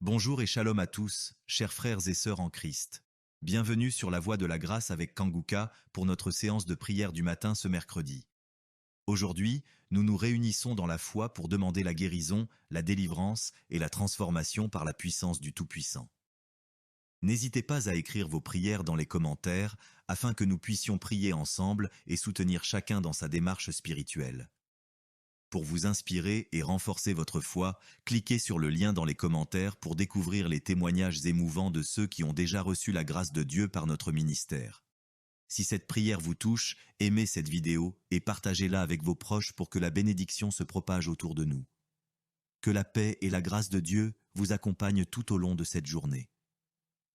Bonjour et shalom à tous, chers frères et sœurs en Christ. Bienvenue sur la Voie de la Grâce avec Kanguka pour notre séance de prière du matin ce mercredi. Aujourd'hui, nous nous réunissons dans la foi pour demander la guérison, la délivrance et la transformation par la puissance du Tout-Puissant. N'hésitez pas à écrire vos prières dans les commentaires afin que nous puissions prier ensemble et soutenir chacun dans sa démarche spirituelle. Pour vous inspirer et renforcer votre foi, cliquez sur le lien dans les commentaires pour découvrir les témoignages émouvants de ceux qui ont déjà reçu la grâce de Dieu par notre ministère. Si cette prière vous touche, aimez cette vidéo et partagez-la avec vos proches pour que la bénédiction se propage autour de nous. Que la paix et la grâce de Dieu vous accompagnent tout au long de cette journée.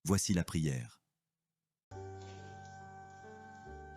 Voici la prière.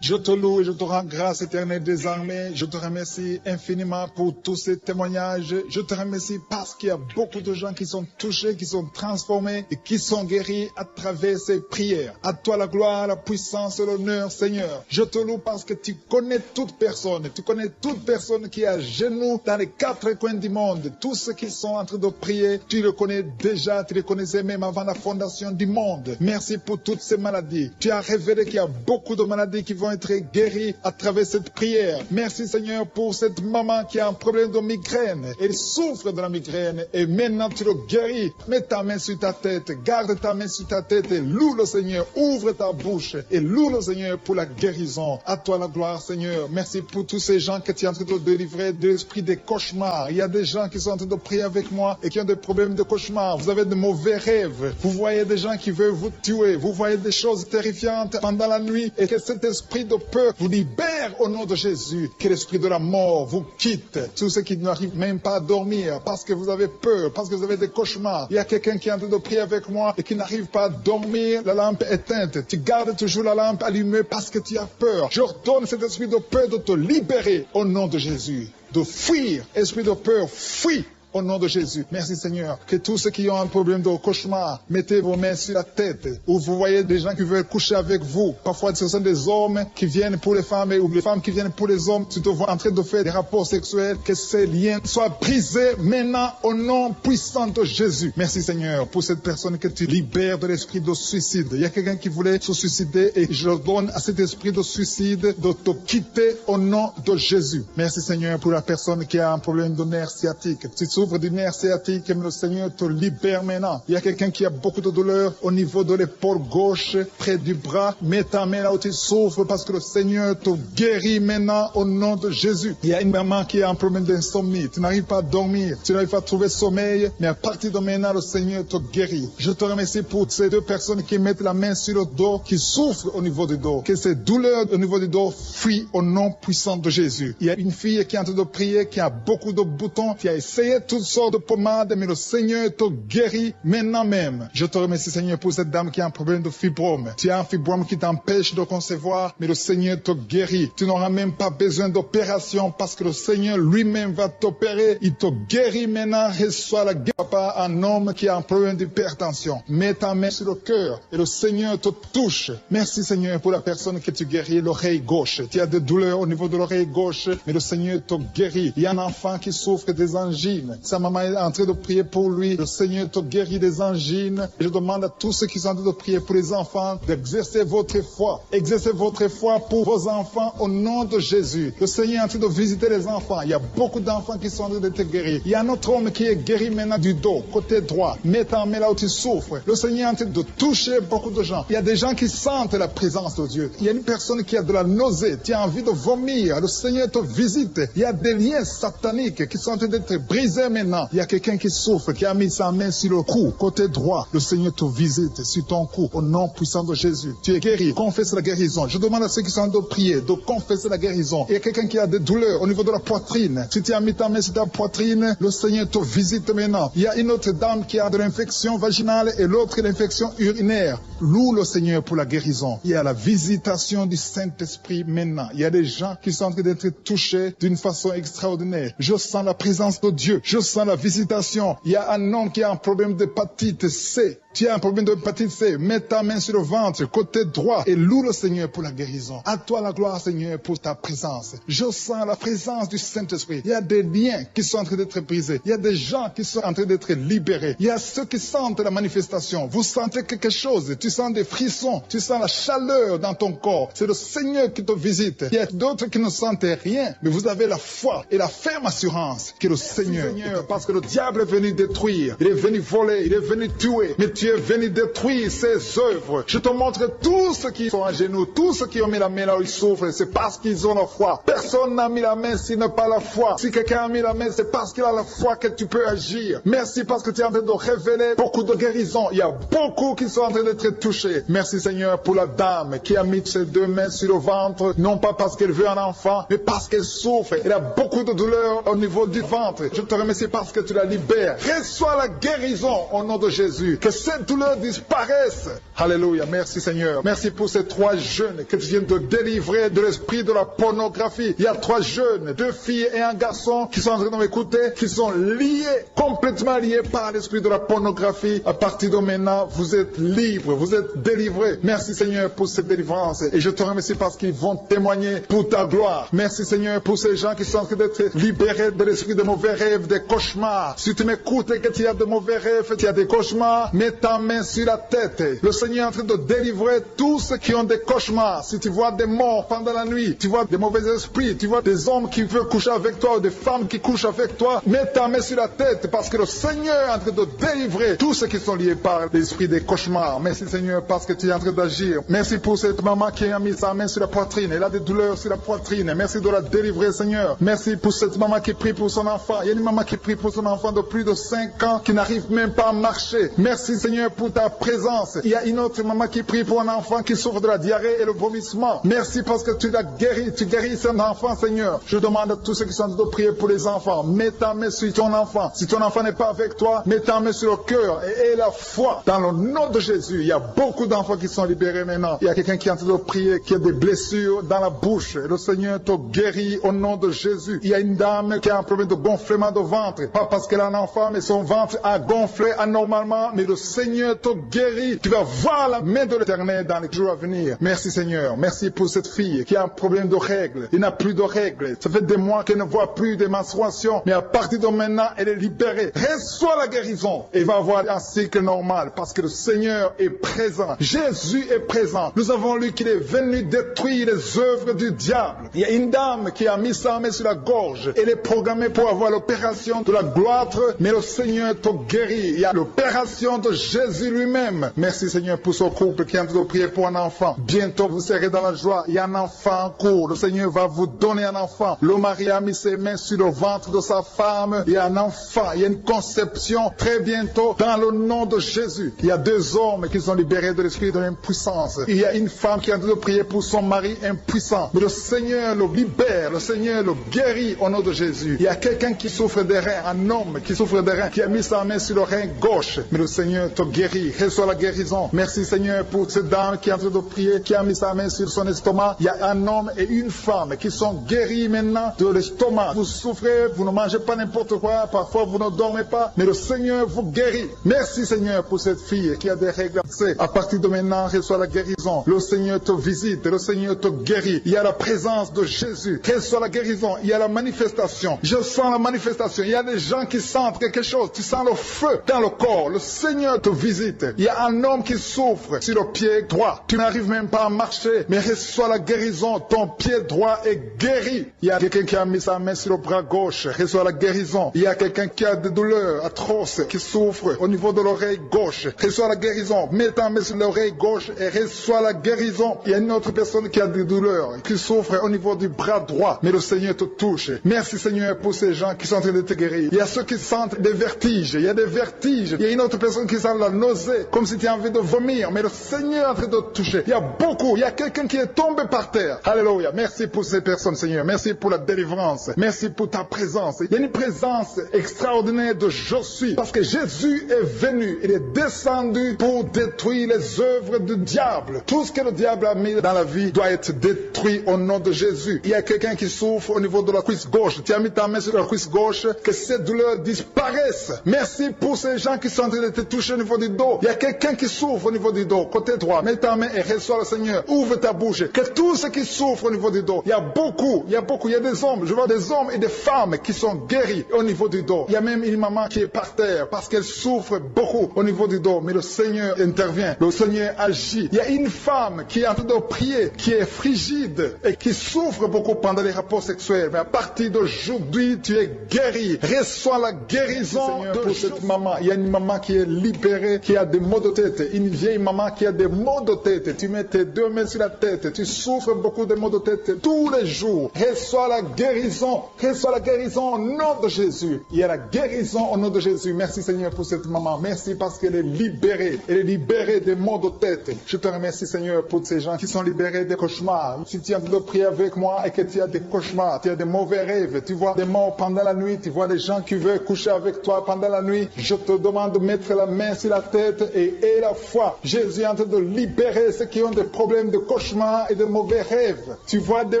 Je te loue et je te rends grâce éternelle désormais. Je te remercie infiniment pour tous ces témoignages. Je te remercie parce qu'il y a beaucoup de gens qui sont touchés, qui sont transformés et qui sont guéris à travers ces prières. À toi la gloire, la puissance et l'honneur, Seigneur. Je te loue parce que tu connais toute personne. Tu connais toute personne qui est à genoux dans les quatre coins du monde. Tous ceux qui sont en train de prier, tu le connais déjà. Tu les connaissais même avant la fondation du monde. Merci pour toutes ces maladies. Tu as révélé qu'il y a beaucoup de maladies qui vont être guérie à travers cette prière. Merci Seigneur pour cette maman qui a un problème de migraine. Elle souffre de la migraine et maintenant tu le guéris. Mets ta main sur ta tête, garde ta main sur ta tête et loue le Seigneur. Ouvre ta bouche et loue le Seigneur pour la guérison. À toi la gloire Seigneur. Merci pour tous ces gens que tu es en train de délivrer de l'esprit des cauchemars. Il y a des gens qui sont en train de prier avec moi et qui ont des problèmes de cauchemars. Vous avez de mauvais rêves. Vous voyez des gens qui veulent vous tuer. Vous voyez des choses terrifiantes pendant la nuit et que cet esprit de peur vous libère au nom de Jésus. Que l'esprit de la mort vous quitte. Tous ceux qui n'arrivent même pas à dormir parce que vous avez peur, parce que vous avez des cauchemars. Il y a quelqu'un qui est en train de prier avec moi et qui n'arrive pas à dormir, la lampe éteinte. Tu gardes toujours la lampe allumée parce que tu as peur. J'ordonne cet esprit de peur de te libérer au nom de Jésus. De fuir, esprit de peur, fuis. Au nom de Jésus. Merci Seigneur. Que tous ceux qui ont un problème de cauchemar, mettez vos mains sur la tête. Ou vous voyez des gens qui veulent coucher avec vous. Parfois ce sont des hommes qui viennent pour les femmes ou les femmes qui viennent pour les hommes. Tu te vois en train de faire des rapports sexuels. Que ces liens soient brisés maintenant au nom puissant de Jésus. Merci Seigneur pour cette personne que tu libères de l'esprit de suicide. Il y a quelqu'un qui voulait se suicider et je donne à cet esprit de suicide de te quitter au nom de Jésus. Merci Seigneur pour la personne qui a un problème de nerf sciatique. Tu souffres du nerf sciatique, mais le Seigneur te libère maintenant. Il y a quelqu'un qui a beaucoup de douleur au niveau de l'épaule gauche, près du bras. Mets ta main là où tu souffres parce que le Seigneur te guérit maintenant au nom de Jésus. Il y a une maman qui a un problème d'insomnie. Tu n'arrives pas à dormir, tu n'arrives pas à trouver sommeil, mais à partir de maintenant, le Seigneur te guérit. Je te remercie pour ces deux personnes qui mettent la main sur le dos, qui souffrent au niveau du dos. Que ces douleurs au niveau du dos fuient au nom puissant de Jésus. Il y a une fille qui est en train de prier, qui a beaucoup de boutons, qui a essayé toutes sortes de pommades, mais le Seigneur te guérit maintenant même. Je te remercie Seigneur pour cette dame qui a un problème de fibrome. Tu as un fibrome qui t'empêche de concevoir, mais le Seigneur te guérit. Tu n'auras même pas besoin d'opération parce que le Seigneur lui-même va t'opérer. Il te guérit maintenant. Reçois la guérison par un homme qui a un problème d'hypertension. Mets ta main sur le cœur et le Seigneur te touche. Merci Seigneur pour la personne que tu guéris, l'oreille gauche. Tu as des douleurs au niveau de l'oreille gauche, mais le Seigneur te guérit. Il y a un enfant qui souffre des angines. Sa maman est en train de prier pour lui. Le Seigneur te guérit des angines. Et je demande à tous ceux qui sont en train de prier pour les enfants d'exercer votre foi. Exercez votre foi pour vos enfants au nom de Jésus. Le Seigneur est en train de visiter les enfants. Il y a beaucoup d'enfants qui sont en train d'être guéris. Il y a un autre homme qui est guéri maintenant du dos, côté droit. Mets ta main là où tu souffres. Le Seigneur est en train de toucher beaucoup de gens. Il y a des gens qui sentent la présence de Dieu. Il y a une personne qui a de la nausée. Tu as envie de vomir. Le Seigneur te visite. Il y a des liens sataniques qui sont en train d'être brisés maintenant. Il y a quelqu'un qui souffre, qui a mis sa main sur le cou, côté droit. Le Seigneur te visite sur ton cou, au nom puissant de Jésus. Tu es guéri. Confesse la guérison. Je demande à ceux qui sont en train de prier de confesser la guérison. Il y a quelqu'un qui a des douleurs au niveau de la poitrine. Si tu as mis ta main sur ta poitrine, le Seigneur te visite maintenant. Il y a une autre dame qui a de l'infection vaginale et l'autre l'infection urinaire. Loue le Seigneur pour la guérison. Il y a la visitation du Saint-Esprit maintenant. Il y a des gens qui sont en train d'être touchés d'une façon extraordinaire. Je sens la présence de Dieu. Je sens la visitation. Il y a un homme qui a un problème d'hépatite C. Tu as un problème d'hépatite C. Mets ta main sur le ventre, côté droit, et loue le Seigneur pour la guérison. À toi la gloire, Seigneur, pour ta présence. Je sens la présence du Saint-Esprit. Il y a des liens qui sont en train d'être brisés. Il y a des gens qui sont en train d'être libérés. Il y a ceux qui sentent la manifestation. Vous sentez quelque chose. Tu sens des frissons. Tu sens la chaleur dans ton corps. C'est le Seigneur qui te visite. Il y a d'autres qui ne sentent rien, mais vous avez la foi et la ferme assurance que le Seigneur, parce que le diable est venu détruire. Il est venu voler. Il est venu tuer. Mais tu es venu détruire ses œuvres. Je te montre tous ceux qui sont à genoux, tous ceux qui ont mis la main là où ils souffrent, c'est parce qu'ils ont la foi. Personne n'a mis la main s'il n'a pas la foi. Si quelqu'un a mis la main, c'est parce qu'il a la foi que tu peux agir. Merci parce que tu es en train de révéler beaucoup de guérisons. Il y a beaucoup qui sont en train d'être touchés. Merci Seigneur pour la dame qui a mis ses deux mains sur le ventre, non pas parce qu'elle veut un enfant, mais parce qu'elle souffre. Elle a beaucoup de douleur au niveau du ventre. Je te remercie parce que tu la libères. Reçois la guérison au nom de Jésus. Que cette douleur disparaisse. Alléluia. Merci Seigneur. Merci pour ces 3 jeunes que tu viens de délivrer de l'esprit de la pornographie. Il y a 3 jeunes, 2 filles et un garçon qui sont en train de m'écouter, qui sont liés, complètement liés par l'esprit de la pornographie. À partir de maintenant, vous êtes libres, vous êtes délivrés. Merci Seigneur pour cette délivrance. Et je te remercie parce qu'ils vont témoigner pour ta gloire. Merci Seigneur pour ces gens qui sont en train d'être libérés de l'esprit de mauvais rêves, des cauchemars. Si tu m'écoutes et que tu as de mauvais rêves, tu as des cauchemars, mets ta main sur la tête. Le Seigneur est en train de délivrer tous ceux qui ont des cauchemars. Si tu vois des morts pendant la nuit, tu vois des mauvais esprits, tu vois des hommes qui veulent coucher avec toi ou des femmes qui couchent avec toi, mets ta main sur la tête parce que le Seigneur est en train de délivrer tous ceux qui sont liés par l'esprit des cauchemars. Merci Seigneur parce que tu es en train d'agir. Merci pour cette maman qui a mis sa main sur la poitrine. Elle a des douleurs sur la poitrine. Merci de la délivrer Seigneur. Merci pour cette maman qui prie pour son enfant. Il y a une maman qui prie pour son enfant de plus de 5 ans qui n'arrive même pas à marcher. Merci Seigneur pour ta présence. Il y a une autre maman qui prie pour un enfant qui souffre de la diarrhée et le vomissement. Merci parce que tu l'as guéri. Tu guéris cet enfant Seigneur. Je demande à tous ceux qui sont en train de prier pour les enfants. Mets ta main sur ton enfant. Si ton enfant n'est pas avec toi, mets ta main sur le cœur et aie la foi. Dans le nom de Jésus, il y a beaucoup d'enfants qui sont libérés maintenant. Il y a quelqu'un qui est en train de prier, qui a des blessures dans la bouche. Le Seigneur te guérit au nom de Jésus. Il y a une dame qui a un problème de gonflement de ventre. Pas parce qu'elle a un enfant, mais son ventre a gonflé anormalement. Mais le Seigneur te guérit. Tu vas voir la main de l'Éternel dans les jours à venir. Merci Seigneur. Merci pour cette fille qui a un problème de règles. Il n'a plus de règles. Ça fait des mois qu'elle ne voit plus de menstruation. Mais à partir de maintenant, elle est libérée. Reçois la guérison. Et va avoir un cycle normal parce que le Seigneur est présent. Jésus est présent. Nous avons lu qu'il est venu détruire les œuvres du diable. Il y a une dame qui a mis sa main sur la gorge. Elle est programmée pour avoir l'opération de la gloire, mais le Seigneur te guérit. Il y a l'opération de Jésus lui-même. Merci Seigneur pour ce couple qui est en train de prier pour un enfant. Bientôt vous serez dans la joie. Il y a un enfant en cours. Le Seigneur va vous donner un enfant. Le mari a mis ses mains sur le ventre de sa femme. Il y a un enfant. Il y a une conception très bientôt dans le nom de Jésus. Il y a 2 hommes qui sont libérés de l'esprit de l'impuissance. Il y a une femme qui est en train de prier pour son mari impuissant. Mais le Seigneur le libère. Le Seigneur le guérit au nom de Jésus. Il y a quelqu'un qui souffre des reins. Un homme qui souffre des reins. Qui a mis sa main sur le rein gauche. Mais le Seigneur te guérit. Reçois la guérison. Merci Seigneur pour cette dame qui est en train de prier. Qui a mis sa main sur son estomac. Il y a un homme et une femme qui sont guéris maintenant de l'estomac. Vous souffrez. Vous ne mangez pas n'importe quoi. Parfois vous ne dormez pas. Mais le Seigneur vous guérit. Merci Seigneur pour cette fille qui a des règles. À partir de maintenant, reçois la guérison. Le Seigneur te visite. Le Seigneur te guérit. Il y a la présence de Jésus. Reçois la guérison. Il y a la manifestation. Je sens la manifestation. Il y a des gens qui sentent quelque chose. Tu sens le feu dans le corps. Le Seigneur te visite. Il y a un homme qui souffre sur le pied droit. Tu n'arrives même pas à marcher. Mais reçois la guérison. Ton pied droit est guéri. Il y a quelqu'un qui a mis sa main sur le bras gauche. Reçois la guérison. Il y a quelqu'un qui a des douleurs atroces, qui souffre au niveau de l'oreille gauche. Reçois la guérison. Mets ta main sur l'oreille gauche et reçois la guérison. Il y a une autre personne qui a des douleurs, qui souffre au niveau du bras droit. Mais le Seigneur te touche. Merci Seigneur pour ces gens qui sont en train de te guérir. Il y a ceux qui sentent des vertiges. Il y a des vertiges. Il y a une autre personne qui sent la nausée, comme si tu as envie de vomir. Mais le Seigneur est en train de te toucher. Il y a beaucoup. Il y a quelqu'un qui est tombé par terre. Alléluia. Merci pour ces personnes Seigneur. Merci pour la délivrance. Merci pour ta présence. Il y a une présence extraordinaire de je suis. Parce que Jésus est venu. Il est descendu pour détruire les œuvres du diable. Tout ce que le diable a mis dans la vie doit être détruit au nom de Jésus. Il y a quelqu'un qui souffre au niveau de la cuisse gauche. Tu as mis ta main sur la cuisse gauche. que ces douleurs disparaissent. Merci pour ces gens qui sont en train de te toucher au niveau du dos. Il y a quelqu'un qui souffre au niveau du dos, côté droit. Mets ta main et reçois le Seigneur. Ouvre ta bouche. Que tous ceux qui souffrent au niveau du dos, il y a beaucoup, il y a des hommes, je vois des hommes et des femmes qui sont guéris au niveau du dos. Il y a même une maman qui est par terre parce qu'elle souffre beaucoup au niveau du dos. Mais le Seigneur intervient, le Seigneur agit. Il y a une femme qui est en train de prier, qui est frigide et qui souffre beaucoup pendant les rapports sexuels. Mais à partir d'aujourd'hui, tu es guéri. Reçois la guérison pour cette maman. Il y a une maman qui est libérée, qui a des maux de tête. Une vieille maman qui a des maux de tête. Tu mets tes 2 mains sur la tête. Tu souffres beaucoup de maux de tête tous les jours. Reçois la guérison. Reçois la guérison au nom de Jésus. Il y a la guérison au nom de Jésus. Merci Seigneur pour cette maman. Merci parce qu'elle est libérée. Elle est libérée des maux de tête. Je te remercie Seigneur pour ces gens qui sont libérés des cauchemars. Si tu as de prier avec moi et que tu as des cauchemars, tu as des mauvais rêves, tu vois des morts pendant la nuit, tu vois des gens qui veulent coucher avec toi pendant la nuit, je te demande de mettre la main sur la tête et la foi. Jésus est en train de libérer ceux qui ont des problèmes de cauchemars et de mauvais rêves. Tu vois des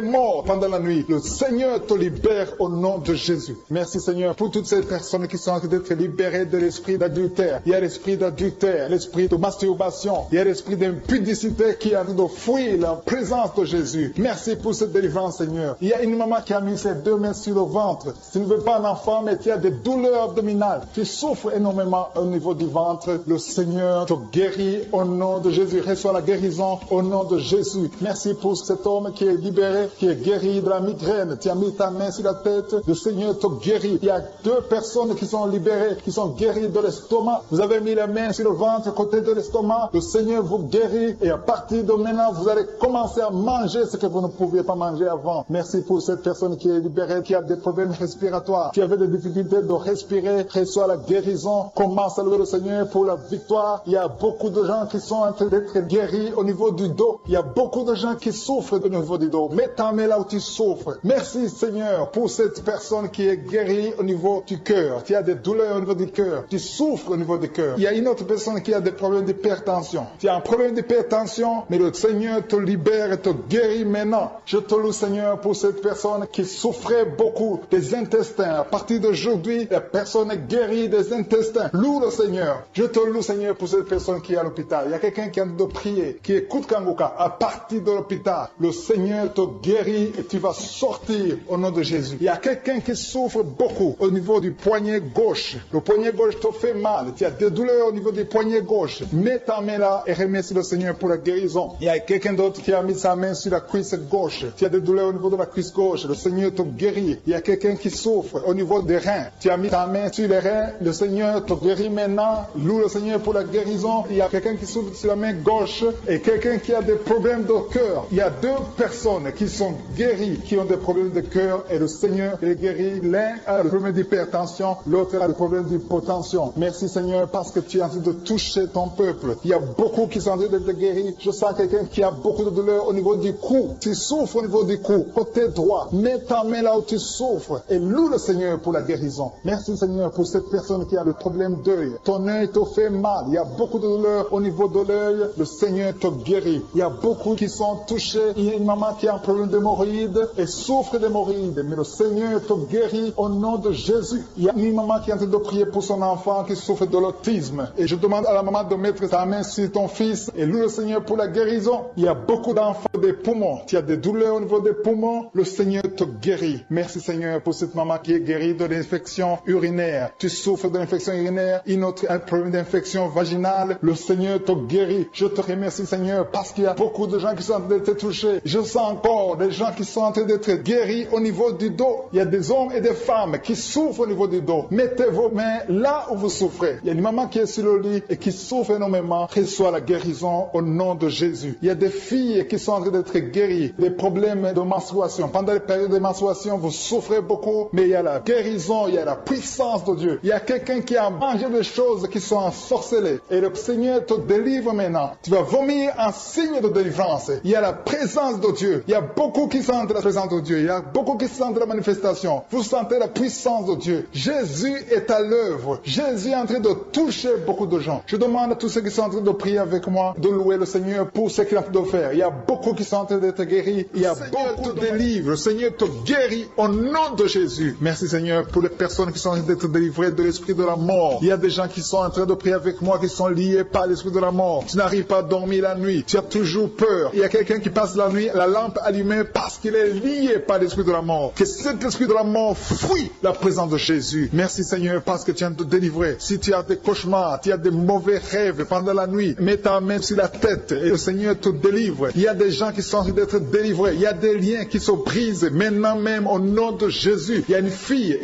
morts pendant la nuit. Le Seigneur te libère au nom de Jésus. Merci Seigneur pour toutes ces personnes qui sont en train d'être libérées de l'esprit d'adultère. Il y a l'esprit d'adultère, l'esprit de masturbation, il y a l'esprit d'impudicité qui est en train de fuir la présence de Jésus. Merci pour cette délivrance Seigneur. Il y a une maman qui a mis ses 2 mains sur le ventre. Tu ne veux pas un enfant mais tu as des douleurs abdominales. Tu souffres énormément au niveau du ventre. Le Seigneur te guérit au nom de Jésus. Reçois la guérison au nom de Jésus. Merci pour cet homme qui est libéré, qui est guéri de la migraine. Tu as mis ta main sur la tête. Le Seigneur te guérit. Il y a 2 personnes qui sont libérées, qui sont guéries de l'estomac. Vous avez mis la main sur le ventre, à côté de l'estomac. Le Seigneur vous guérit et à partir de maintenant, vous allez commencer à manger ce que vous ne pouviez pas manger avant. Merci pour cette personne qui est libérée, qui a des problèmes respiratoires, qui avait des difficultés de respirer. Reçois la guérison. Commence à louer le Seigneur pour la victoire. Il y a beaucoup de gens qui sont en train d'être guéris au niveau du dos. Il y a beaucoup de gens qui souffrent au niveau du dos. Mets ta main là où tu souffres. Merci Seigneur pour cette personne qui est guérie au niveau du cœur. Tu as des douleurs au niveau du cœur. Tu souffres au niveau du cœur. Il y a une autre personne qui a des problèmes d'hypertension. Tu as un problème d'hypertension, mais le Seigneur te libère et te guérit maintenant. Je te loue Seigneur pour cette personne qui souffrait beaucoup des intestins. À partir d'aujourd'hui, la personne est guérie des intestins. Loue le Seigneur. Je te loue Seigneur pour cette personne qui est à l'hôpital. Il y a quelqu'un qui a de prier, qui écoute Kanguka. À partir de l'hôpital, le Seigneur te guérit et tu vas sortir au nom de Jésus. Il y a quelqu'un qui souffre beaucoup au niveau du poignet gauche. Le poignet gauche te fait mal. Tu as des douleurs au niveau du poignet gauche. Mets ta main là et remercie le Seigneur pour la guérison. Il y a quelqu'un d'autre qui a mis sa main sur la cuisse gauche. Tu as des douleurs au niveau de la cuisse gauche. Le Seigneur te guérit. Il y a quelqu'un qui souffre au niveau des reins. Tu as mis ta main sur les reins. Le Seigneur te guérit maintenant. Loue le Seigneur pour la guérison. Il y a quelqu'un qui souffre sur la main gauche et quelqu'un qui a des problèmes de cœur. Il y a 2 personnes qui sont guéries, qui ont des problèmes de cœur et le Seigneur les guérit. L'un a le problème d'hypertension, l'autre a le problème d'hypotension. Merci Seigneur parce que tu es en train de toucher ton peuple. Il y a beaucoup qui sont en train d'être guéris. Je sens quelqu'un qui a beaucoup de douleur au niveau du cou. Tu souffres au niveau du cou, côté droit. Mets ta main là où tu souffres et loue le Seigneur pour la guérison. Merci Seigneur pour cette personne qui a le problème d'œil. Ton œil te fait mal. Il y a beaucoup de douleur au niveau de l'œil. Le Seigneur te guérit. Il y a beaucoup qui sont touchés. Il y a une maman qui a un problème d'hémorroïdes et souffre d'hémorroïdes. Mais le Seigneur te guérit au nom de Jésus. Il y a une maman qui est en train de prier pour son enfant qui souffre de l'autisme. Et je demande à la maman de mettre sa main sur ton fils et loue le Seigneur pour la guérison. Il y a beaucoup d'enfants des poumons. Tu as des douleurs au niveau des poumons. Le Seigneur te guérit. Merci Seigneur pour cette maman qui est guérie de l'infection urinaire. Tu souffres de l'infection urinaire. Une autre a un problème d'infection vaginale. Le Seigneur te guérit. Je te remercie Seigneur parce qu'il y a beaucoup de gens qui sont en train d'être touchés. Je sens encore des gens qui sont en train d'être guéris au niveau du dos. Il y a des hommes et des femmes qui souffrent au niveau du dos. Mettez vos mains là où vous souffrez. Il y a une maman qui est sur le lit et qui souffre énormément. Reçois la guérison au nom de Jésus. Il y a des filles qui sont en train d'être guéries des problèmes de menstruation. Pendant les périodes de menstruation, vous souffrez beaucoup, mais il y a la guérison, il y a la puissance de Dieu. Il y a quelqu'un qui a mangé des choses qui sont ensorcelées et le Seigneur te délivre maintenant. Tu vas vomir un signe de délivrance. Il y a la présence de Dieu. Il y a beaucoup qui sentent la présence de Dieu. Il y a beaucoup qui sentent la manifestation. Vous sentez la puissance de Dieu. Jésus est à l'œuvre. Jésus est en train de toucher beaucoup de gens. Je demande à tous ceux qui sont en train de prier avec moi de louer le Seigneur pour ce qu'il a fait de faire. Il y a beaucoup qui sont en train d'être guéris. Il y a beaucoup de délivres. Le Seigneur te guérit au nom de Jésus. Merci Seigneur. Seigneur, pour les personnes qui sont en train d'être délivrées de l'esprit de la mort. Il y a des gens qui sont en train de prier avec moi, qui sont liés par l'esprit de la mort. Tu n'arrives pas à dormir la nuit. Tu as toujours peur. Il y a quelqu'un qui passe la nuit, la lampe allumée parce qu'il est lié par l'esprit de la mort. Que cet esprit de la mort fuit la présence de Jésus. Merci Seigneur parce que tu viens de te délivrer. Si tu as des cauchemars, tu as des mauvais rêves pendant la nuit, mets ta main sur la tête et le Seigneur te délivre. Il y a des gens qui sont en train d'être délivrés. Il y a des liens qui se brisent maintenant même au nom de Jésus. Il y a une fille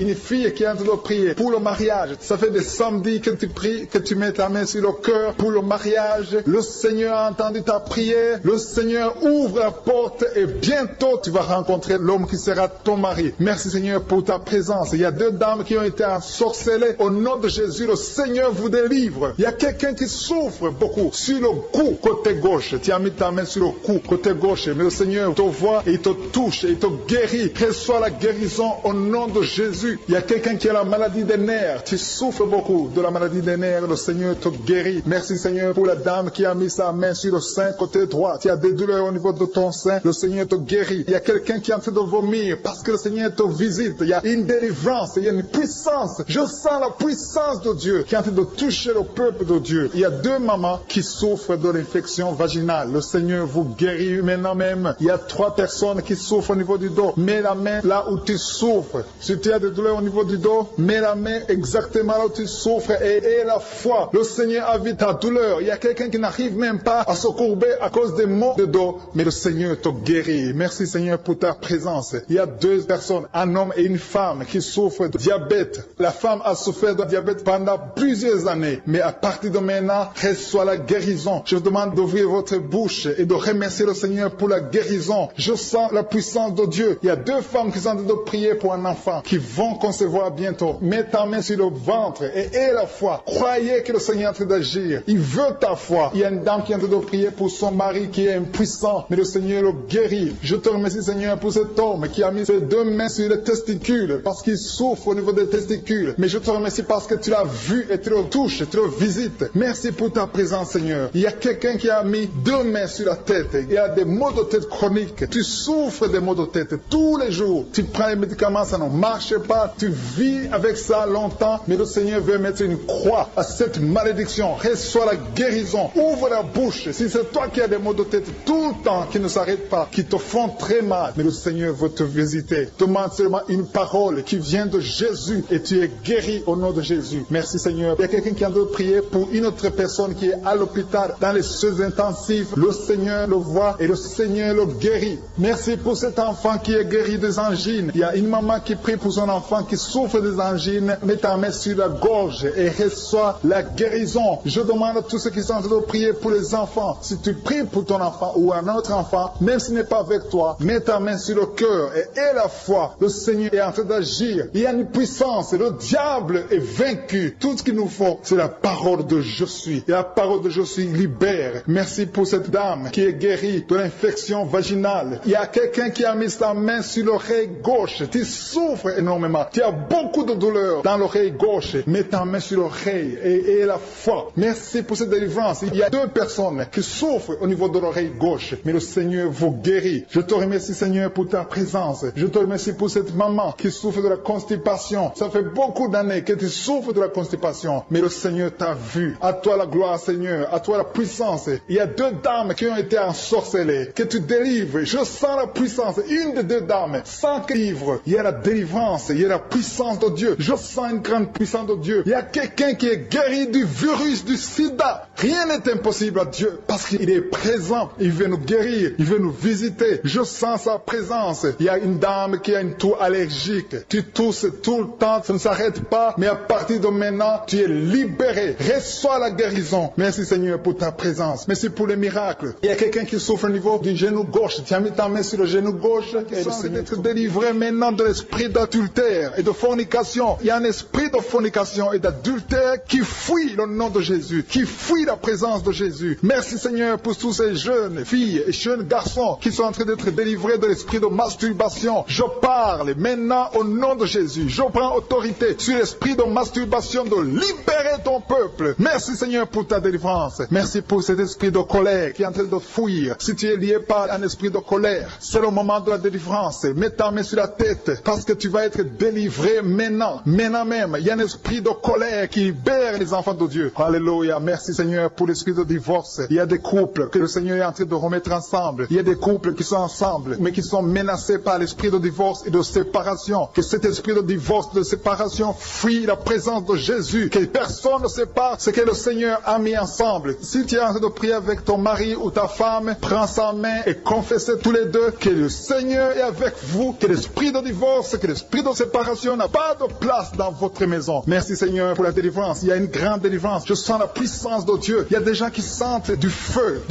qui est en train de prier pour le mariage. Ça fait des samedis que tu pries, que tu mets ta main sur le cœur pour le mariage. Le Seigneur a entendu ta prière. Le Seigneur ouvre la porte et bientôt tu vas rencontrer l'homme qui sera ton mari. Merci Seigneur pour ta présence. Il y a deux dames qui ont été ensorcelées. Au nom de Jésus, le Seigneur vous délivre. Il y a quelqu'un qui souffre beaucoup sur le cou, côté gauche. Tu as mis ta main sur le cou, côté gauche. Mais le Seigneur te voit et il te touche et il te guérit. Reçois la guérison au nom de Jésus. Il y a quelqu'un qui a la maladie des nerfs. Tu souffres beaucoup de la maladie des nerfs. Le Seigneur te guérit. Merci Seigneur pour la dame qui a mis sa main sur le sein côté droit. Tu as des douleurs au niveau de ton sein. Le Seigneur te guérit. Il y a quelqu'un qui est en train de vomir parce que le Seigneur te visite. Il y a une délivrance. Il y a une puissance. Je sens la puissance de Dieu qui est en train de toucher le peuple de Dieu. Il y a deux mamans qui souffrent de l'infection vaginale. Le Seigneur vous guérit maintenant même. Il y a 3 personnes qui souffrent au niveau du dos. Mets la main là où tu souffres. Si tu as des douleurs au niveau du dos, mets la main exactement là où tu souffres et aie la foi. Le Seigneur a vu ta douleur. Il y a quelqu'un qui n'arrive même pas à se courber à cause des maux de dos, mais le Seigneur te guérit. Merci Seigneur pour ta présence. Il y a 2 personnes, un homme et une femme qui souffrent de diabète. La femme a souffert de diabète pendant plusieurs années, mais à partir de maintenant, reçoit la guérison. Je vous demande d'ouvrir votre bouche et de remercier le Seigneur pour la guérison. Je sens la puissance de Dieu. Il y a 2 femmes qui sont en train de prier pour un enfant, qui vont concevoir bientôt. Mets ta main sur le ventre et aie la foi. Croyez que le Seigneur est en train d'agir. Il veut ta foi. Il y a une dame qui est en train de prier pour son mari qui est impuissant, mais le Seigneur le guérit. Je te remercie Seigneur pour cet homme qui a mis ses 2 mains sur les testicules parce qu'il souffre au niveau des testicules. Mais je te remercie parce que tu l'as vu et tu le touches, tu le visites. Merci pour ta présence Seigneur. Il y a quelqu'un qui a mis 2 mains sur la tête. Il y a des maux de tête chroniques. Tu souffres des maux de tête tous les jours. Tu prends les médicaments, ça ne marche pas. Tu vis avec ça longtemps, mais le Seigneur veut mettre une croix à cette malédiction. Reçois la guérison. Ouvre la bouche. Si c'est toi qui as des maux de tête tout le temps, qui ne s'arrêtent pas, qui te font très mal, mais le Seigneur veut te visiter. Demande seulement une parole qui vient de Jésus et tu es guéri au nom de Jésus. Merci Seigneur. Il y a quelqu'un qui a de prier pour une autre personne qui est à l'hôpital dans les soins intensifs. Le Seigneur le voit et le Seigneur le guérit. Merci pour cet enfant qui est guéri des angines. Il y a une maman qui prie pour son enfant qui souffre des angines. Mets ta main sur la gorge et reçois la guérison. Je demande à tous ceux qui sont en train de prier pour les enfants. Si tu pries pour ton enfant ou un autre enfant, même s'il n'est pas avec toi, mets ta main sur le cœur et aie la foi. Le Seigneur est en train d'agir. Il y a une puissance. Le diable est vaincu. Tout ce qu'il nous faut, c'est la parole de je suis. Et la parole de je suis libère. Merci pour cette dame qui est guérie de l'infection vaginale. Il y a quelqu'un qui a mis sa main sur l'oreille gauche. Tu souffres énormément. Tu as beaucoup de douleur dans l'oreille gauche. Mets ta main sur l'oreille et aie la foi. Merci pour cette délivrance. Il y a 2 personnes qui souffrent au niveau de l'oreille gauche. Mais le Seigneur vous guérit. Je te remercie Seigneur pour ta présence. Je te remercie pour cette maman qui souffre de la constipation. Ça fait beaucoup d'années que tu souffres de la constipation. Mais le Seigneur t'a vu. À toi la gloire Seigneur. À toi la puissance. Il y a 2 dames qui ont été ensorcelées. Que tu délivres. Je sens la puissance. Une des 2 dames. Sans que livre. Il y a la délivrance. Il y a la puissance de Dieu. Je sens une grande puissance de Dieu. Il y a quelqu'un qui est guéri du virus du sida. Rien n'est impossible à Dieu. Parce qu'il est présent. Il veut nous guérir. Il veut nous visiter. Je sens sa présence. Il y a une dame qui a une toux allergique. Tu tousses tout le temps. Ça ne s'arrête pas. Mais à partir de maintenant, tu es libéré. Reçois la guérison. Merci Seigneur pour ta présence. Merci pour les miracles. Il y a quelqu'un qui souffre au niveau du genou gauche. Tu as mis ta main sur le genou gauche. Et le Seigneur être délivré maintenant de l'esprit d'adultère et de fornication. Il y a un esprit de fornication et d'adultère qui fuit le nom de Jésus, qui fuit la présence de Jésus. Merci Seigneur pour tous ces jeunes filles et jeunes garçons qui sont en train d'être délivrés de l'esprit de masturbation. Je parle maintenant au nom de Jésus. Je prends autorité sur l'esprit de masturbation de libérer ton peuple. Merci Seigneur pour ta délivrance. Merci pour cet esprit de colère qui est en train de fuir. Si tu es lié par un esprit de colère, c'est le moment de la délivrance. Mets ta main sur la tête parce que tu vas être délivré maintenant. Maintenant même, il y a un esprit de colère qui libère les enfants de Dieu. Alléluia. Merci Seigneur pour l'esprit de divorce. Il y a des couples que le Seigneur est en train de remettre ensemble. Il y a des couples qui sont ensemble, mais qui sont menacés par l'esprit de divorce et de séparation. Que cet esprit de divorce, de séparation, fuit la présence de Jésus. Que personne ne sépare ce que le Seigneur a mis ensemble. Si tu es en train de prier avec ton mari ou ta femme, prends sa main et confessez tous les deux que le Seigneur est avec vous, que l'esprit de divorce, que l'esprit de séparation n'a pas de place dans votre maison. Merci Seigneur pour la délivrance. Il y a une grande délivrance. Je sens la puissance de Dieu. Il y a des gens qui sentent du feu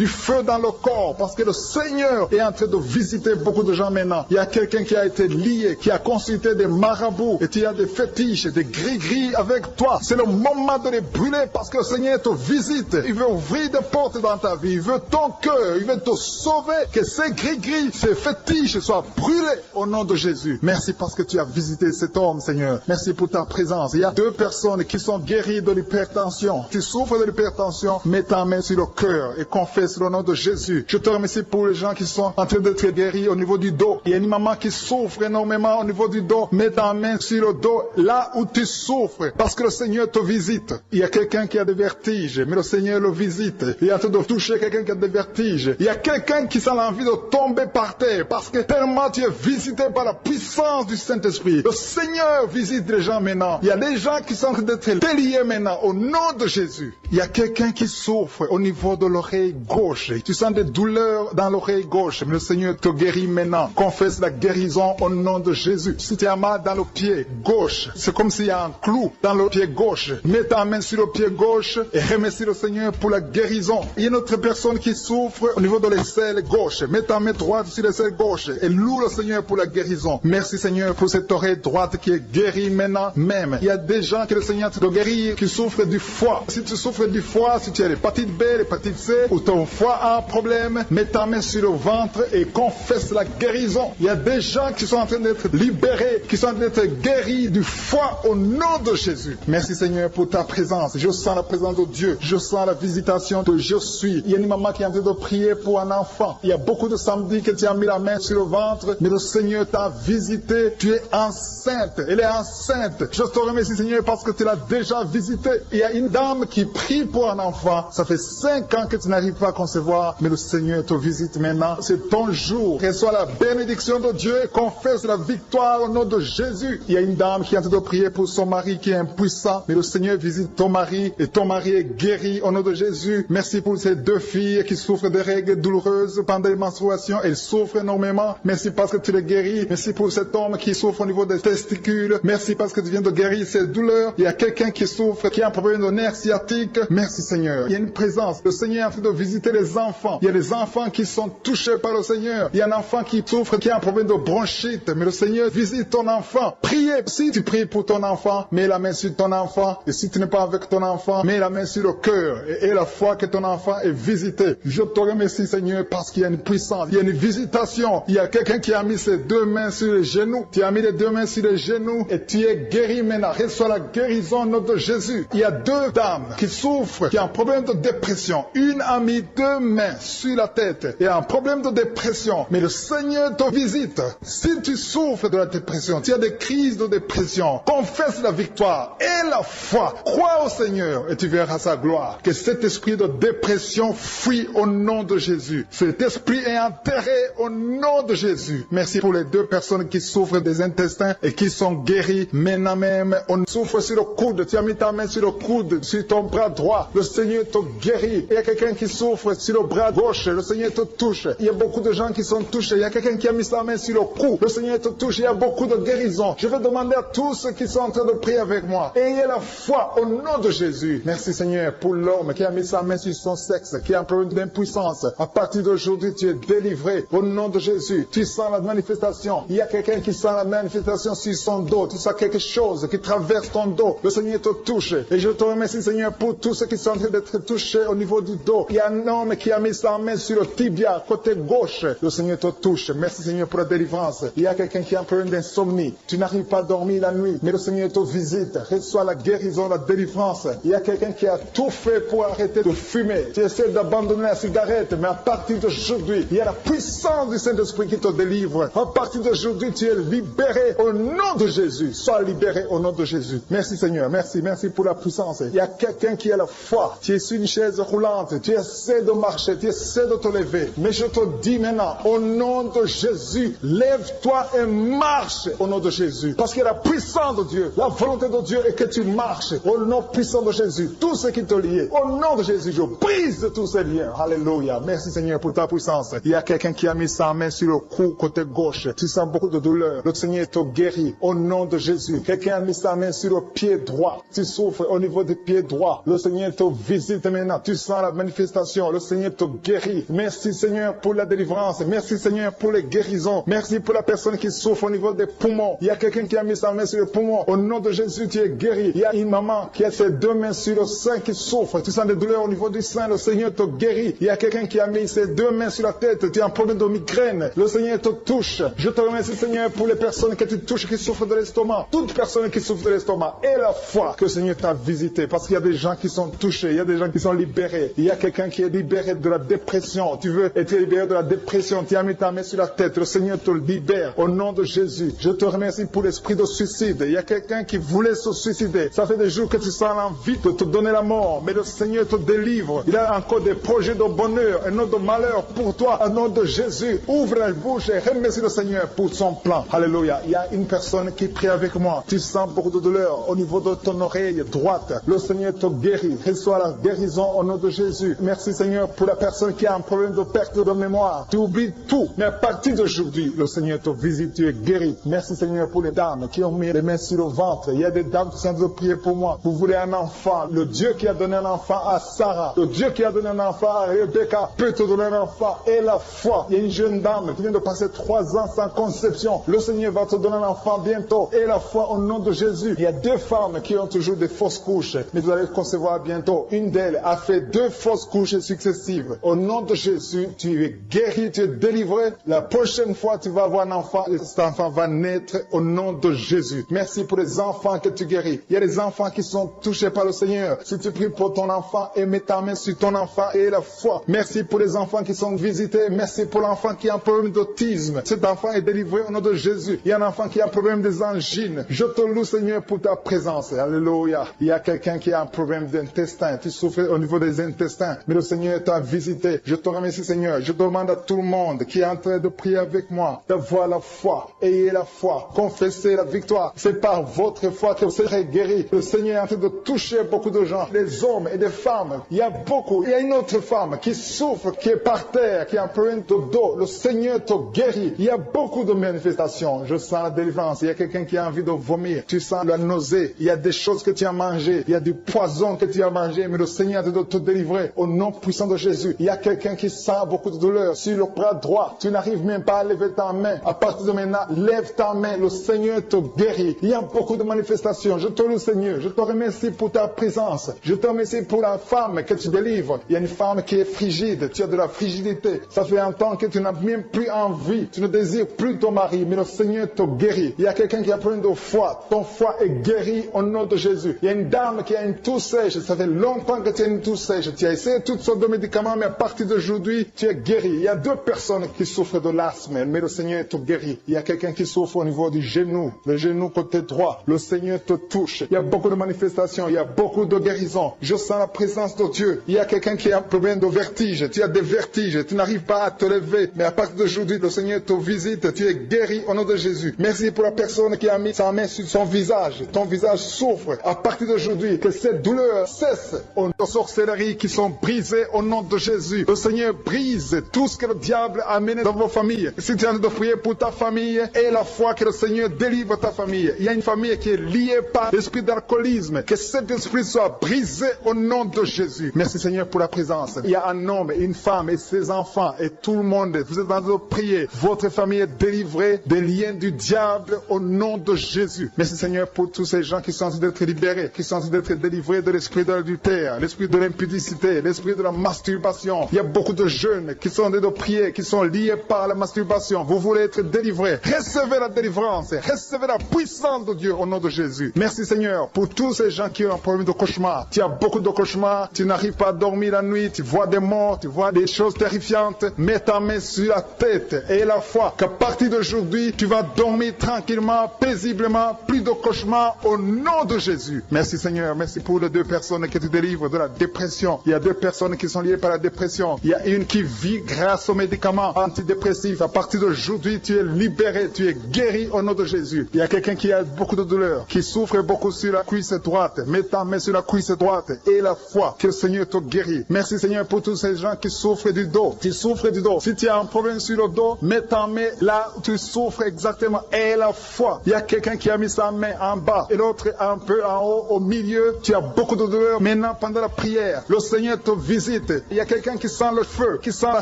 dans le corps, parce que le Seigneur est en train de visiter beaucoup de gens maintenant. Il y a quelqu'un qui a été lié, qui a consulté des marabouts, et tu as des fétiches, des gris-gris avec toi. C'est le moment de les brûler, parce que le Seigneur te visite. Il veut ouvrir des portes dans ta vie. Il veut ton cœur. Il veut te sauver. Que ces gris-gris, ces fétiches soient brûlés au nom de Jésus. Merci parce que tu as visité cet homme, Seigneur. Merci pour ta présence. Il y a 2 personnes qui sont guéries de l'hypertension. Tu souffres de l'hypertension, mets ta main sur le cœur et confesse le nom de Jésus. Je te remercie pour les gens qui sont en train d'être guéris au niveau du dos. Il y a une maman qui souffre énormément au niveau du dos. Mets ta main sur le dos, là où tu souffres, parce que le Seigneur te visite. Il y a quelqu'un qui a des vertiges, mais le Seigneur le visite. Il est en train de toucher quelqu'un qui a des vertiges. Il y a quelqu'un qui sent l'envie de tomber par terre, parce que tellement tu es visité par la puissance du Saint-Esprit. Le Seigneur visite les gens maintenant. Il y a des gens qui sont en train d'être déliés maintenant, au nom de Jésus. Il y a quelqu'un qui souffre au niveau de l'oreille gauche. Tu sens des douleurs dans l'oreille gauche, mais le Seigneur te guérit maintenant. Confesse la guérison au nom de Jésus. Si tu as mal dans le pied gauche, c'est comme s'il y a un clou dans le pied gauche. Mets ta main sur le pied gauche et remercie le Seigneur pour la guérison. Il y a une autre personne qui souffre au niveau de l'aisselle gauche. Mets ta main droite sur l'aisselle gauche et loue le Seigneur pour la guérison. Merci Seigneur pour cette oreille droite qui est guérie maintenant même. Il y a des gens que le Seigneur te guérit qui souffrent du foie. Si tu souffres du foie, si tu as l'hépatite B, l'hépatite C, ou ton foie a un problème, mets ta main sur le ventre et confesse la guérison. Il y a des gens qui sont en train d'être libérés, qui sont en train d'être guéris du foie au nom de Jésus. Merci Seigneur pour ta présence. Je sens la présence de Dieu. Je sens la visitation de je suis. Il y a une maman qui est en train de prier pour un enfant. Il y a beaucoup de samedis que tu as mis la main sur le ventre, mais le Seigneur t'a visité. Tu es enceinte. Elle est enceinte. Je te remercie Seigneur parce que tu l'as déjà visité. Il y a une dame qui prie pour un enfant. Ça fait 5 ans que tu n'arrives pas à concevoir, mais le Seigneur te visite maintenant. C'est ton jour. Reçois la bénédiction de Dieu et confesse la victoire au nom de Jésus. Il y a une dame qui est en train de prier pour son mari qui est impuissant, mais le Seigneur visite ton mari et ton mari est guéri au nom de Jésus. Merci pour ces 2 filles qui souffrent de règles douloureuses pendant les menstruations. Elles souffrent énormément. Merci parce que tu les guéris. Merci pour cet homme qui souffre au niveau des testicules. Merci parce que tu viens de guérir ces douleurs. Il y a quelqu'un qui souffre, qui a un problème de nerf sciatique. Merci Seigneur. Il y a une présence. Le Seigneur est en train de visiter les enfants. Il y a des enfants qui sont touchés par le Seigneur. Il y a un enfant qui souffre, qui a un problème de bronchite. Mais le Seigneur visite ton enfant. Priez. Si tu pries pour ton enfant, mets la main sur ton enfant. Et si tu n'es pas avec ton enfant, mets la main sur le cœur. Et la foi que ton enfant est visité. Je te remercie Seigneur parce qu'il y a une puissance. Il y a une visitation. Il y a quelqu'un qui a mis ses 2 mains sur les genoux. Tu as mis les 2 mains sur les genoux et tu es guéri maintenant. Reçois la guérison au nom de Jésus. Il y a 2 dames qui souffrent, qui ont un problème de dépression. Une a mis 2 mains sur la tête et a un problème de dépression. Mais le Seigneur te visite. Si tu souffres de la dépression, tu as des crises de dépression, confesse la victoire et la foi. Crois au Seigneur et tu verras sa gloire. Que cet esprit de dépression fuit au nom de Jésus. Cet esprit est enterré au nom de Jésus. Merci pour les 2 personnes qui souffrent des intestins et qui sont guéries maintenant même. On souffre sur le coude. Tu as mis ta main sur le coude, sur ton bras droit. Le Seigneur te guérit. Il y a quelqu'un qui souffre sur le bras gauche. Le Seigneur te touche. Il y a beaucoup de gens qui sont touchés. Il y a quelqu'un qui a mis sa main sur le cou. Le Seigneur te touche. Il y a beaucoup de guérisons. Je vais demander à tous ceux qui sont en train de prier avec moi. Ayez la foi au nom de Jésus. Merci Seigneur pour l'homme qui a mis sa main sur son sexe, qui a un problème d'impuissance. À partir d'aujourd'hui, tu es délivré au nom de Jésus. Tu sens la manifestation. Il y a quelqu'un qui sent la manifestation sur son dos. Tu sens quelque chose qui traverse ton dos. Le Seigneur te touche. Et je te remercie Seigneur pour tous ceux qui sont en train d'être touchés au niveau du dos. Il y a un homme qui a mis sa main sur le tibia, côté gauche. Le Seigneur te touche. Merci Seigneur pour la délivrance. Il y a quelqu'un qui a un problème d'insomnie. Tu n'arrives pas à dormir la nuit, mais le Seigneur te visite. Reçois la guérison, la délivrance. Il y a quelqu'un qui a tout fait pour arrêter de fumer. Tu essaies d'abandonner la cigarette, mais à partir d'aujourd'hui, il y a la puissance du Saint-Esprit qui te délivre. À partir d'aujourd'hui, tu es libéré au nom de Jésus, sois libéré au nom de Jésus. Merci Seigneur, merci pour la puissance. Il y a quelqu'un qui a la foi, tu es sur une chaise roulante, tu essaies de marcher, tu essaies de te lever. Mais je te dis maintenant, au nom de Jésus, lève-toi et marche au nom de Jésus. Parce que la puissance de Dieu, la volonté de Dieu est que tu marches au nom puissant de Jésus. Tout ce qui te lie, au nom de Jésus, je brise tous ces liens. Alléluia. Merci Seigneur pour ta puissance. Il y a quelqu'un qui a mis sa main sur le cou côté gauche. Tu sens beaucoup de douleur. Le Seigneur te guérit au nom de Jésus. Quelqu'un a mis sa main sur le pied droit. Tu souffres au niveau du pied droit. Le Seigneur te visite maintenant. Tu sens la manifestation. Le Seigneur te guérit. Merci Seigneur pour la délivrance. Merci Seigneur pour les guérisons. Merci pour la personne qui souffre au niveau des poumons. Il y a quelqu'un qui a mis sa main sur le poumon. Au nom de Jésus, tu es guéri. Il y a une maman qui a ses deux mains sur le sein qui souffre. Tu sens des douleurs au niveau du sein. Le Seigneur te guérit. Il y a quelqu'un qui a mis ses deux mains sur la tête. Tu as un problème de migraine. Le Seigneur te touche. Je te remercie Seigneur pour les personnes que tu touches qui souffrent de l'estomac. Toute personne qui souffre de l'estomac. Et la foi que le Seigneur t'a visité. Parce qu'il y a des gens qui sont touchés. Il y a des gens qui sont libérés. Il y a quelqu'un qui est libéré de la dépression. Tu veux être libéré de la dépression. Tu as mis ta main sur la tête. Le Seigneur te libère. Au nom de Jésus. Je te remercie pour l'esprit de suicide. Il y a quelqu'un qui voulait se suicider. Ça fait des jours que tu sens l'envie de te donner la mort. Mais le Seigneur te délivre. Il a encore des projets de bonheur et non de malheur pour toi. Au nom de Jésus. Ouvre la bouche et remercie le Seigneur pour son plan. Alléluia. Il y a une personne qui prie avec moi. Tu sens beaucoup de douleur au niveau de ton oreille droite. Le Seigneur te guérit. Reçois la guérison au nom de Jésus. Merci Seigneur pour la personne qui a un problème de perte de mémoire. Tu oublies tout. Mais à partir d'aujourd'hui, le Seigneur te visite. Tu es guéri. Merci Seigneur pour les dames qui ont mis les mains sur le ventre. Il y a des dames qui sont en train de prier pour moi. Vous voulez un enfant. Le Dieu qui a donné un enfant à Sarah. Le Dieu qui a donné un enfant à Rebecca peut te donner un enfant. Et la foi. Il y a une jeune dame qui vient de passer 3 ans sans conception. Le Seigneur va te donner un enfant bientôt. Et la foi au nom de Jésus. Il y a 2 femmes qui ont toujours des fausses couches. Mais vous allez concevoir bientôt. Une d'elles a fait 2 fausses couches successives. Au nom de Jésus, tu es guéri, tu es délivré. La prochaine fois, tu vas avoir un enfant. Et cet enfant va naître au nom de Jésus. Merci pour les enfants que tu guéris. Il y a des enfants qui sont touchés par le Seigneur. Si tu pries pour ton enfant et mets ta main sur ton enfant et la foi. Merci pour les enfants qui sont visités. Merci pour l'enfant qui a un problème d'autisme. Cet enfant est délivré au nom de Jésus. Il y a un enfant qui a un problème des angines. Je te loue Seigneur pour ta présence. Alléluia. Il y a quelqu'un qui a un problème d'intestin. Tu souffres au niveau des intestins. Mais le Seigneur t'a visité. Je te remercie Seigneur. Je demande à tout le monde qui est en train de prier avec moi d'avoir la foi. Ayez la foi. Confessez la victoire. C'est par votre foi que vous serez guéris. Le Seigneur est en train de toucher beaucoup de gens. Des hommes et des femmes. Il y a beaucoup. Il y a une autre femme qui souffre, qui est par terre, qui a un problème de dos. Le Seigneur te guérit. Il y a beaucoup de manifestations. Je sens la délivrance. Il y a quelqu'un qui a envie de vomir. Tu sens la nausée. Il y a des choses que tu as mangées. Il y a du poison que tu as mangé. Mais le Seigneur est en train de te délivrer. Au nom puissant de Jésus. Il y a quelqu'un qui sent beaucoup de douleur sur le bras droit. Tu n'arrives même pas à lever ta main. À partir de maintenant, lève ta main. Le Seigneur te guérit. Il y a beaucoup de manifestations. Je te loue Seigneur. Je te remercie pour ta présence. Je te remercie pour la femme que tu délivres. Il y a une femme qui est frigide. Tu as de la frigidité. Ça fait un temps que tu n'as même plus envie. Tu ne désires plus ton mari. Mais le Seigneur te guérit. Il y a quelqu'un qui a problème de foie. Ton foie est guéri au nom de Jésus. Il y a une dame qui a une toux sèche. Ça fait longtemps que tu as une toux sèche. Tu as essayé toutes sortes de médicaments, mais à partir d'aujourd'hui, tu es guéri. Il y a 2 personnes qui souffrent de l'asthme, mais le Seigneur te guérit. Il y a quelqu'un qui souffre au niveau du genou, le genou côté droit. Le Seigneur te touche. Il y a beaucoup de manifestations. Il y a beaucoup de guérisons. Je sens la présence de Dieu. Il y a quelqu'un qui a un problème de vertige. Tu as des vertiges. Tu n'arrives pas à te lever. Mais à partir d'aujourd'hui, le Seigneur te visite. Tu es guéri au nom de Jésus. Merci pour la personne qui a mis sa main sur son visage. Ton visage souffre. À partir d'aujourd'hui, que cette douleur cesse. Aux sorcelleries qui sont brisées au nom de Jésus. Le Seigneur brise tout ce que le diable a amené dans vos familles. Si tu es en train de prier pour ta famille, et la foi que le Seigneur délivre ta famille. Il y a une famille qui est liée par l'esprit d'alcoolisme. Que cet esprit soit brisé au nom de Jésus. Merci Seigneur pour la présence. Il y a un homme, une femme et ses enfants et tout le monde. Vous êtes en train de prier. Votre famille est délivrée des liens du diable au nom de Jésus. Merci Seigneur pour tous ces gens qui sont en train d'être libérés, qui sont en train d'être délivrés de l'esprit de l'adultère, l'esprit de l'impudicité, l'esprit de la masturbation. Il y a beaucoup de jeunes qui sont en train de prier, qui sont liés par la masturbation. Vous voulez être délivrés. Recevez la délivrance. Recevez la puissance de Dieu au nom de Jésus. Merci Seigneur pour tous ces gens qui ont un problème de cauchemar. Tu as beaucoup de cauchemars. Tu n'arrives pas à dormir la nuit. Tu vois des morts. Tu vois des choses terrifiantes. Mets ta main sur la tête et la foi qu'à partir d'aujourd'hui, tu vas dormir tranquillement, paisiblement, plus de cauchemars au nom de Jésus. Merci Seigneur, merci pour les deux personnes que tu délivres de la dépression. Il y a deux personnes qui sont liées par la dépression. Il y a une qui vit grâce aux médicaments antidépressifs. À partir d'aujourd'hui, tu es libéré, tu es guéri au nom de Jésus. Il y a quelqu'un qui a beaucoup de douleur, qui souffre beaucoup sur la cuisse droite. Mets ta main sur la cuisse droite et la foi que le Seigneur te guérit. Merci Seigneur pour tous ces gens qui souffrent du dos. Tu souffres du dos. Si tu as un problème sur le dos, mets ta main là où tu souffres exactement et la foi. Il y a quelqu'un qui a mis sa main en bas et l'autre un peu en haut, au milieu. Tu as beaucoup de douleur. Maintenant, pendant la prière, le Seigneur te visite. Il y a quelqu'un qui sent le feu, qui sent la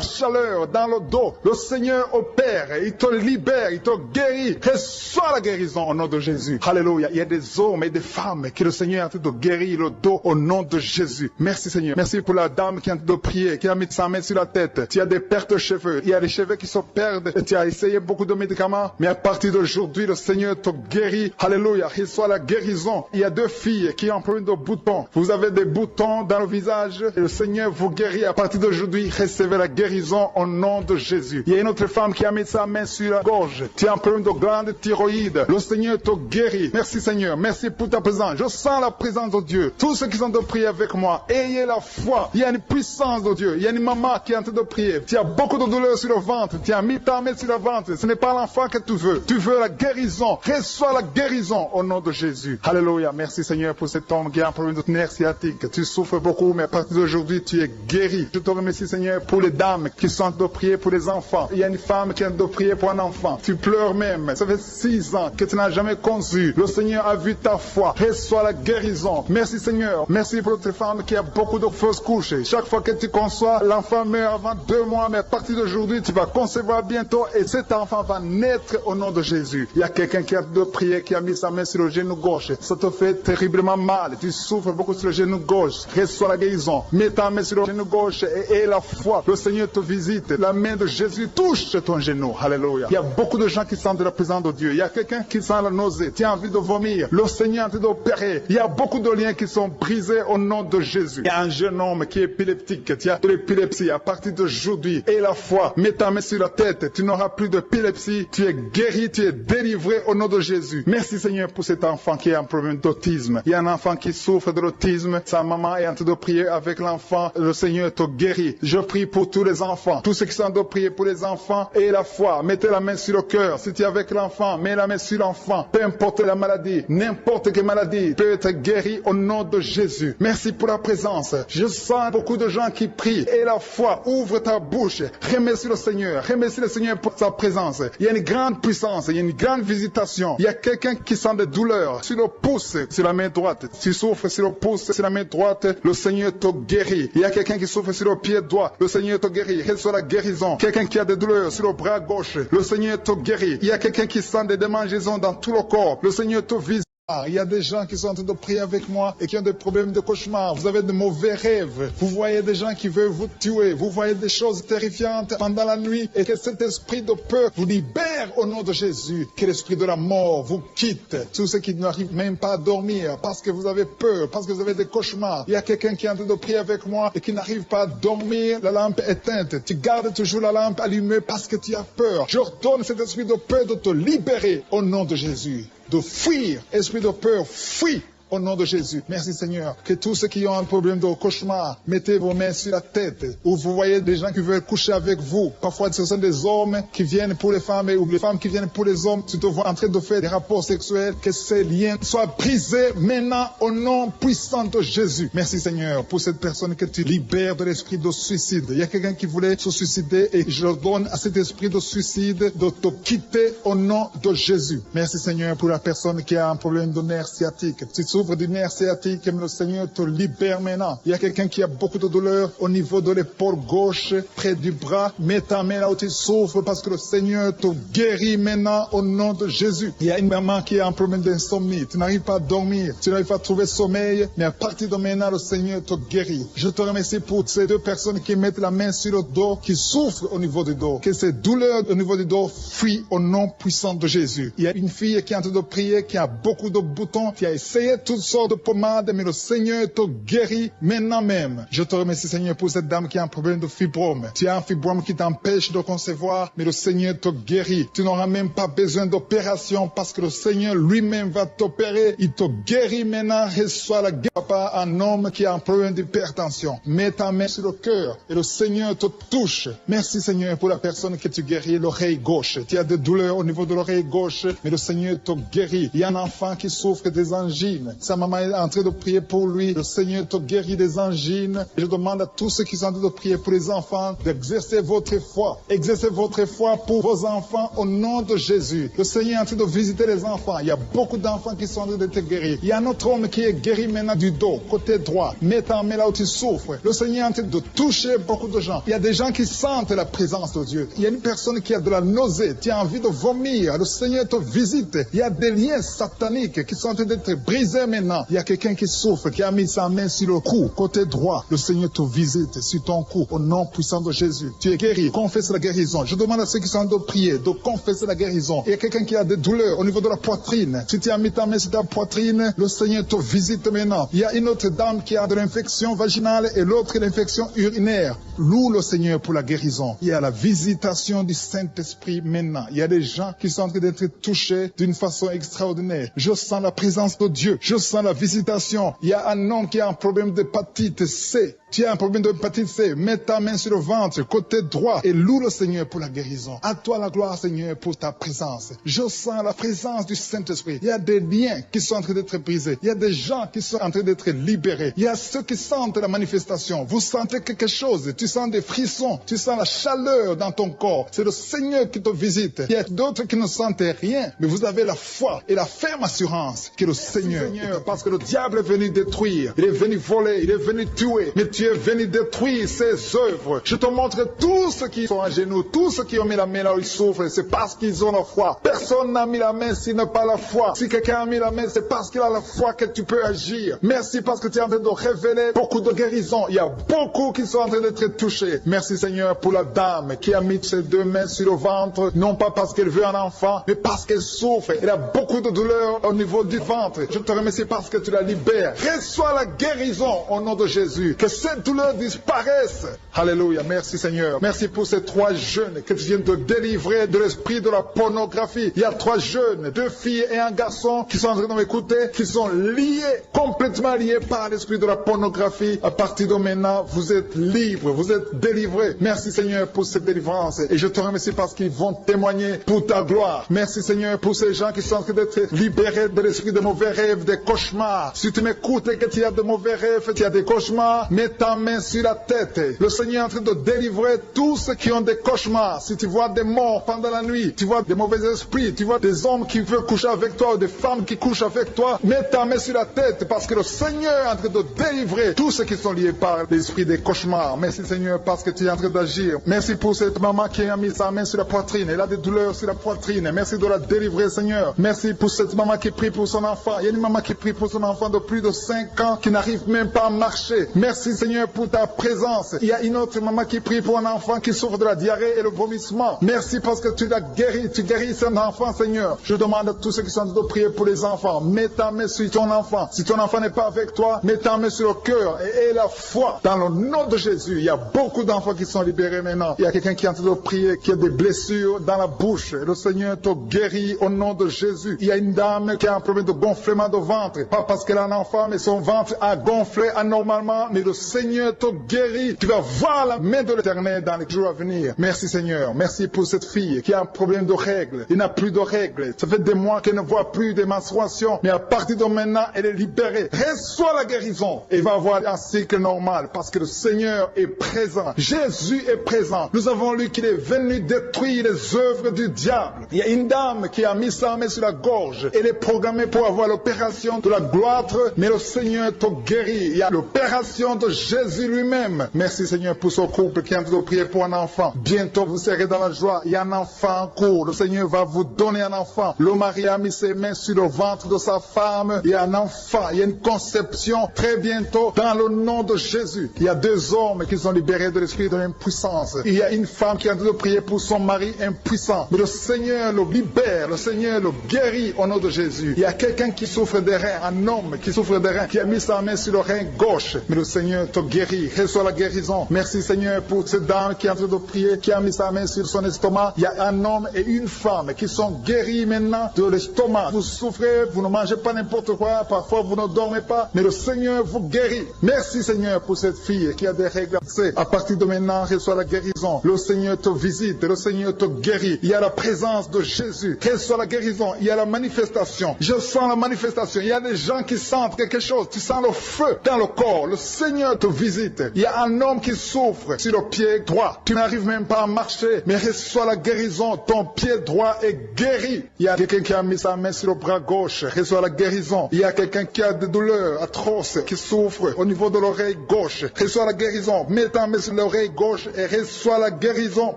chaleur dans le dos. Le Seigneur opère, il te libère, il te guérit. Reçois la guérison au nom de Jésus. Alléluia. Il y a des hommes et des femmes que le Seigneur est en train de guérir le dos au nom de Jésus. Merci Seigneur. Merci pour la dame qui est en train de prier, qui a mis sa main sur la tête. Tu as des pertes de cheveux. Il y a des cheveux qui se perdent. Et tu as essayé beaucoup de médicaments. Mais à partir d'aujourd'hui, le Seigneur te guérit. Alléluia. Reçois la guérison. Il y a deux filles qui ont un problème de boutons. Vous avez des boutons dans le visage. Et le Seigneur vous guérit. À partir d'aujourd'hui, recevez la guérison au nom de Jésus. Il y a une autre femme qui a mis sa main sur la gorge. Tu as un problème de glande thyroïde. Le Seigneur te guérit. Merci Seigneur. Merci pour ta présence. Je sens la présence de Dieu. Tous ceux qui sont de prier avec moi, ayez la foi. Il y a une puissance de Dieu. Il y a une maman qui est en train de prier. Tu as beaucoup de douleur sur le ventre. Tu as mis ta main sur le ventre. Ce n'est pas l'enfant que tu veux. Tu veux la guérison. Reçois la guérison au nom de Jésus. Alléluia. Merci Seigneur pour cet homme qui a un problème de nerf sciatique. Tu souffres beaucoup, mais à partir d'aujourd'hui, tu es guéri. Je te remercie Seigneur pour les dames qui sont en train de prier pour les enfants. Il y a une femme qui est en train de prier pour un enfant. Tu pleures même. Ça fait 6 ans que tu n'as jamais conçu. Le Seigneur a vu ta foi. Reçois la guérison. Merci Seigneur. Merci pour notre femme qui a beaucoup de fausses couches. Chaque fois que tu conçois, l'enfant meurt avant 2 mois, mais à partir d'aujourd'hui, tu vas concevoir bientôt et cet enfant va naître au nom de Jésus. Il y a quelqu'un qui a de prier, qui a mis sa main sur le genou gauche. Ça te fait terriblement mal. Tu souffres beaucoup sur le genou gauche. Reçois la guérison. Mets ta main sur le genou gauche et la foi. Le Seigneur te visite. La main de Jésus touche ton genou. Alléluia. Il y a beaucoup de gens qui sentent la présence de Dieu. Il y a quelqu'un qui sent la nausée. Tu as envie de vomir. Le Seigneur est en train d'opérer. Il y a beaucoup de liens qui sont brisés au nom de Jésus. Il y a un jeune homme qui est épileptique. Tu as de l'épilepsie à partir d'aujourd'hui. Et la foi. Mets ta main sur la tête. Tu n'auras plus d'épilepsie. Tu es guéri. Tu es délivré au nom de Jésus. Merci Seigneur pour cet enfant qui a un problème d'autisme. Il y a un enfant qui souffre de l'autisme. Sa maman est en train de prier avec l'enfant. Le Seigneur te guérit. Je prie pour tous les enfants. Tous ceux qui sont en train de prier pour les enfants et la foi. Mettez la main sur le cœur. Si tu es avec l'enfant, mets la main sur l'enfant. Peu importe la maladie, n'importe quelle maladie peut être guérie au nom de Jésus. Merci pour la présence. Je sens beaucoup de gens qui prient. Et la foi, ouvre ta bouche. Remercie le Seigneur. Remercie le Seigneur pour sa présence. Il y a une grande puissance. Il y a une grande visitation. Il y a quelqu'un qui sent des douleurs sur le pouce, sur la main droite. Tu souffres sur le pouce, sur la main droite. Le Seigneur te guérit. Il y a quelqu'un qui souffre sur le pied droit. Le Seigneur te guérit. Reçois la guérison. Quelqu'un qui a des douleurs sur le bras gauche. Le Seigneur te guérit. Il y a quelqu'un qui sent des démangeaisons dans tout le corps. Le Seigneur te visite. Il y a des gens qui sont en train de prier avec moi et qui ont des problèmes de cauchemar. Vous avez de mauvais rêves. Vous voyez des gens qui veulent vous tuer. Vous voyez des choses terrifiantes pendant la nuit et que cet esprit de peur vous libère au nom de Jésus. Que l'esprit de la mort vous quitte. Tous ceux qui n'arrivent même pas à dormir parce que vous avez peur, parce que vous avez des cauchemars. Il y a quelqu'un qui est en train de prier avec moi et qui n'arrive pas à dormir, la lampe éteinte. Tu gardes toujours la lampe allumée parce que tu as peur. J'ordonne cet esprit de peur de te libérer au nom de Jésus. De fuir, esprit de peur, fuis au nom de Jésus. Merci Seigneur. Que tous ceux qui ont un problème de cauchemar, mettez vos mains sur la tête. Ou vous voyez des gens qui veulent coucher avec vous. Parfois ce sont des hommes qui viennent pour les femmes ou les femmes qui viennent pour les hommes. Tu te vois en train de faire des rapports sexuels. Que ces liens soient brisés maintenant au nom puissant de Jésus. Merci Seigneur pour cette personne que tu libères de l'esprit de suicide. Il y a quelqu'un qui voulait se suicider et je donne à cet esprit de suicide de te quitter au nom de Jésus. Merci Seigneur pour la personne qui a un problème de nerf sciatique. Tu souffres du nerf sciatique, mais le Seigneur te libère maintenant. Il y a quelqu'un qui a beaucoup de douleur au niveau de l'épaule gauche, près du bras. Mets ta main là où tu souffres parce que le Seigneur te guérit maintenant au nom de Jésus. Il y a une maman qui a un problème d'insomnie. Tu n'arrives pas à dormir, tu n'arrives pas à trouver sommeil, mais à partir de maintenant, le Seigneur te guérit. Je te remercie pour ces deux personnes qui mettent la main sur le dos, qui souffrent au niveau du dos. Que ces douleurs au niveau du dos fuient au nom puissant de Jésus. Il y a une fille qui est en train de prier, qui a beaucoup de boutons, qui a essayé toutes sortes de pommades, mais le Seigneur te guérit maintenant même. Je te remercie, Seigneur, pour cette dame qui a un problème de fibrome. Tu as un fibrome qui t'empêche de concevoir, mais le Seigneur te guérit. Tu n'auras même pas besoin d'opération parce que le Seigneur lui-même va t'opérer. Il te guérit maintenant. Reçois la guérison. Papa, un homme qui a un problème d'hypertension. Mets ta main sur le cœur et le Seigneur te touche. Merci, Seigneur, pour la personne que tu guéris, l'oreille gauche. Tu as des douleurs au niveau de l'oreille gauche, mais le Seigneur te guérit. Il y a un enfant qui souffre des angines. Sa maman est en train de prier pour lui. Le Seigneur te guérit des angines. Je demande à tous ceux qui sont en train de prier pour les enfants d'exercer votre foi. Exercez votre foi pour vos enfants au nom de Jésus. Le Seigneur est en train de visiter les enfants. Il y a beaucoup d'enfants qui sont en train d'être guéris. Il y a un autre homme qui est guéri maintenant du dos, côté droit. Mets ta main là où tu souffres. Le Seigneur est en train de toucher beaucoup de gens. Il y a des gens qui sentent la présence de Dieu. Il y a une personne qui a de la nausée, qui a envie de vomir. Le Seigneur te visite. Il y a des liens sataniques qui sont en train d'être brisés maintenant. Il y a quelqu'un qui souffre, qui a mis sa main sur le cou, côté droit. Le Seigneur te visite sur ton cou, au nom puissant de Jésus. Tu es guéri. Confesse la guérison. Je demande à ceux qui sont en train de prier de confesser la guérison. Il y a quelqu'un qui a des douleurs au niveau de la poitrine. Si tu as mis ta main sur ta poitrine, le Seigneur te visite maintenant. Il y a une autre dame qui a de l'infection vaginale et l'autre l'infection urinaire. Loue le Seigneur pour la guérison. Il y a la visitation du Saint-Esprit maintenant. Il y a des gens qui sont en train d'être touchés d'une façon extraordinaire. Je sens la présence de Dieu. Je sens la visitation. Il y a un homme qui a un problème d'hépatite C. Tu as un problème d'hépatite C, mets ta main sur le ventre, côté droit, et loue le Seigneur pour la guérison. À toi la gloire, Seigneur, pour ta présence. Je sens la présence du Saint-Esprit. Il y a des liens qui sont en train d'être brisés. Il y a des gens qui sont en train d'être libérés. Il y a ceux qui sentent la manifestation. Vous sentez quelque chose. Tu sens des frissons. Tu sens la chaleur dans ton corps. C'est le Seigneur qui te visite. Il y a d'autres qui ne sentent rien, mais vous avez la foi et la ferme assurance que le Seigneur, parce que le diable est venu détruire. Il est venu voler. Il est venu tuer. Mais tu es venu détruire ses œuvres. Je te montre tous ceux qui sont à genoux, tous ceux qui ont mis la main là où ils souffrent, c'est parce qu'ils ont la foi. Personne n'a mis la main s'il n'a pas la foi. Si quelqu'un a mis la main, c'est parce qu'il a la foi que tu peux agir. Merci parce que tu es en train de révéler beaucoup de guérisons. Il y a beaucoup qui sont en train d'être touchés. Merci Seigneur pour la dame qui a mis ses deux mains sur le ventre, non pas parce qu'elle veut un enfant, mais parce qu'elle souffre. Elle a beaucoup de douleur au niveau du ventre. Je te remercie parce que tu la libères. Reçois la guérison au nom de Jésus. Que cette douleur disparaisse. Alléluia. Merci Seigneur. Merci pour ces 3 jeunes que tu viens de délivrer de l'esprit de la pornographie. Il y a 3 jeunes, 2 filles et un garçon qui sont en train de m'écouter, qui sont liés, complètement liés par l'esprit de la pornographie. À partir de maintenant, vous êtes libres, vous êtes délivrés. Merci Seigneur pour cette délivrance. Et je te remercie parce qu'ils vont témoigner pour ta gloire. Merci Seigneur pour ces gens qui sont en train d'être libérés de l'esprit de mauvais rêves, des cauchemars. Si tu m'écoutes et que tu as de mauvais rêves, tu as des cauchemars, mets ta main sur la tête. Le Seigneur est en train de délivrer tous ceux qui ont des cauchemars. Si tu vois des morts pendant la nuit, tu vois des mauvais esprits, tu vois des hommes qui veulent coucher avec toi ou des femmes qui couchent avec toi, mets ta main sur la tête parce que le Seigneur est en train de délivrer tous ceux qui sont liés par l'esprit des cauchemars. Merci Seigneur parce que tu es en train d'agir. Merci pour cette maman qui a mis sa main sur la poitrine. Elle a des douleurs sur la poitrine. Merci de la délivrer Seigneur. Merci pour cette maman qui prie pour son enfant. Il y a une maman qui prie pour son enfant de plus de 5 ans qui n'arrive même pas à marcher. Merci Seigneur pour ta présence. Il y a une autre maman qui prie pour un enfant qui souffre de la diarrhée et le vomissement. Merci parce que tu l'as guéri. Tu guéris cet enfant Seigneur. Je demande à tous ceux qui sont en train de prier pour les enfants. Mets ta main sur ton enfant. Si ton enfant n'est pas avec toi, mets ta main sur le cœur et la foi. Dans le nom de Jésus, il y a beaucoup d'enfants qui sont libérés maintenant. Il y a quelqu'un qui est en train de prier, qui a des blessures dans la bouche. Le Seigneur te guérit au nom de Jésus. Il y a une dame qui a un problème de gonflement de ventre. Pas parce qu'elle a un enfant, mais son ventre a gonflé anormalement. Mais le Seigneur te guérit. Tu vas voir la main de l'Éternel dans les jours à venir. Merci Seigneur. Merci pour cette fille qui a un problème de règles. Il n'a plus de règles. Ça fait des mois qu'elle ne voit plus des menstruations. Mais à partir de maintenant, elle est libérée. Reçois la guérison. Et va avoir un cycle normal parce que le Seigneur est présent. Jésus est présent. Nous avons lu qu'il est venu détruire les œuvres du diable. Il y a une dame qui a mis sa main sur la gorge. Elle est programmée pour avoir l'opération de la gloître. Mais le Seigneur te guérit. Il y a l'opération de Jésus lui-même. Merci Seigneur pour ce couple qui est en train de prier pour un enfant. Bientôt vous serez dans la joie. Il y a un enfant en cours. Le Seigneur va vous donner un enfant. Le mari a mis ses mains sur le ventre de sa femme. Il y a un enfant. Il y a une conception très bientôt dans le nom de Jésus. Il y a 2 hommes qui sont libérés de l'esprit de l'impuissance. Il y a une femme qui est en train de prier pour son mari impuissant. Mais le Seigneur le libère. Le Seigneur le guérit au nom de Jésus. Il y a quelqu'un qui souffre des des reins, un homme qui souffre des reins, qui a mis sa main sur le rein gauche, mais le Seigneur te guérit, reçois la guérison. Merci Seigneur pour cette dame qui est en train de prier, qui a mis sa main sur son estomac. Il y a un homme et une femme qui sont guéris maintenant de l'estomac. Vous souffrez, vous ne mangez pas n'importe quoi, parfois vous ne dormez pas, mais le Seigneur vous guérit. Merci Seigneur pour cette fille qui a des règles. À partir de maintenant, reçois la guérison. Le Seigneur te visite, le Seigneur te guérit. Il y a la présence de Jésus. Reçois la guérison, il y a la manifestation. Je sens la manifestation. Il y a des gens qui sentent quelque chose. Tu sens le feu dans le corps. Le Seigneur te visite. Il y a un homme qui souffre sur le pied droit. Tu n'arrives même pas à marcher, mais reçois la guérison. Ton pied droit est guéri. Il y a quelqu'un qui a mis sa main sur le bras gauche. Reçois la guérison. Il y a quelqu'un qui a des douleurs atroces, qui souffre au niveau de l'oreille gauche. Reçois la guérison. Mets ta main sur l'oreille gauche et reçois la guérison.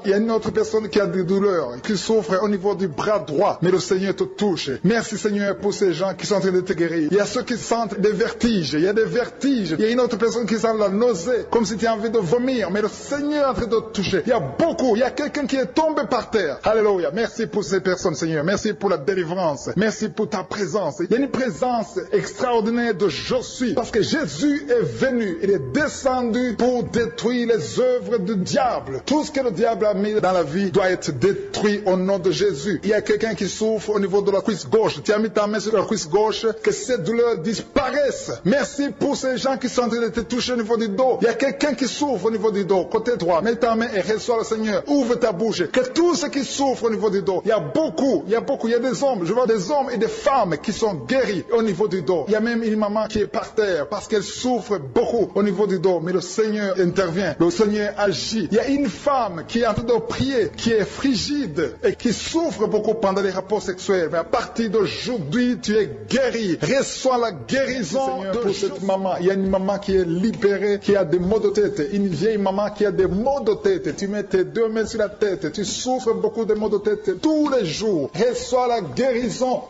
Il y a une autre personne qui a des douleurs, qui souffre au niveau du bras droit, mais le Seigneur te touche. Merci Seigneur pour ces gens qui sont en train de te guérir. Il y a ceux qui sentent des vertiges. Il y a des vertiges. Il y a une autre personne qui sent la nausée, comme si tu as envie de vomir, mais le Seigneur est en train de te toucher. Il y a beaucoup. Il y a quelqu'un qui est tombé par terre. Alléluia. Merci pour ces personnes, Seigneur. Merci pour la délivrance. Merci pour ta présence. Il y a une présence extraordinaire de je suis, parce que Jésus est venu. Il est descendu pour détruire les œuvres du diable. Tout ce que le diable a mis dans la vie doit être détruit au nom de Jésus. Il y a quelqu'un qui souffre au niveau de la cuisse gauche. Tu as mis ta main sur la cuisse gauche, que cette douleur disparaisse. Merci pour ces gens qui sont en train de te toucher au niveau du dos. Il y a quelqu'un qui souffre au niveau du dos, côté droit. Mets ta main et reçois le Seigneur. Ouvre ta bouche. Que tous ceux qui souffrent au niveau du dos, il y a beaucoup, il y a des hommes, je vois des hommes et des femmes qui sont guéris au niveau du dos. Il y a même une maman qui est par terre parce qu'elle souffre beaucoup au niveau du dos, mais le Seigneur intervient, le Seigneur agit. Il y a une femme qui est en train de prier, qui est frigide et qui souffre beaucoup pendant les rapports sexuels, mais à partir d'aujourd'hui, tu es guéri. Reçois la guérison pour cette maman. Il y a une maman qui est libérée, qui a des maux de tête, une vieille maman qui a des maux de tête. Tu mets tes deux mains sur la tête, tu souffres beaucoup de maux de tête tous les jours. Reçois la guérison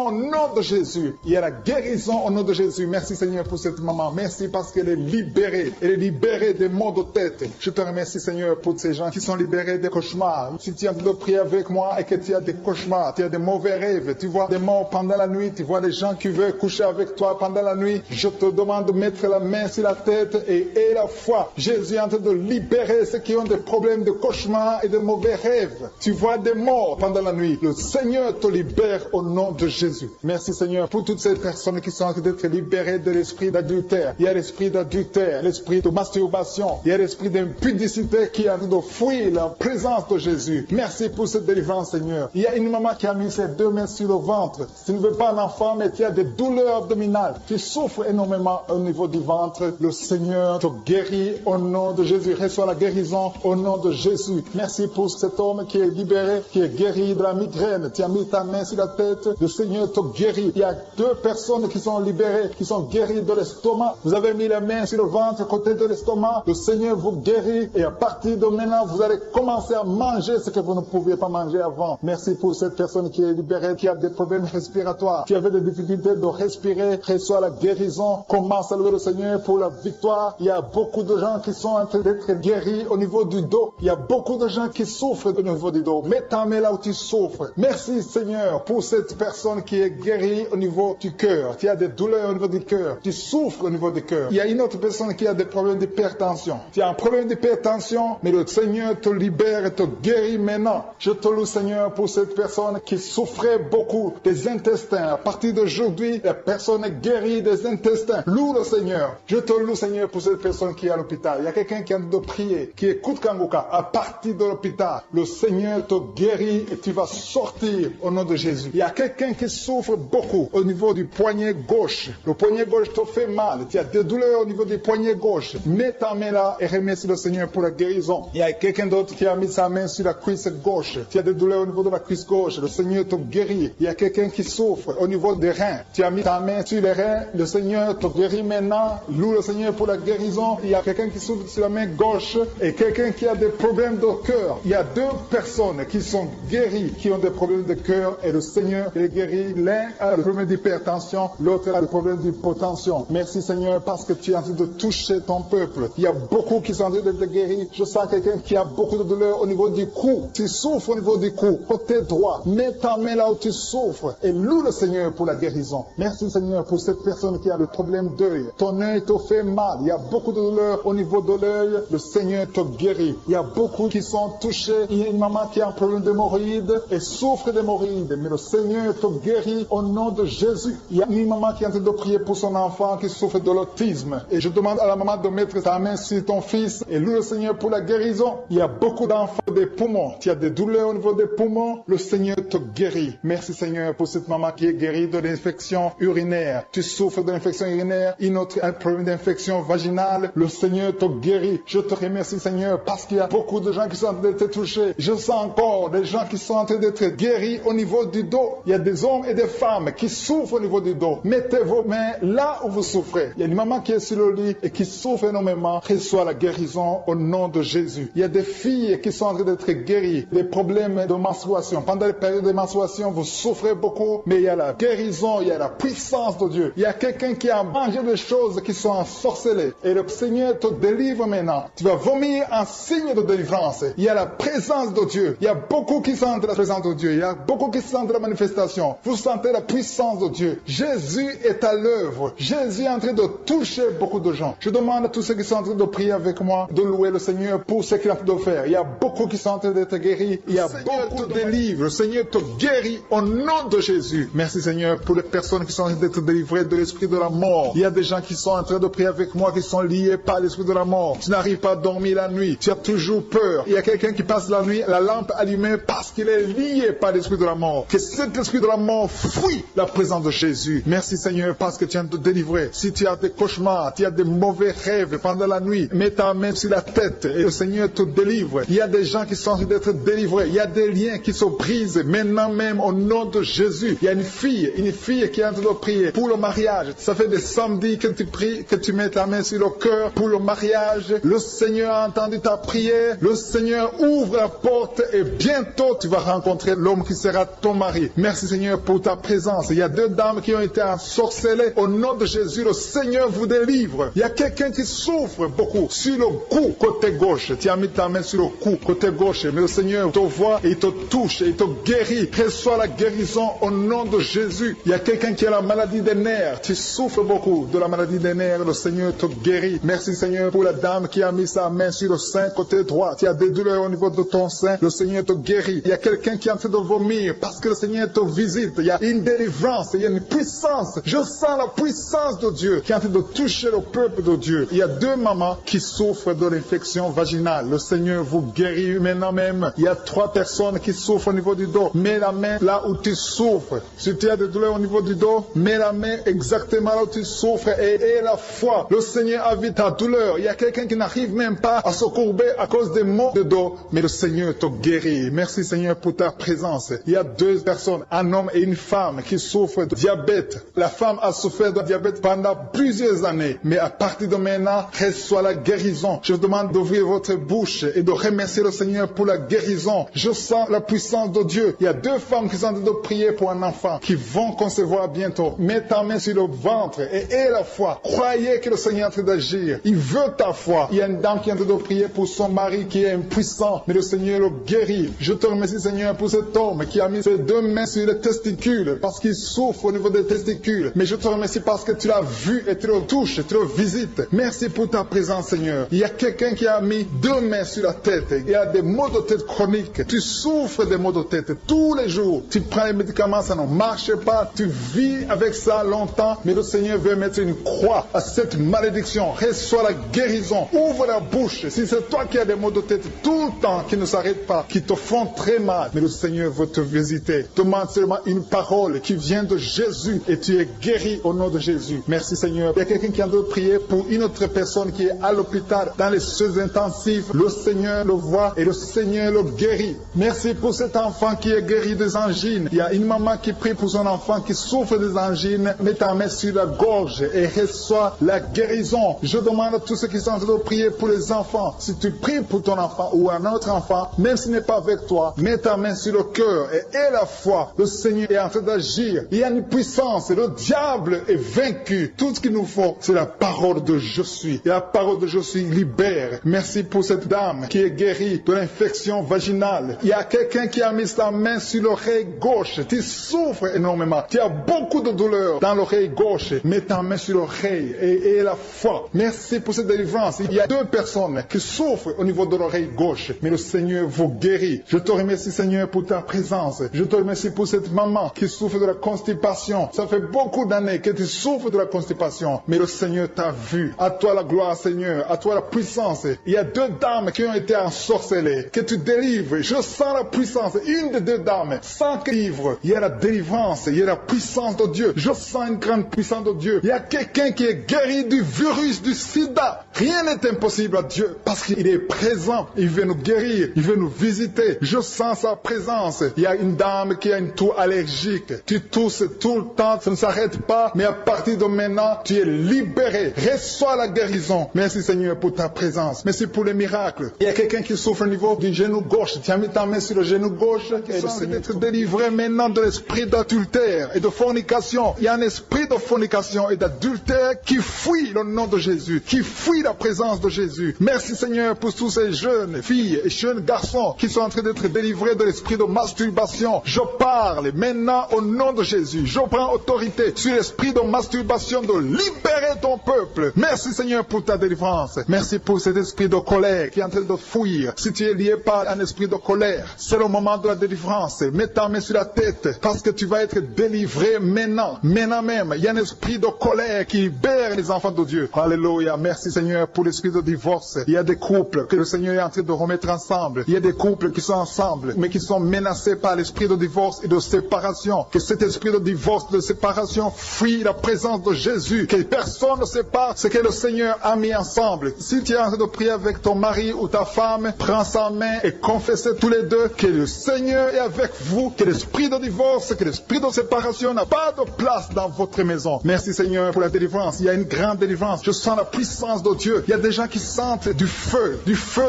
au nom de Jésus. Il y a la guérison au nom de Jésus. Merci Seigneur pour cette maman. Merci parce qu'elle est libérée. Elle est libérée des maux de tête. Je te remercie Seigneur pour ces gens qui sont libérés des cauchemars. Si tu es en train de prier avec moi et que tu as des cauchemars, tu as des mauvais rêves, tu vois des morts pendant la nuit, tu vois des gens qui veulent coucher avec toi pendant la nuit, je te demande de mettre la main sur la tête et la foi. Jésus est en train de libérer ceux qui ont des problèmes de cauchemars et de mauvais rêves. Tu vois des morts pendant la nuit. Le Seigneur te libère au nom de Jésus. Merci Seigneur pour toutes ces personnes qui sont en train d'être libérées de l'esprit d'adultère. Il y a l'esprit d'adultère, l'esprit de masturbation, il y a l'esprit d'impudicité qui est en train de fuir la présence de Jésus. Merci pour cette délivrance Seigneur. Il y a une maman qui a mis ses deux mains sur le ventre. Tu ne veux pas un enfant mais tu as des douleurs abdominales. Tu souffres énormément au niveau du ventre. Le Seigneur te guérit au nom de Jésus. Reçois la guérison au nom de Jésus. Merci pour cet homme qui est libéré, qui est guéri de la migraine. Tu as mis ta main sur la tête. Le Seigneur te guérit. Il y a deux personnes qui sont libérées, qui sont guéries de l'estomac. Vous avez mis la main sur le ventre, côté de l'estomac. Le Seigneur vous guérit. Et à partir de maintenant, vous allez commencer à manger ce que vous ne pouviez pas manger avant. Merci pour cette personne qui est libérée, qui a des problèmes respiratoires, qui avait des difficultés de respirer. Reçois la guérison. Commence à louer le Seigneur pour la victoire. Il y a beaucoup de gens qui sont en train d'être guéris au niveau du dos. Il y a beaucoup de gens qui souffrent au niveau du dos. Mets ta main là où tu souffres. Merci Seigneur pour cette personne qui est guérie au niveau du cœur. Tu as des douleurs au niveau du cœur. Tu souffres au niveau du cœur. Il y a une autre personne qui a des problèmes d'hypertension. Tu as un problème d'hypertension, mais le Seigneur te libère et te guérit maintenant. Je te loue Seigneur pour cette personne qui souffrait beaucoup des intestins. À partir d'aujourd'hui, la personne est guérie des intestins. Loue le Seigneur. Je te loue Seigneur pour cette personne qui est à l'hôpital. Il y a quelqu'un qui a de prier, qui écoute Kanguka. À partir de l'hôpital, le Seigneur te guérit et tu vas sortir au nom de Jésus. Il y a quelqu'un qui souffre beaucoup au niveau du poignet gauche. Le poignet gauche te fait mal. Tu as des douleurs au niveau du poignet gauche. Mets ta main là et remercie le Seigneur pour la guérison. Il y a quelqu'un d'autre qui a mis sa main sur la cuisse gauche. Tu as des douleurs au niveau de la cuisse gauche. Le Seigneur te guérit. Il y a quelqu'un qui souffre au niveau des reins. Tu as mis ta main sur les reins. Le Seigneur te guérit maintenant. Loue le Seigneur pour la guérison. Il y a quelqu'un qui souffre sur la main gauche et quelqu'un qui a des problèmes de cœur. Il y a deux personnes qui sont guéries, qui ont des problèmes de cœur et le Seigneur les guérit. L'un a le problème d'hypertension, l'autre a le problème d'hypotension. Merci Seigneur parce que tu es en train de toucher ton peuple. Il y a beaucoup qui sont en train d'être guéris. Je sens quelqu'un qui a beaucoup de douleur au niveau du cou. Tu souffres au niveau du cou, côté droit. Mets ta main là où tu souffres et loue le Seigneur pour pour la guérison. Merci Seigneur pour cette personne qui a le problème d'œil. Ton œil te fait mal. Il y a beaucoup de douleur au niveau de l'œil. Le Seigneur te guérit. Il y a beaucoup qui sont touchés. Il y a une maman qui a un problème d'hémorroïdes et souffre d'hémorroïdes. Mais le Seigneur te guérit au nom de Jésus. Il y a une maman qui est en train de prier pour son enfant qui souffre de l'autisme. Et je demande à la maman de mettre sa main sur ton fils et loue le Seigneur pour la guérison. Il y a beaucoup d'enfants des poumons. Tu as des douleurs au niveau des poumons. Le Seigneur te guérit. Merci Seigneur pour cette maman qui est guérie de l'infection urinaire. Tu souffres de l'infection urinaire, un problème d'infection vaginale. Le Seigneur te guérit. Je te remercie Seigneur parce qu'il y a beaucoup de gens qui sont en train d'être touchés. Je sens encore des gens qui sont en train d'être guéris au niveau du dos. Il y a des hommes et des femmes qui souffrent au niveau du dos. Mettez vos mains là où vous souffrez. Il y a une maman qui est sur le lit et qui souffre énormément. Reçois la guérison au nom de Jésus. Il y a des filles qui sont en train d'être guéries. Des problèmes de menstruation. Pendant les périodes de menstruation, vous souffrez beaucoup, mais il y a la guérison, il y a la puissance de Dieu. Il y a quelqu'un qui a mangé des choses qui sont ensorcelées. Et le Seigneur te délivre maintenant. Tu vas vomir un signe de délivrance. Il y a la présence de Dieu. Il y a beaucoup qui sentent la présence de Dieu. Il y a beaucoup qui sentent la manifestation. Vous sentez la puissance de Dieu. Jésus est à l'œuvre. Jésus est en train de toucher beaucoup de gens. Je demande à tous ceux qui sont en train de prier avec moi de louer le Seigneur pour ce qu'il est en train de faire. Il y a beaucoup qui sont en train d'être guéris. Il y a beaucoup de délivre. Le Seigneur te guérit au nom de Jésus. Merci Seigneur pour les personnes qui sont en train d'être délivrées de l'esprit de la mort. Il y a des gens qui sont en train de prier avec moi qui sont liés par l'esprit de la mort. Tu n'arrives pas à dormir la nuit. Tu as toujours peur. Il y a quelqu'un qui passe la nuit, la lampe allumée parce qu'il est lié par l'esprit de la mort. Que cet esprit de la mort fuit la présence de Jésus. Merci Seigneur parce que tu viens de te délivrer. Si tu as des cauchemars, tu as des mauvais rêves pendant la nuit, mets ta main sur la tête et le Seigneur te délivre. Il y a des gens qui sont en train d'être délivrés. Il y a des liens qui se brisent maintenant même au nom de Jésus. Il y a une fille qui est en train de prier pour le mariage. Ça fait des samedis que tu pries, que tu mets ta main sur le cœur pour le mariage. Le Seigneur a entendu ta prière. Le Seigneur ouvre la porte et bientôt tu vas rencontrer l'homme qui sera ton mari. Merci Seigneur pour ta présence. Il y a deux dames qui ont été ensorcelées. Au nom de Jésus, le Seigneur vous délivre. Il y a quelqu'un qui souffre beaucoup sur le cou, côté gauche. Tu as mis ta main sur le cou, côté gauche. Mais le Seigneur te voit et il te touche et il te guérit. Reçois la guérison au nom de Jésus. Il y a quelqu'un qui a la maladie des nerfs. Tu souffres beaucoup de la maladie des nerfs. Le Seigneur te guérit. Merci Seigneur pour la dame qui a mis sa main sur le sein côté droit. Tu as des douleurs au niveau de ton sein. Le Seigneur te guérit. Il y a quelqu'un qui est en train de vomir parce que le Seigneur te visite. Il y a une délivrance. Il y a une puissance. Je sens la puissance de Dieu qui est en train de toucher le peuple de Dieu. Il y a deux mamans qui souffrent de l'infection vaginale. Le Seigneur vous guérit maintenant même. Il y a trois personnes qui souffrent au niveau du dos. Mets la main là où tu souffres. Si tu as des douleurs au niveau du dos, mets la main exactement là où tu souffres et aie la foi. Le Seigneur a vu ta douleur. Il y a quelqu'un qui n'arrive même pas à se courber à cause des maux de dos, mais le Seigneur te guérit. Merci Seigneur pour ta présence. Il y a deux personnes, un homme et une femme qui souffrent de diabète. La femme a souffert de diabète pendant plusieurs années, mais à partir de maintenant, reçoit la guérison. Je vous demande d'ouvrir votre bouche et de remercier le Seigneur pour la guérison. Je sens la puissance de Dieu. Il y a deux femmes qui sont en train de prier pour un enfant qui vont concevoir bientôt. Mets ta main sur le ventre et aie la foi. Croyez que le Seigneur est en train d'agir. Il veut ta foi. Il y a une dame qui est en train de prier pour son mari qui est impuissant, mais le Seigneur le guérit. Je te remercie Seigneur pour cet homme qui a mis ses deux mains sur les testicules parce qu'il souffre au niveau des testicules. Mais je te remercie parce que tu l'as vu et tu le touches, tu le visites. Merci pour ta présence Seigneur. Il y a quelqu'un qui a mis deux mains sur la tête. Il y a des maux de tête chroniques. Tu souffres des maux de tête tous les jours. Tu prends les médicaments, ça ne marche pas. Tu vis avec ça longtemps, mais le Seigneur veut mettre une croix à cette malédiction. Reçois la guérison. Ouvre la bouche. Si c'est toi qui as des maux de tête tout le temps, qui ne s'arrêtent pas, qui te font très mal, mais le Seigneur veut te visiter. Demande seulement une parole qui vient de Jésus et tu es guéri au nom de Jésus. Merci Seigneur. Il y a quelqu'un qui a de prier pour une autre personne qui est à l'hôpital dans les soins intensifs. Le Seigneur le voit et le Seigneur le guérit. Merci pour cet enfant qui est guéri des angines. Il y a une maman qui prie pour son enfant qui souffre des angines. Mets ta main sur la gorge et reçois la guérison. Je demande à tous ceux qui sont en train de prier pour les enfants. Si tu pries pour ton enfant ou un autre enfant, même s'il n'est pas avec toi, mets ta main sur le cœur et aie la foi. Le Seigneur est en train d'agir. Il y a une puissance. Le diable est vaincu. Tout ce qu'il nous faut, c'est la parole de je suis. Et la parole de je suis libère. Merci pour cette dame qui est guérie de l'infection vaginale. Il y a quelqu'un qui a mis sa main sur l'oreille gauche. Tu souffres énormément. énormément. Tu as beaucoup de douleur dans l'oreille gauche. Mets ta main sur l'oreille et la foi. Merci pour cette délivrance. Il y a 2 personnes qui souffrent au niveau de l'oreille gauche, mais le Seigneur vous guérit. Je te remercie, Seigneur, pour ta présence. Je te remercie pour cette maman qui souffre de la constipation. Ça fait beaucoup d'années que tu souffres de la constipation, mais le Seigneur t'a vu. À toi la gloire, Seigneur. À toi la puissance. Il y a 2 dames qui ont été ensorcelées, que tu délivres. Je sens la puissance. Une des 2 dames, sans livre, il y a la délivrance, il y a la puissance de Dieu. Je sens une grande puissance de Dieu. Il y a quelqu'un qui est guéri du virus du sida. Rien n'est impossible à Dieu parce qu'il est présent. Il veut nous guérir, il veut nous visiter. Je sens sa présence. Il y a une dame qui a une toux allergique. Tu tousses tout le temps, ça ne s'arrête pas, mais à partir de maintenant, tu es libéré. Reçois la guérison. Merci Seigneur pour ta présence. Merci pour les miracles. Il y a quelqu'un qui souffre au niveau du genou gauche. Tu as mis ta main sur le genou gauche. Et le Seigneur être délivré maintenant de l'esprit d'adultère et de fornication. Il y a un esprit de fornication et d'adultère qui fuit le nom de Jésus, qui fuit la présence de Jésus. Merci Seigneur pour tous ces jeunes filles et jeunes garçons qui sont en train d'être délivrés de l'esprit de masturbation. Je parle maintenant au nom de Jésus. Je prends autorité sur l'esprit de masturbation de libérer ton peuple. Merci Seigneur pour ta délivrance. Merci pour cet esprit de colère qui est en train de fuir. Si tu es lié par un esprit de colère, c'est le moment de la délivrance. Mets ta main sur la tête parce que tu vas être délivré maintenant. Maintenant même, il y a un esprit de colère qui libère les enfants de Dieu. Alléluia. Merci Seigneur pour l'esprit de divorce. Il y a des couples que le Seigneur est en train de remettre ensemble. Il y a des couples qui sont ensemble mais qui sont menacés par l'esprit de divorce et de séparation. Que cet esprit de divorce, de séparation fuit la présence de Jésus. Que personne ne sait pas ce que le Seigneur a mis ensemble. Si tu es en train de prier avec ton mari ou ta femme, prends sa main et confessez tous les deux que le Seigneur est avec vous, que l'esprit de divorce, que l'esprit de séparation n'a pas de place dans votre maison. Merci Seigneur pour la délivrance. Il y a une grande délivrance. Je sens la puissance de Dieu. Il y a des gens qui sentent du feu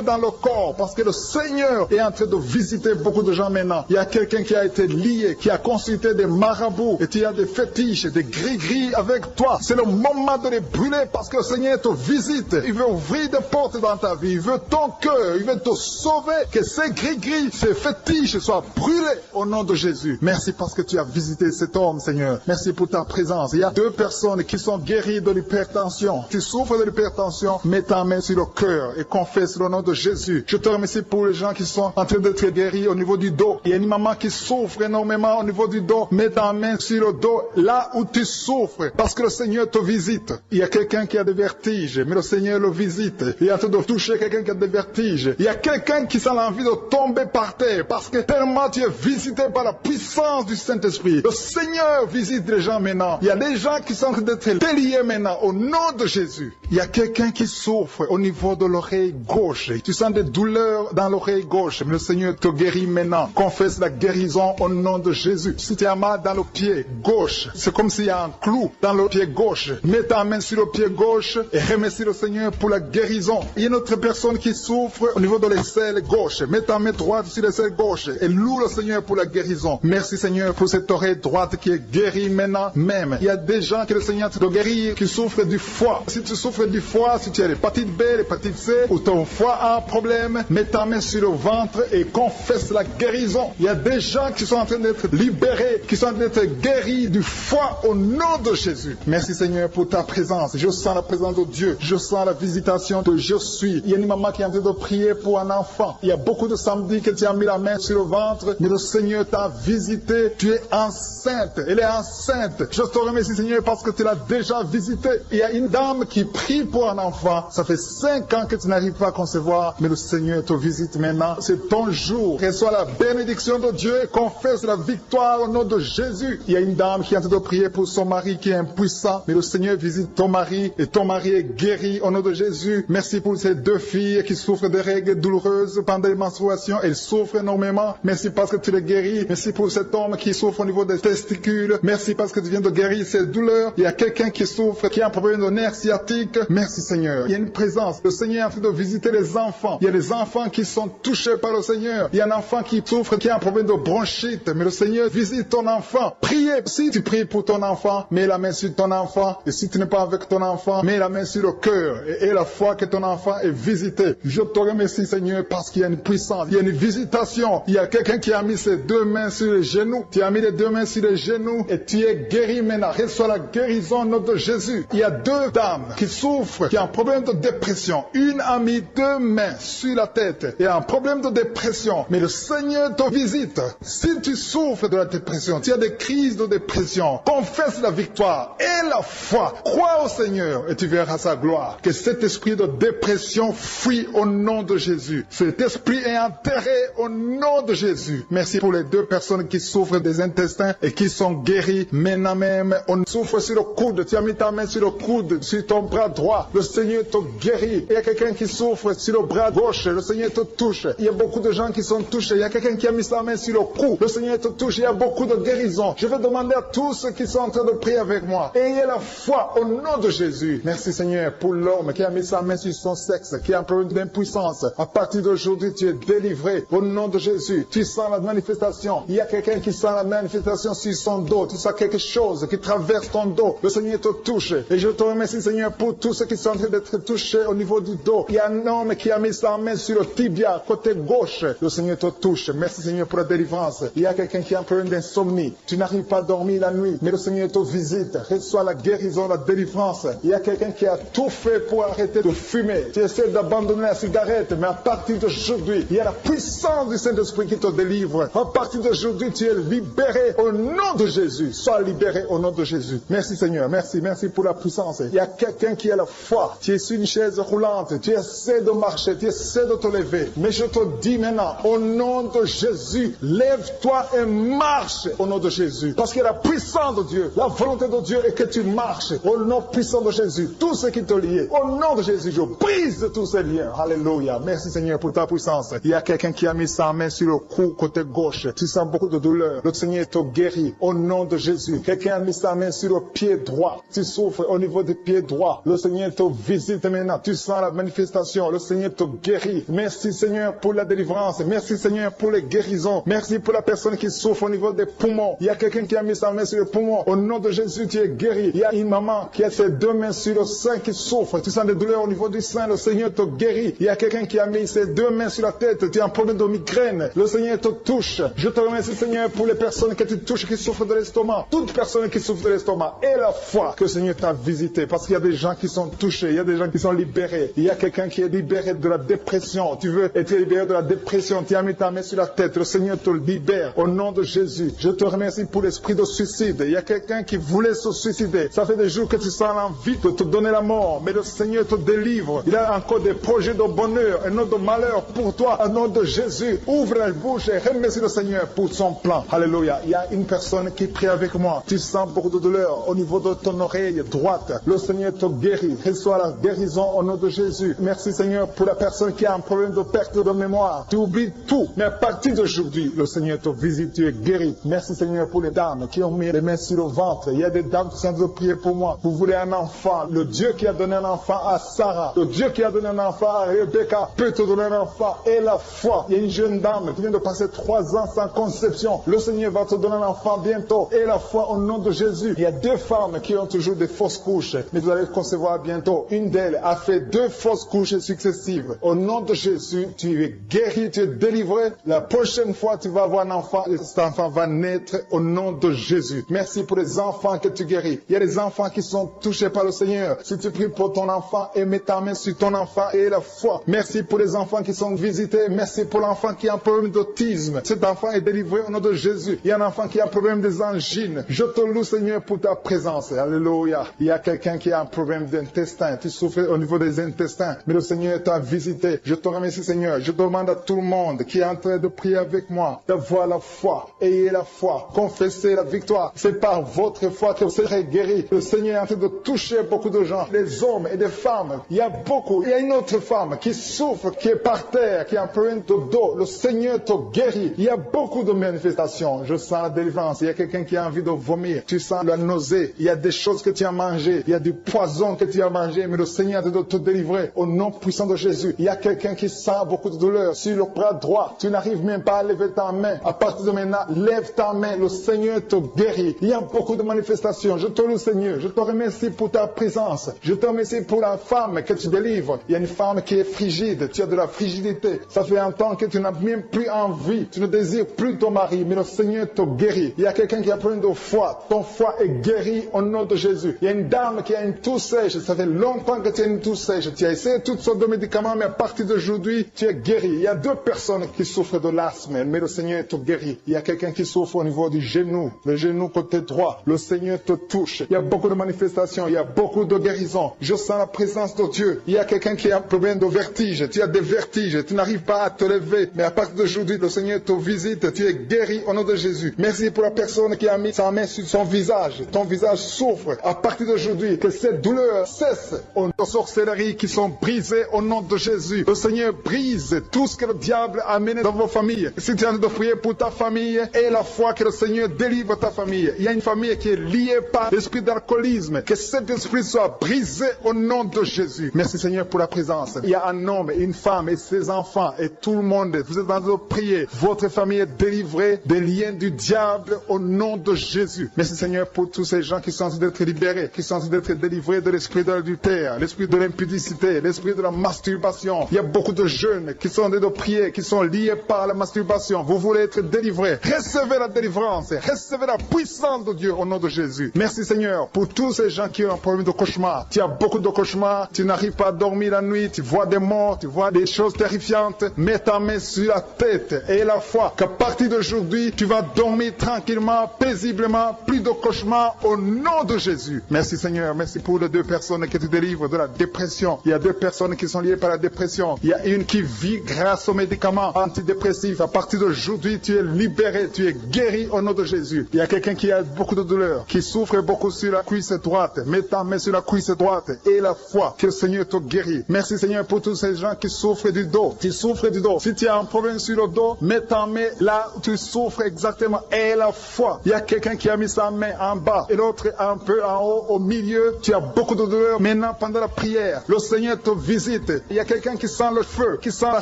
dans le corps parce que le Seigneur est en train de visiter beaucoup de gens maintenant. Il y a quelqu'un qui a été lié, qui a consulté des marabouts et tu as des fétiches, des gris-gris avec toi. C'est le moment de les brûler parce que le Seigneur te visite. Il veut ouvrir des portes dans ta vie. Il veut ton cœur. Il veut te sauver. Que ces gris-gris, ces fétiches soient brûlés au nom de Jésus. Merci parce que tu as visité cet homme, Seigneur. Merci pour ta présence. Il y a 2 personnes qui sont guéries de l'hypertension. Tu souffres de l'hypertension, mets ta main sur le cœur et confesse le nom de Jésus. Je te remercie pour les gens qui sont en train d'être guéris au niveau du dos. Il y a une maman qui souffre énormément au niveau du dos. Mets ta main sur le dos, là où tu souffres, parce que le Seigneur te visite. Il y a quelqu'un qui a des vertiges, mais le Seigneur le visite. Il est en train de toucher quelqu'un qui a des vertiges. Il y a quelqu'un qui sent l'envie de tomber par terre, parce que tellement tu es visité par la puissance du Saint-Esprit. Le Seigneur visite les gens maintenant. Il y a des gens qui sont en train d'être déliés maintenant, au nom de Jésus. Il y a quelqu'un qui souffre au niveau de l'oreille gauche. Tu sens des douleurs dans l'oreille gauche, mais le Seigneur te guérit maintenant. Confesse la guérison au nom de Jésus. Si tu as mal dans le pied gauche, c'est comme s'il y a un clou dans le pied gauche. Mets ta main sur le pied gauche et remercie le Seigneur pour la guérison. Il y a une autre personne qui souffre au niveau de l'aisselle gauche. Mets ta main droite sur l'aisselle gauche et loue le Seigneur pour la guérison. Merci Seigneur pour cette oreille droite qui est guérie maintenant même. Il y a des gens que le Seigneur te guérit qui souffrent du foie. Si tu souffres du foie, si tu as l'hépatite B, l'hépatite C ou ton foie a un problème, mets ta main sur le ventre et confesse la guérison. Il y a des gens qui sont en train d'être libérés, qui sont en train d'être guéris du foie au nom de Jésus. Merci Seigneur pour ta présence. Je sens la présence de Dieu. Je sens la visitation de je suis. Il y a une maman qui est en train de prier pour un enfant. Il y a beaucoup de samedis que tu as mis la main sur le ventre, mais le Seigneur t'a visité. Tu es enceinte. Elle est enceinte. Je te remercie Seigneur parce que tu l'as déjà visité. Il y a une dame qui prie pour un enfant. Ça fait 5 ans que tu n'arrives pas à concevoir, mais le Seigneur te visite maintenant. C'est ton jour. Reçois la bénédiction de Dieu et confesse la victoire au nom de Jésus. Il y a une dame qui est en train de prier pour son mari qui est impuissant, mais le Seigneur visite ton mari et ton mari est guéri au nom de Jésus. Merci pour ces 2 filles qui souffrent de règles douloureuses pendant les menstruations. Elles souffrent énormément. Merci parce que tu les guéris. Merci pour cet homme qui souffre au niveau des testicules. Merci parce que tu viens de guérir ces douleurs. Il y a quelqu'un qui souffre, qui a un problème de nerf sciatique. Merci Seigneur. Il y a une présence. Le Seigneur est en train de visiter les enfants. Il y a des enfants qui sont touchés par le Seigneur. Il y a un enfant qui souffre, qui a un problème de bronchite. Mais le Seigneur visite ton enfant. Priez. Si tu pries pour ton enfant, mets la main sur ton enfant. Et si tu n'es pas avec ton enfant, mets la main sur le cœur. Et la foi que ton enfant est visité. Je te remercie Seigneur parce qu'il y a une puissance. Il y a une visitation. Il y a quelqu'un qui a mis ses 2 mains sur les genoux. Tu as mis les 2 mains sur sur les genoux et tu es guéri maintenant. Reçois la guérison au nom de Jésus. Il y a 2 dames qui souffrent, qui ont un problème de dépression. Une a mis 2 mains sur la tête et a un problème de dépression. Mais le Seigneur te visite. Si tu souffres de la dépression, tu as des crises de dépression, confesse la victoire et la foi. Crois au Seigneur et tu verras sa gloire. Que cet esprit de dépression fuit au nom de Jésus. Cet esprit est enterré au nom de Jésus. Merci pour les 2 personnes qui souffrent des intestins et qui sont guéries maintenant même. On souffre sur le coude. Tu as mis ta main sur le coude, sur ton bras droit. Le Seigneur te guérit. Il y a quelqu'un qui souffre sur le bras gauche. Le Seigneur te touche. Il y a beaucoup de gens qui sont touchés. Il y a quelqu'un qui a mis sa main sur le cou. Le Seigneur te touche. Il y a beaucoup de guérisons. Je vais demander à tous ceux qui sont en train de prier avec moi. Ayez la foi au nom de Jésus. Merci Seigneur pour l'homme qui a mis sa main sur son sexe, qui a un problème d'impuissance. À partir d'aujourd'hui, tu es délivré au nom de Jésus. Tu sens la manifestation. Il y a quelqu'un qui sent la manifestation sur son dos. Tu sens quelque chose qui traverse ton dos. Le Seigneur te touche. Et je te remercie Seigneur pour tous ceux qui sont en train d'être touchés au niveau du dos. Il y a un homme qui a mis sa main sur le tibia, côté gauche. Le Seigneur te touche. Merci Seigneur pour la délivrance. Il y a quelqu'un qui a un problème d'insomnie. Tu n'arrives pas à dormir la nuit, mais le Seigneur te visite. Reçois la guérison, la délivrance. Il y a quelqu'un qui a tout fait pour arrêter de fumer. Tu essaies d'abandonner la cigarette, mais à partir d'aujourd'hui, il y a la puissance du Saint-Esprit qui te délivre. À partir d'aujourd'hui, tu es libéré au nom de Jésus. Sois libéré au nom de Jésus. Merci Seigneur. Merci pour la puissance. Il y a quelqu'un qui a la foi. Tu es sur une chaise roulante. Tu essaies de marcher. Tu essaies de te lever. Mais je te dis maintenant, au nom de Jésus, lève-toi et marche au nom de Jésus. Parce que la puissance de Dieu, la volonté de Dieu est que tu marches au nom puissant de Jésus. Tout ce qui te lie, au nom de Jésus, je brise tous ces liens. Alléluia. Merci Seigneur pour ta puissance. Il y a quelqu'un qui a mis sa main sur le cou côté gauche. Tu sens beaucoup de douleur. Le Seigneur te guérit au nom de Jésus. Quelqu'un a mis sa main sur le pied droit. Tu souffres au niveau du pied droit. Le Seigneur te visite maintenant. Tu sens la manifestation. Le Seigneur te guérit. Merci Seigneur pour la délivrance. Merci Seigneur pour les guérisons. Merci pour la personne qui souffre au niveau des poumons. Il y a quelqu'un qui a mis sa main sur le poumon. Au nom de Jésus, tu es guéri. Il y a une maman qui a ses 2 mains sur le sein qui souffre. Tu sens des douleurs au niveau du sein. Le Seigneur te guérit. Il y a quelqu'un qui a mis ses 2 mains sur la tête. Tu as un problème de migraine. Le Seigneur te touche. Je te remercie Seigneur pour les personnes que tu touches qui souffrent de l'estomac. Toute personne qui souffre de l'estomac. Et la foi que le Seigneur t'a visité. Parce qu'il y a des gens qui sont touchés. Il y a des gens qui sont libérés. Il y a quelqu'un qui est libéré de la dépression. Tu veux être libéré de la dépression. Tu as mis ta main sur la tête. Le Seigneur te libère. Au nom de Jésus. Je te remercie pour l'esprit de suicide. Il y a quelqu'un qui voulait se suicider. Ça fait des jours que tu sens l'envie de te donner la mort. Mais le Seigneur te délivre. Il a encore des projets de bonheur et non de malheur pour toi. Au nom de Jésus. Ouvre la bouche et remercie le Seigneur pour son plan. Alléluia. Il y a une personne qui prie avec moi. Tu sens beaucoup de douleur au niveau de ton oreille droite. Le Seigneur te guérit. Reçois la guérison au nom de Jésus. Merci Seigneur pour la personne qui a un problème de perte de mémoire. Tu oublies tout. Mais à partir d'aujourd'hui, le Seigneur te visite. Tu es guéri. Merci Seigneur pour les dames qui ont mis les mains sur le ventre. Il y a des dames qui sont en train de prier pour moi. Vous voulez un enfant. Le Dieu qui a donné un enfant à Sarah. Le Dieu qui a donné un enfant à Rebecca peut te donner un enfant. Et la foi. Il y a une jeune dame qui vient de passer 3 ans sans conception. Le Seigneur va te donner un enfant bientôt. Et la foi au nom de Jésus. Il y a 2 femmes qui ont toujours des fausses couches. Mais vous allez concevoir bientôt. Une d'elles a fait 2 fausses couches successives. Au nom de Jésus, tu es guéri, tu es délivré. La prochaine fois, tu vas avoir un enfant. Et cet enfant va naître au nom de Jésus. Merci pour les enfants que tu guéris. Il y a des enfants qui sont touchés par le Seigneur. Si tu pries pour ton enfant et mets ta main sur ton enfant et la foi. Merci pour les enfants qui sont visités. Merci pour l'enfant qui a un problème d'autisme. Cet enfant est délivré au nom de Jésus. Il y a un enfant qui a un problème des angines. Je te loue Seigneur pour ta présence. Alléluia. Il y a quelqu'un qui a un problème d'intestin. Tu souffres au niveau des intestins. Mais le Seigneur t'a visité. Je te remercie Seigneur. Je demande à tout le monde qui est en train de prier avec moi d'avoir la foi. Ayez la foi. Confessez la victoire. C'est par votre foi que vous serez guéris. Le Seigneur est en train de toucher beaucoup de gens. Des hommes et des femmes. Il y a beaucoup. Il y a une autre femme qui souffre, qui est par terre, qui a un problème de dos. Le Seigneur te guérit. Il y a beaucoup de manifestations. Je sens la délivrance. Il y a quelqu'un qui a envie de vomir. Tu sens la nausée. Il y a des choses que tu as mangées. Il y a du poison que tu as mangé. Mais le Seigneur est en train de te délivrer. Au nom puissant de Jésus. Il y a quelqu'un qui sent beaucoup de douleur sur le bras droit. Tu n'arrives même pas à lever ta main. À partir de maintenant, lève ta main. Le Seigneur te guérit. Il y a beaucoup de manifestations. Je te loue Seigneur. Je te remercie pour ta présence. Je te remercie pour la femme que tu délivres. Il y a une femme qui est frigide. Tu as de la frigidité. Ça fait un temps que tu n'as même plus envie. Tu ne désires plus ton mari. Mais le Seigneur te guérit. guéri. Il y a quelqu'un qui a problème de foie. Ton foie est guéri au nom de Jésus. Il y a une dame qui a une toux sèche. Ça fait longtemps que tu as une toux sèche. Tu as essayé toutes sortes de médicaments, mais à partir d'aujourd'hui, tu es guéri. Il y a 2 personnes qui souffrent de l'asthme, mais le Seigneur te guérit. Il y a quelqu'un qui souffre au niveau du genou, le genou côté droit. Le Seigneur te touche. Il y a beaucoup de manifestations. Il y a beaucoup de guérisons. Je sens la présence de Dieu. Il y a quelqu'un qui a un problème de vertige. Tu as des vertiges. Tu n'arrives pas à te lever. Mais à partir d'aujourd'hui, le Seigneur te visite. Tu es guéri au nom de Jésus. Merci pour la personne qui a mis sa main sur son visage. Ton visage souffre. À partir d'aujourd'hui, que cette douleur cesse. Aux sorcelleries qui sont brisées au nom de Jésus. Le Seigneur brise tout ce que le diable a amené dans vos familles. Si tu es en train de prier pour ta famille, et la foi que le Seigneur délivre ta famille. Il y a une famille qui est liée par l'esprit d'alcoolisme. Que cet esprit soit brisé au nom de Jésus. Merci Seigneur pour la présence. Il y a un homme, une femme et ses enfants et tout le monde. Vous êtes en train de prier. Votre famille est délivrée des liens du diable au nom de Jésus. Merci Seigneur pour tous ces gens qui sont en train d'être libérés, qui sont en train d'être délivrés de l'esprit de l'adultère, l'esprit de l'impudicité, l'esprit de la masturbation. Il y a beaucoup de jeunes qui sont en train de prier, qui sont liés par la masturbation. Vous voulez être délivrés. Recevez la délivrance. Recevez la puissance de Dieu au nom de Jésus. Merci Seigneur pour tous ces gens qui ont un problème de cauchemar. Tu as beaucoup de cauchemars. Tu n'arrives pas à dormir la nuit. Tu vois des morts. Tu vois des choses terrifiantes. Mets ta main sur la tête et la foi qu'à partir d'aujourd'hui, tu vas dormir tranquillement, paisiblement. Plus de cauchemars au nom de Jésus. Merci Seigneur. Merci pour les 2 personnes que tu délivres de la dépression. Il y a 2 personnes qui sont liées par la dépression. Il y a une qui vit grâce aux médicaments antidépressifs. À partir d'aujourd'hui, tu es libéré. Tu es guéri au nom de Jésus. Il y a quelqu'un qui a beaucoup de douleur, qui souffre beaucoup sur la cuisse droite. Mets ta main sur la cuisse droite et la foi que le Seigneur te guérit. Merci Seigneur pour tous ces gens qui souffrent du dos. Tu souffres du dos. Si tu as un problème sur le dos, mets ta main là où tu souffres exactement et la foi. Il y a quelqu'un qui a mis sa main en bas et l'autre un peu en haut, au milieu. Tu as beaucoup de douleur. Maintenant, pendant la prière, le Seigneur te visite. Il y a quelqu'un qui sent le feu, qui sent la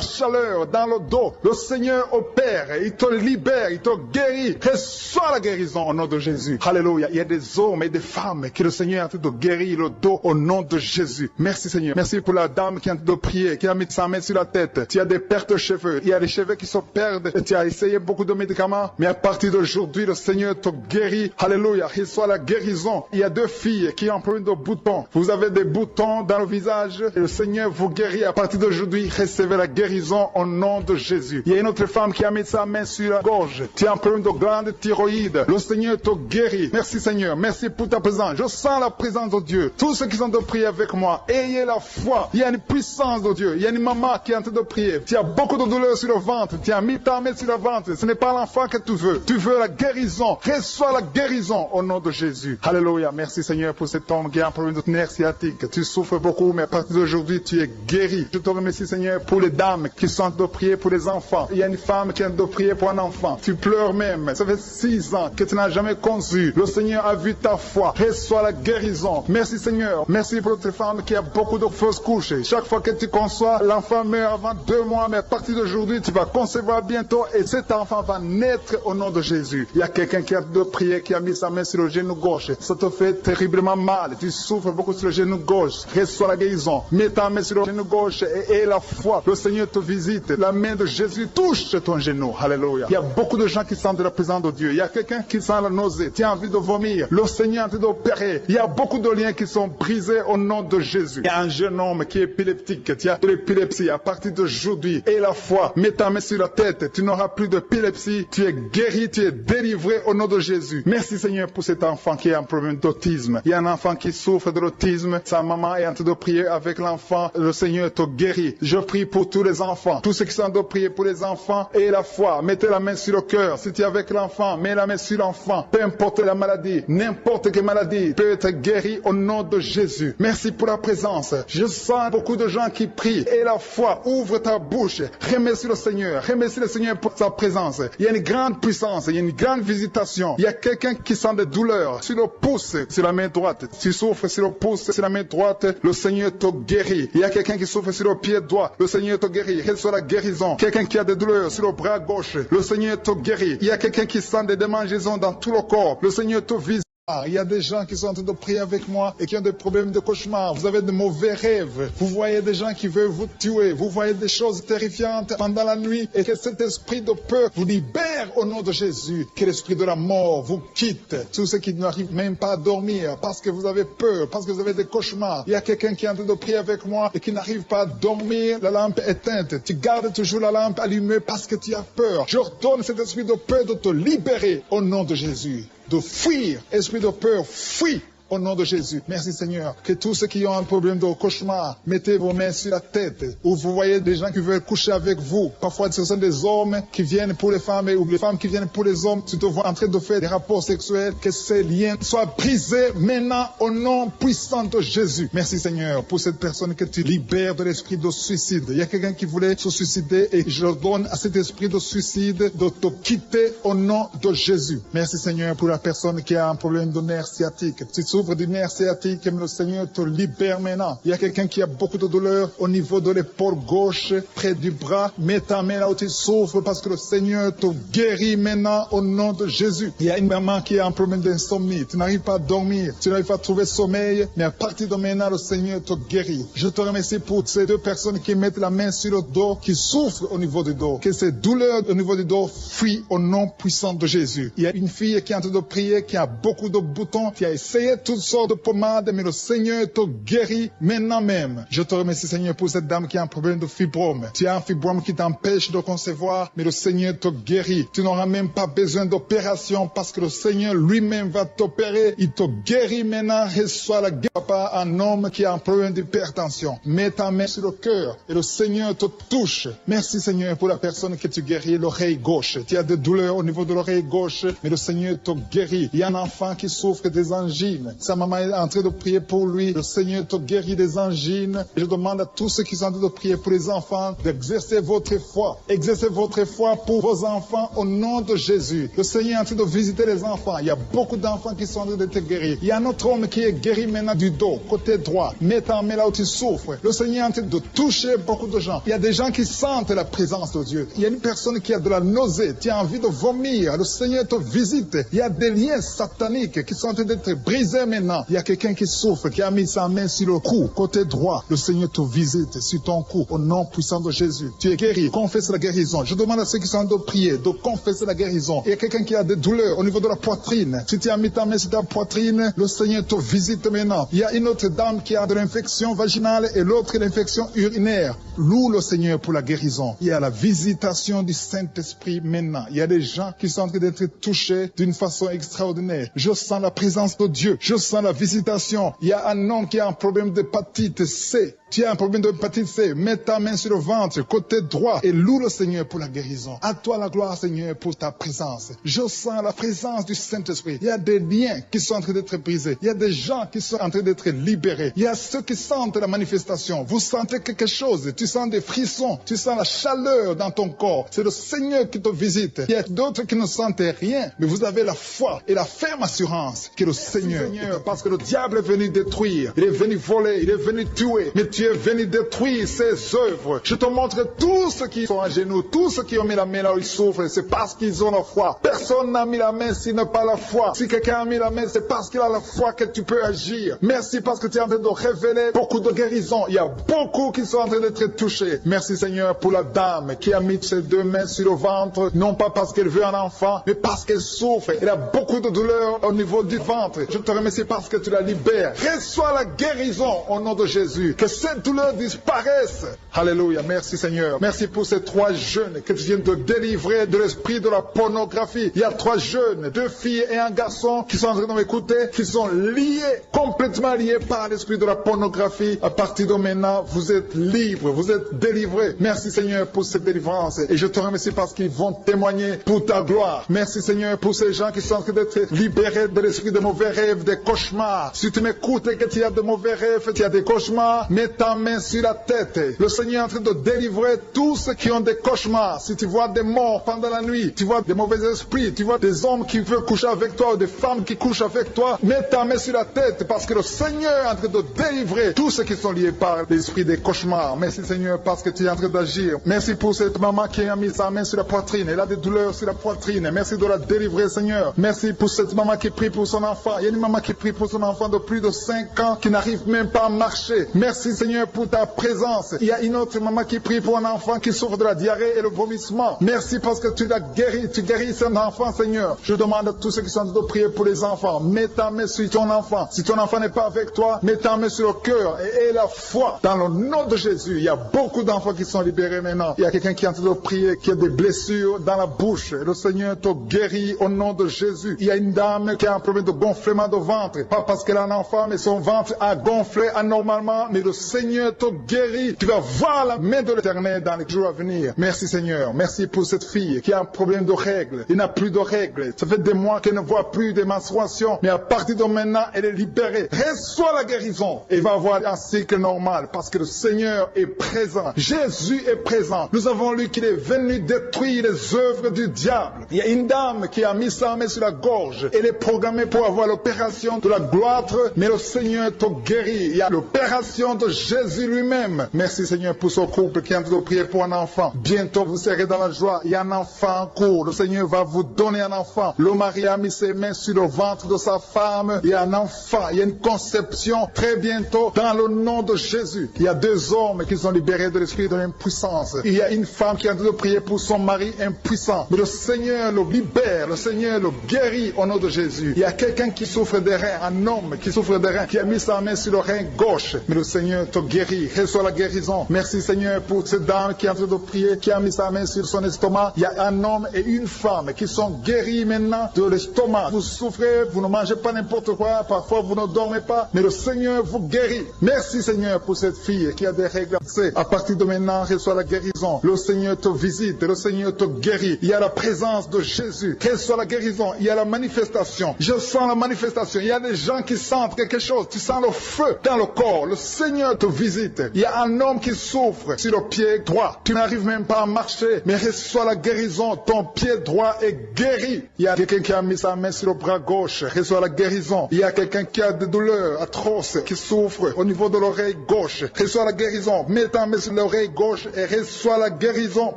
chaleur dans le dos. Le Seigneur opère. Il te libère. Il te guérit. Reçois la guérison au nom de Jésus. Alléluia. Il y a des hommes et des femmes que le Seigneur est en train de guérir le dos au nom de Jésus. Merci Seigneur. Merci pour la dame qui est en train de prier, qui a mis sa main sur la tête. Tu as des pertes de cheveux. Il y a des cheveux qui se perdent. Et tu as essayé beaucoup de médicaments. Mais à partir d'aujourd'hui, le Seigneur te guérit. Alléluia. Reçois la guérison. Il y a 2 filles qui ont un problème de boutons. Vous avez des boutons dans le visage. Et le Seigneur vous guérit. À partir d'aujourd'hui, recevez la guérison au nom de Jésus. Il y a une autre femme qui a mis sa main sur la gorge. Tu as un problème de glande thyroïde. Le Seigneur te guérit. Merci Seigneur. Merci pour ta présence. Je sens la présence de Dieu. Tous ceux qui sont de prier avec moi, ayez la foi. Il y a une puissance de Dieu. Il y a une maman qui est en train de prier. Tu as beaucoup de douleur sur le ventre. Tu as mis ta main sur le ventre. Ce n'est pas l'enfant que tu veux. Tu veux la guérison. Reçois la guérison au nom de Jésus. Alléluia. Merci Seigneur pour cet homme qui a un problème de nerf sciatique. Tu souffres beaucoup, mais à partir d'aujourd'hui, tu es guéri. Je te remercie Seigneur pour les dames qui sont en train de prier pour les enfants. Il y a une femme qui est en train de prier pour un enfant. Tu pleures même. Ça fait 6 ans que tu n'as jamais conçu. Le Seigneur a vu ta foi. Reçois la guérison. Merci Seigneur. Merci pour notre femme qui a beaucoup de fausses couches. Chaque fois que tu conçois, l'enfant meurt avant 2 mois, mais à partir d'aujourd'hui, tu vas concevoir bientôt et cet enfant va naître au nom de Jésus. Il y a quelqu'un qui a de prier, qui a mis sa main sur le genou gauche. Ça te fait terriblement mal. Tu souffres beaucoup sur le genou gauche. Reçois la guérison. Mets ta main sur le genou gauche et la foi. Le Seigneur te visite. La main de Jésus touche ton genou. Alléluia. Il y a beaucoup de gens qui sentent la présence de Dieu. Il y a quelqu'un qui sent la nausée. Tu as envie de vomir. Le Seigneur est en train d'opérer. Il y a beaucoup de liens qui sont brisés au nom de Jésus. Il y a un jeune homme qui est épileptique. Tu as de l'épilepsie à partir d'aujourd'hui. Et la foi. Mets ta main sur la tête. Tu n'auras plus d'épilepsie. Tu es guéri. Tu es délivré au nom de Jésus. Merci Seigneur pour cet enfant qui a un problème d'autisme. Il y a un enfant qui souffre de l'autisme. Sa maman est en train de prier avec l'enfant. Le Seigneur te guérit. Je prie pour tous les enfants. Tous ceux qui sont en train de prier pour les enfants et la foi. Mettez la main sur le cœur. Si tu es avec l'enfant, mets la main sur l'enfant. Peu importe la maladie, n'importe quelle maladie peut être guérie au nom de Jésus. Merci pour la présence. Je sens beaucoup de gens qui prient. Et la foi, ouvre ta bouche. Remercie le Seigneur. Remercie le Seigneur pour sa présence. Il y a une grande puissance. Il y a une grande visitation. Il y a quelqu'un qui sent des douleurs sur le pouce, sur la main droite. Tu souffres sur le pouce, sur la main droite. Le Seigneur te guérit. Il y a quelqu'un qui souffre sur le pied droit. Le Seigneur te guérit. Reçois la guérison. Quelqu'un qui a des douleurs sur le bras gauche. Le Seigneur te guérit. Il y a quelqu'un qui sent des démangeaisons dans tout le corps. Le Seigneur te visite. Il y a des gens qui sont en train de prier avec moi et qui ont des problèmes de cauchemar. Vous avez de mauvais rêves. Vous voyez des gens qui veulent vous tuer. Vous voyez des choses terrifiantes pendant la nuit et que cet esprit de peur vous libère au nom de Jésus. Que l'esprit de la mort vous quitte. Tous ceux qui n'arrivent même pas à dormir parce que vous avez peur, parce que vous avez des cauchemars. Il y a quelqu'un qui est en train de prier avec moi et qui n'arrive pas à dormir, la lampe éteinte. Tu gardes toujours la lampe allumée parce que tu as peur. Je ordonne cet esprit de peur de te libérer au nom de Jésus. De fuir, esprit de peur, fuis au nom de Jésus. Merci Seigneur. Que tous ceux qui ont un problème de cauchemar, mettez vos mains sur la tête. Ou vous voyez des gens qui veulent coucher avec vous. Parfois ce sont des hommes qui viennent pour les femmes ou les femmes qui viennent pour les hommes. Tu te vois en train de faire des rapports sexuels. Que ces liens soient brisés maintenant au nom puissant de Jésus. Merci Seigneur pour cette personne que tu libères de l'esprit de suicide. Il y a quelqu'un qui voulait se suicider et je donne à cet esprit de suicide de te quitter au nom de Jésus. Merci Seigneur pour la personne qui a un problème de nerf sciatique. Tu souffres du nerf sciatique, mais le Seigneur te libère maintenant. Il y a quelqu'un qui a beaucoup de douleur au niveau de l'épaule gauche, près du bras. Mets ta main là où tu souffres parce que le Seigneur te guérit maintenant au nom de Jésus. Il y a une maman qui a un problème d'insomnie. Tu n'arrives pas à dormir, tu n'arrives pas à trouver sommeil, mais à partir de maintenant, le Seigneur te guérit. Je te remercie pour ces deux personnes qui mettent la main sur le dos, qui souffrent au niveau du dos. Que ces douleurs au niveau du dos fuient au nom puissant de Jésus. Il y a une fille qui est en train de prier, qui a beaucoup de boutons, qui a essayé toutes sortes de pommades, mais le Seigneur te guérit maintenant même. Je te remercie Seigneur pour cette dame qui a un problème de fibrome. Tu as un fibrome qui t'empêche de concevoir, mais le Seigneur te guérit. Tu n'auras même pas besoin d'opération parce que le Seigneur lui-même va t'opérer. Il te guérit maintenant. Reçois la guérison. Papa, un homme qui a un problème d'hypertension. Mets ta main sur le cœur et le Seigneur te touche. Merci Seigneur pour la personne que tu guéris, l'oreille gauche. Tu as des douleurs au niveau de l'oreille gauche, mais le Seigneur te guérit. Il y a un enfant qui souffre des angines. Sa maman est en train de prier pour lui. Le Seigneur te guérit des angines. Et je demande à tous ceux qui sont en train de prier pour les enfants d'exercer votre foi. Exercez votre foi pour vos enfants au nom de Jésus. Le Seigneur est en train de visiter les enfants. Il y a beaucoup d'enfants qui sont en train d'être guéris. Il y a un autre homme qui est guéri maintenant du dos, côté droit. Mets ta main là où tu souffres. Le Seigneur est en train de toucher beaucoup de gens. Il y a des gens qui sentent la présence de Dieu. Il y a une personne qui a de la nausée. Tu as envie de vomir. Le Seigneur te visite. Il y a des liens sataniques qui sont en train d'être brisés maintenant. Il y a quelqu'un qui souffre, qui a mis sa main sur le cou, côté droit. Le Seigneur te visite sur ton cou, au nom puissant de Jésus. Tu es guéri. Confesse la guérison. Je demande à ceux qui sont en train de prier de confesser la guérison. Il y a quelqu'un qui a des douleurs au niveau de la poitrine. Si tu as mis ta main sur ta poitrine, le Seigneur te visite maintenant. Il y a une autre dame qui a de l'infection vaginale et l'autre l'infection urinaire. Loue le Seigneur pour la guérison. Il y a la visitation du Saint-Esprit maintenant. Il y a des gens qui sont en train d'être touchés d'une façon extraordinaire. Je sens la présence de Dieu. Je sens la visitation. Il y a un homme qui a un problème d'hépatite C. Tu as un problème d'hépatite C, mets ta main sur le ventre, côté droit, et loue le Seigneur pour la guérison. À toi la gloire, Seigneur, pour ta présence. Je sens la présence du Saint-Esprit. Il y a des liens qui sont en train d'être brisés. Il y a des gens qui sont en train d'être libérés. Il y a ceux qui sentent la manifestation. Vous sentez quelque chose. Tu sens des frissons. Tu sens la chaleur dans ton corps. C'est le Seigneur qui te visite. Il y a d'autres qui ne sentent rien, mais vous avez la foi et la ferme assurance que le Seigneur, parce que le diable est venu détruire. Il est venu voler. Il est venu tuer. Mais tu es venu détruire ses œuvres. Je te montre tous ceux qui sont à genoux, tous ceux qui ont mis la main là où ils souffrent, c'est parce qu'ils ont la foi. Personne n'a mis la main s'il n'a pas la foi. Si quelqu'un a mis la main, c'est parce qu'il a la foi que tu peux agir. Merci parce que tu es en train de révéler beaucoup de guérisons. Il y a beaucoup qui sont en train d'être touchés. Merci Seigneur pour la dame qui a mis ses deux mains sur le ventre, non pas parce qu'elle veut un enfant, mais parce qu'elle souffre. Elle a beaucoup de douleur au niveau du ventre. Je te remercie parce que tu la libères. Reçois la guérison au nom de Jésus. Que cette douleur disparaisse. Alléluia. Merci Seigneur. Merci pour ces 3 jeunes que tu viens de délivrer de l'esprit de la pornographie. Il y a 3 jeunes, 2 filles et un garçon qui sont en train de m'écouter, qui sont liés, complètement liés par l'esprit de la pornographie. À partir de maintenant, vous êtes libres, vous êtes délivrés. Merci Seigneur pour cette délivrance. Et je te remercie parce qu'ils vont témoigner pour ta gloire. Merci Seigneur pour ces gens qui sont en train d'être libérés de l'esprit de mauvais rêves, des cauchemars. Si tu m'écoutes et que tu as de mauvais rêves, tu as des cauchemars, mets ta main sur la tête. Le Seigneur est en train de délivrer tous ceux qui ont des cauchemars. Si tu vois des morts pendant la nuit, tu vois des mauvais esprits, tu vois des hommes qui veulent coucher avec toi ou des femmes qui couchent avec toi, mets ta main sur la tête parce que le Seigneur est en train de délivrer tous ceux qui sont liés par l'esprit des cauchemars. Merci Seigneur parce que tu es en train d'agir. Merci pour cette maman qui a mis sa main sur la poitrine. Elle a des douleurs sur la poitrine. Merci de la délivrer Seigneur. Merci pour cette maman qui prie pour son enfant. Il y a une maman qui prie pour son enfant de plus de 5 ans qui n'arrive même pas à marcher. Merci Seigneur pour ta présence. Il y a une autre maman qui prie pour un enfant qui souffre de la diarrhée et le vomissement. Merci parce que tu l'as guéri. Tu guéris son enfant Seigneur. Je demande à tous ceux qui sont en train de prier pour les enfants. Mets ta main sur ton enfant. Si ton enfant n'est pas avec toi, mets ta main sur le cœur et aie la foi dans le nom de Jésus. Il y a beaucoup d'enfants qui sont libérés maintenant. Il y a quelqu'un qui est en train de prier, qui a des blessures dans la bouche. Le Seigneur te guérit au nom de Jésus. Il y a une dame qui a un problème de gonflement de ventre. Pas parce qu'elle a un enfant, mais son ventre a gonflé anormalement. Mais le Seigneur te guérit. Tu vas voir la main de l'Éternel dans les jours à venir. Merci Seigneur. Merci pour cette fille qui a un problème de règles. Il n'a plus de règles. Ça fait des mois qu'elle ne voit plus de menstruation. Mais à partir de maintenant, elle est libérée. Reçois la guérison. Et va avoir un cycle normal parce que le Seigneur est présent. Jésus est présent. Nous avons lu qu'il est venu détruire les œuvres du diable. Il y a une dame qui a mis sa main sur la gorge. Elle est programmée pour avoir l'opération de la gloître, mais le Seigneur te guérit. Il y a l'opération de Jésus lui-même. Merci Seigneur pour ce couple qui est en train de prier pour un enfant. Bientôt vous serez dans la joie. Il y a un enfant en cours. Le Seigneur va vous donner un enfant. Le mari a mis ses mains sur le ventre de sa femme. Il y a un enfant. Il y a une conception très bientôt dans le nom de Jésus. Il y a 2 hommes qui sont libérés de l'esprit de l'impuissance. Il y a une femme qui est en train de prier pour son mari impuissant. Mais le Seigneur le libère, le Seigneur le guérit au nom de Jésus. Il y a quelqu'un qui souffre des reins, un homme qui souffre des reins, qui a mis sa main sur le rein gauche. Mais le Seigneur te guérit, reçoit la guérison. Merci Seigneur pour cette dame qui est en train de prier, qui a mis sa main sur son estomac. Il y a un homme et une femme qui sont guéris maintenant de l'estomac. Vous souffrez, vous ne mangez pas n'importe quoi, parfois vous ne dormez pas, mais le Seigneur vous guérit. Merci Seigneur pour cette fille qui a des règles. À partir de maintenant, reçoit la guérison. Le Seigneur te visite, le Seigneur te guérit. Il y a la présence de Jésus. Reçoit la guérison. Il y a la manifestation. Je sens la manifestation. Il y a des gens qui sentent quelque chose. Tu sens le feu dans le corps. Le Seigneur te visite. Il y a un homme qui souffre sur le pied droit. Tu n'arrives même pas à marcher, mais reçois la guérison. Ton pied droit est guéri. Il y a quelqu'un qui a mis sa main sur le bras gauche. Reçoit la guérison. Il y a quelqu'un qui a des douleurs atroces, qui souffre au niveau de l'oreille gauche. Reçois la guérison. Mets ta main sur l'oreille gauche et reçois la guérison.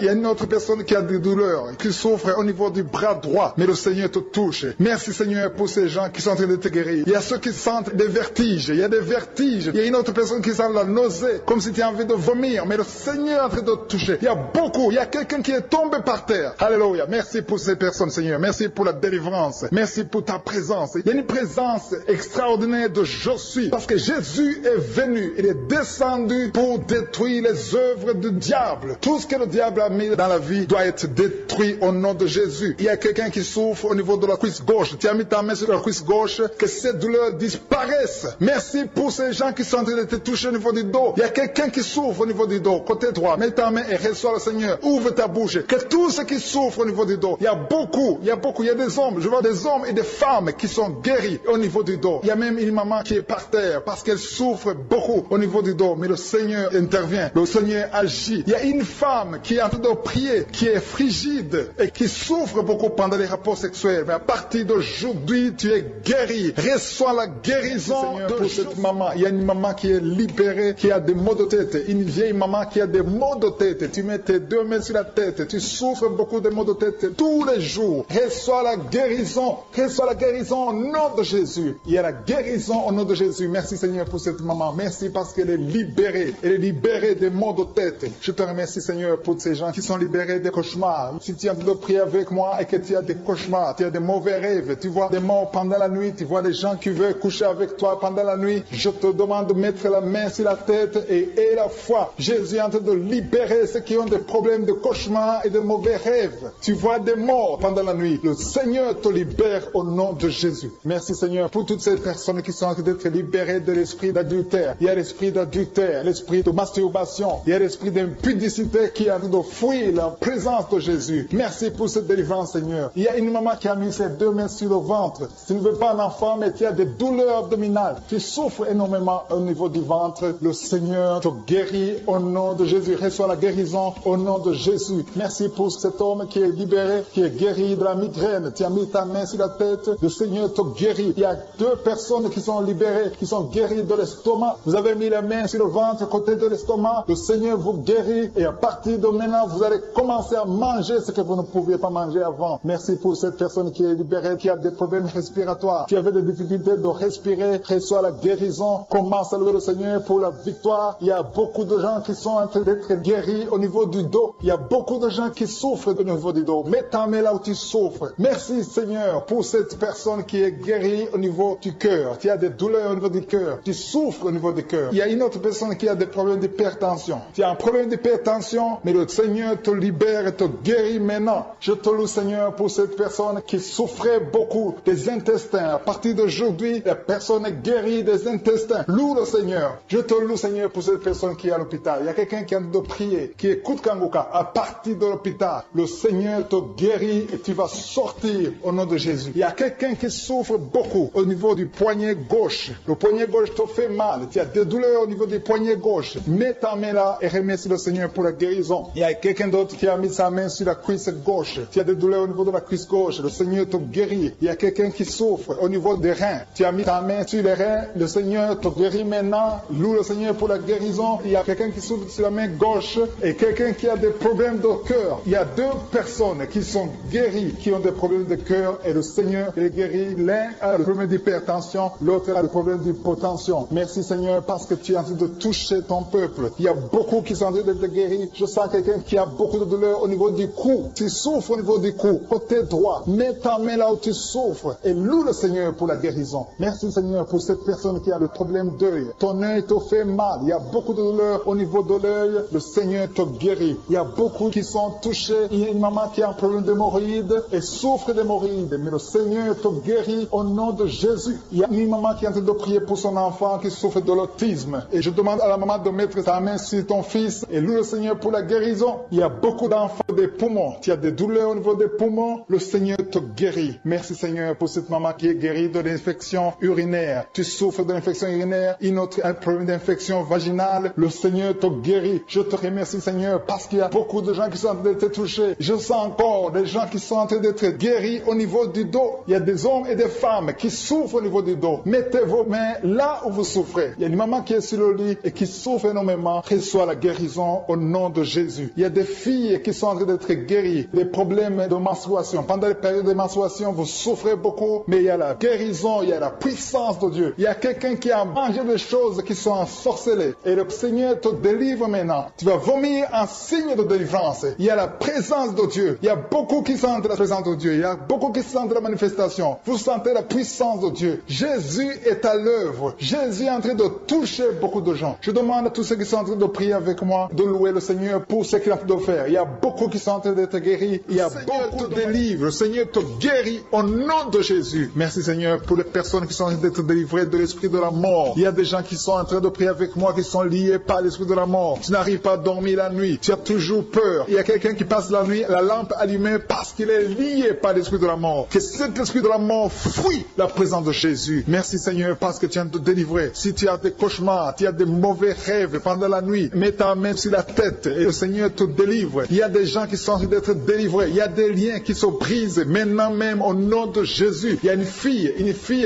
Il y a une autre personne qui a des douleurs, qui souffre au niveau du bras droit, mais le Seigneur te touche. Merci Seigneur pour ces gens qui sont en train de te guérir. Il y a ceux qui sentent des vertiges. Il y a des vertiges. Il y a une autre personne qui sent la nausée, comme si tu as envie de vomir, mais le Seigneur est en train de te toucher. Il y a beaucoup. Il y a quelqu'un qui est tombé par terre. Alléluia. Merci pour ces personnes Seigneur. Merci pour la délivrance. Merci pour ta présence. Il y a une présence extraordinaire de je suis, parce que Jésus est venu. Il est descendu pour détruire les œuvres du diable. Tout ce que le diable a mis dans la vie doit être détruit au nom de Jésus. Il y a quelqu'un qui souffre au niveau de la cuisse gauche. Tu as mis ta main sur la cuisse gauche, que ces douleurs disparaissent. Merci pour ces gens qui sont en train de te toucher au niveau du dos. Il y a quelqu'un qui souffre au niveau du dos, côté droit. Mets ta main et reçois le Seigneur. Ouvre ta bouche. Que tous ceux qui souffrent au niveau du dos, il y a beaucoup, il y a des hommes, je vois des hommes et des femmes qui sont guéris au niveau du dos. Il y a même une maman qui est par terre parce qu'elle souffre beaucoup au niveau du dos, mais le Seigneur intervient, le Seigneur agit. Il y a une femme qui est en train de prier, qui est frigide et qui souffre beaucoup pendant les rapports sexuels, mais à partir d'aujourd'hui, tu es guéri. Reçois la guérison pour cette maman. Il y a une maman qui est libérée, qui a des maux de tête, une vieille maman qui a des maux de tête. Tu mets tes 2 mains sur la tête, tu souffres beaucoup de maux de tête tous les jours. Reçois la guérison, reçois la guérison au nom de Jésus. Il y a la guérison au nom de Jésus. Merci Seigneur pour cette maman. Merci parce qu'elle est libérée. Elle est libérée des maux de tête. Je te remercie Seigneur pour ces gens qui sont libérés des cauchemars. Si tu es en train de prier avec moi et que tu as des cauchemars, tu as des mauvais rêves, tu vois des morts pendant la nuit, tu vois des gens qui veulent coucher avec toi pendant la nuit, je te demande de mettre la main sur la tête et aie la foi. Jésus est en train de libérer ceux qui ont des problèmes de cauchemars et de mauvais rêves. Tu vois des morts pendant la nuit. Le Seigneur te libère au nom de Jésus. Merci Seigneur pour toutes ces personnes qui sont en train d'être libérées de l'esprit d'adultère. Il y a l'esprit d'adultère, l'esprit de masturbation, il y a l'esprit d'impudicité qui est en train de fuir la présence de Jésus. Merci pour cette délivrance Seigneur. Il y a une maman qui a mis ses 2 mains sur le ventre. Tu ne veux pas un enfant mais tu as des douleurs abdominales. Tu souffres énormément au niveau du ventre. Le Seigneur te guérit au nom de Jésus. Reçois la guérison au nom de Jésus. Merci pour cet homme qui est libéré, qui est guéri de la migraine. Tu as mis ta main sur la tête. Le Seigneur te guérit. Il y a 2 personnes personnes qui sont libérées, qui sont guéries de l'estomac. Vous avez mis les mains sur le ventre, côté de l'estomac. Le Seigneur vous guérit et à partir de maintenant, vous allez commencer à manger ce que vous ne pouviez pas manger avant. Merci pour cette personne qui est libérée, qui a des problèmes respiratoires, qui avait des difficultés de respirer. Reçois la guérison. Commence à louer le Seigneur pour la victoire. Il y a beaucoup de gens qui sont en train d'être guéris au niveau du dos. Il y a beaucoup de gens qui souffrent au niveau du dos. Mets ta main là où tu souffres. Merci Seigneur pour cette personne qui est guérie au niveau du cœur. Tu as des douleurs au niveau du cœur. Tu souffres au niveau du cœur. Il y a une autre personne qui a des problèmes d'hypertension. Tu as un problème d'hypertension, mais le Seigneur te libère et te guérit maintenant. Je te loue Seigneur pour cette personne qui souffrait beaucoup des intestins. À partir d'aujourd'hui, la personne est guérie des intestins. Loue le Seigneur. Je te loue Seigneur pour cette personne qui est à l'hôpital. Il y a quelqu'un qui a de prier, qui écoute Kanguka. À partir de l'hôpital, le Seigneur te guérit et tu vas sortir au nom de Jésus. Il y a quelqu'un qui souffre beaucoup au niveau du poignet gauche. Le poignet gauche te fait mal. Tu as des douleurs au niveau du poignet gauche. Mets ta main là et remercie le Seigneur pour la guérison. Il y a quelqu'un d'autre qui a mis sa main sur la cuisse gauche. Tu as des douleurs au niveau de la cuisse gauche. Le Seigneur te guérit. Il y a quelqu'un qui souffre au niveau des reins. Tu as mis ta main sur les reins. Le Seigneur te guérit maintenant. Loue le Seigneur pour la guérison. Il y a quelqu'un qui souffre sur la main gauche et quelqu'un qui a des problèmes de cœur. Il y a deux personnes qui sont guéries, qui ont des problèmes de cœur et le Seigneur les guérit. L'un a le problème d'hypertension, l'autre a le problème d'hypotension. Merci Seigneur parce que tu es en train de toucher ton peuple. Il y a beaucoup qui sont en train d'être guéris. Je sens quelqu'un qui a beaucoup de douleur au niveau du cou. Tu souffres au niveau du cou, côté droit. Mets ta main là où tu souffres et loue le Seigneur pour la guérison. Merci Seigneur pour cette personne qui a le problème d'œil. Ton œil te fait mal. Il y a beaucoup de douleur au niveau de l'œil. Le Seigneur te guérit. Il y a beaucoup qui sont touchés. Il y a une maman qui a un problème d'hémorroïdes et souffre d'hémorroïdes. Mais le Seigneur te guérit au nom de Jésus. Il y a une maman qui est en train de prier pour son enfant qui souffre de l'autisme. Et je demande à la maman de mettre sa main sur ton fils et loue le Seigneur pour la guérison. Il y a beaucoup d'enfants des poumons. Tu as des douleurs au niveau des poumons. Le Seigneur te guérit. Merci Seigneur pour cette maman qui est guérie de l'infection urinaire. Tu souffres de l'infection urinaire. Une autre a un problème d'infection vaginale. Le Seigneur te guérit. Je te remercie Seigneur parce qu'il y a beaucoup de gens qui sont en train d'être touchés. Je sens encore des gens qui sont en train d'être guéris au niveau du dos. Il y a des hommes et des femmes qui souffrent au niveau du dos. Mettez vos mains là où vous souffrez. Il y a une maman qui est sur le lit et qui souffre énormément. Reçois la guérison au nom de Jésus. Il y a des filles qui sont en train d'être guéries. Des problèmes de menstruation. Pendant les périodes de menstruation, vous souffrez beaucoup, mais il y a la guérison, il y a la puissance de Dieu. Il y a quelqu'un qui a mangé des choses qui sont ensorcelées. Et le Seigneur te délivre maintenant. Tu vas vomir un signe de délivrance. Il y a la présence de Dieu. Il y a beaucoup qui sentent la présence de Dieu. Il y a beaucoup qui sentent la manifestation. Vous sentez la puissance de Dieu. Jésus est à l'œuvre. Jésus est en train de toucher beaucoup de gens. Je demande à tous ceux qui sont en train de prier avec moi de louer le Seigneur pour ce qu'il est en train de faire. Il y a beaucoup qui sont en train d'être guéris. Il y a beaucoup de délivres. Le Seigneur te guérit au nom de Jésus. Merci Seigneur pour les personnes qui sont en train d'être délivrées de l'esprit de la mort. Il y a des gens qui sont en train de prier avec moi qui sont liés par l'esprit de la mort. Tu n'arrives pas à dormir la nuit. Tu as toujours peur. Il y a quelqu'un qui passe la nuit, la lampe allumée parce qu'il est lié par l'esprit de la mort. Que cet esprit de la mort fuit la présence de Jésus. Merci Seigneur parce que tu viens de te délivrer. Si tu as des cauchemars, tu as des mauvais rêves pendant la nuit, mets ta main sur la tête et le Seigneur te délivre. Il y a des gens qui sont en train d'être délivrés. Il y a des liens qui se brisent maintenant même au nom de Jésus. Il y a une fille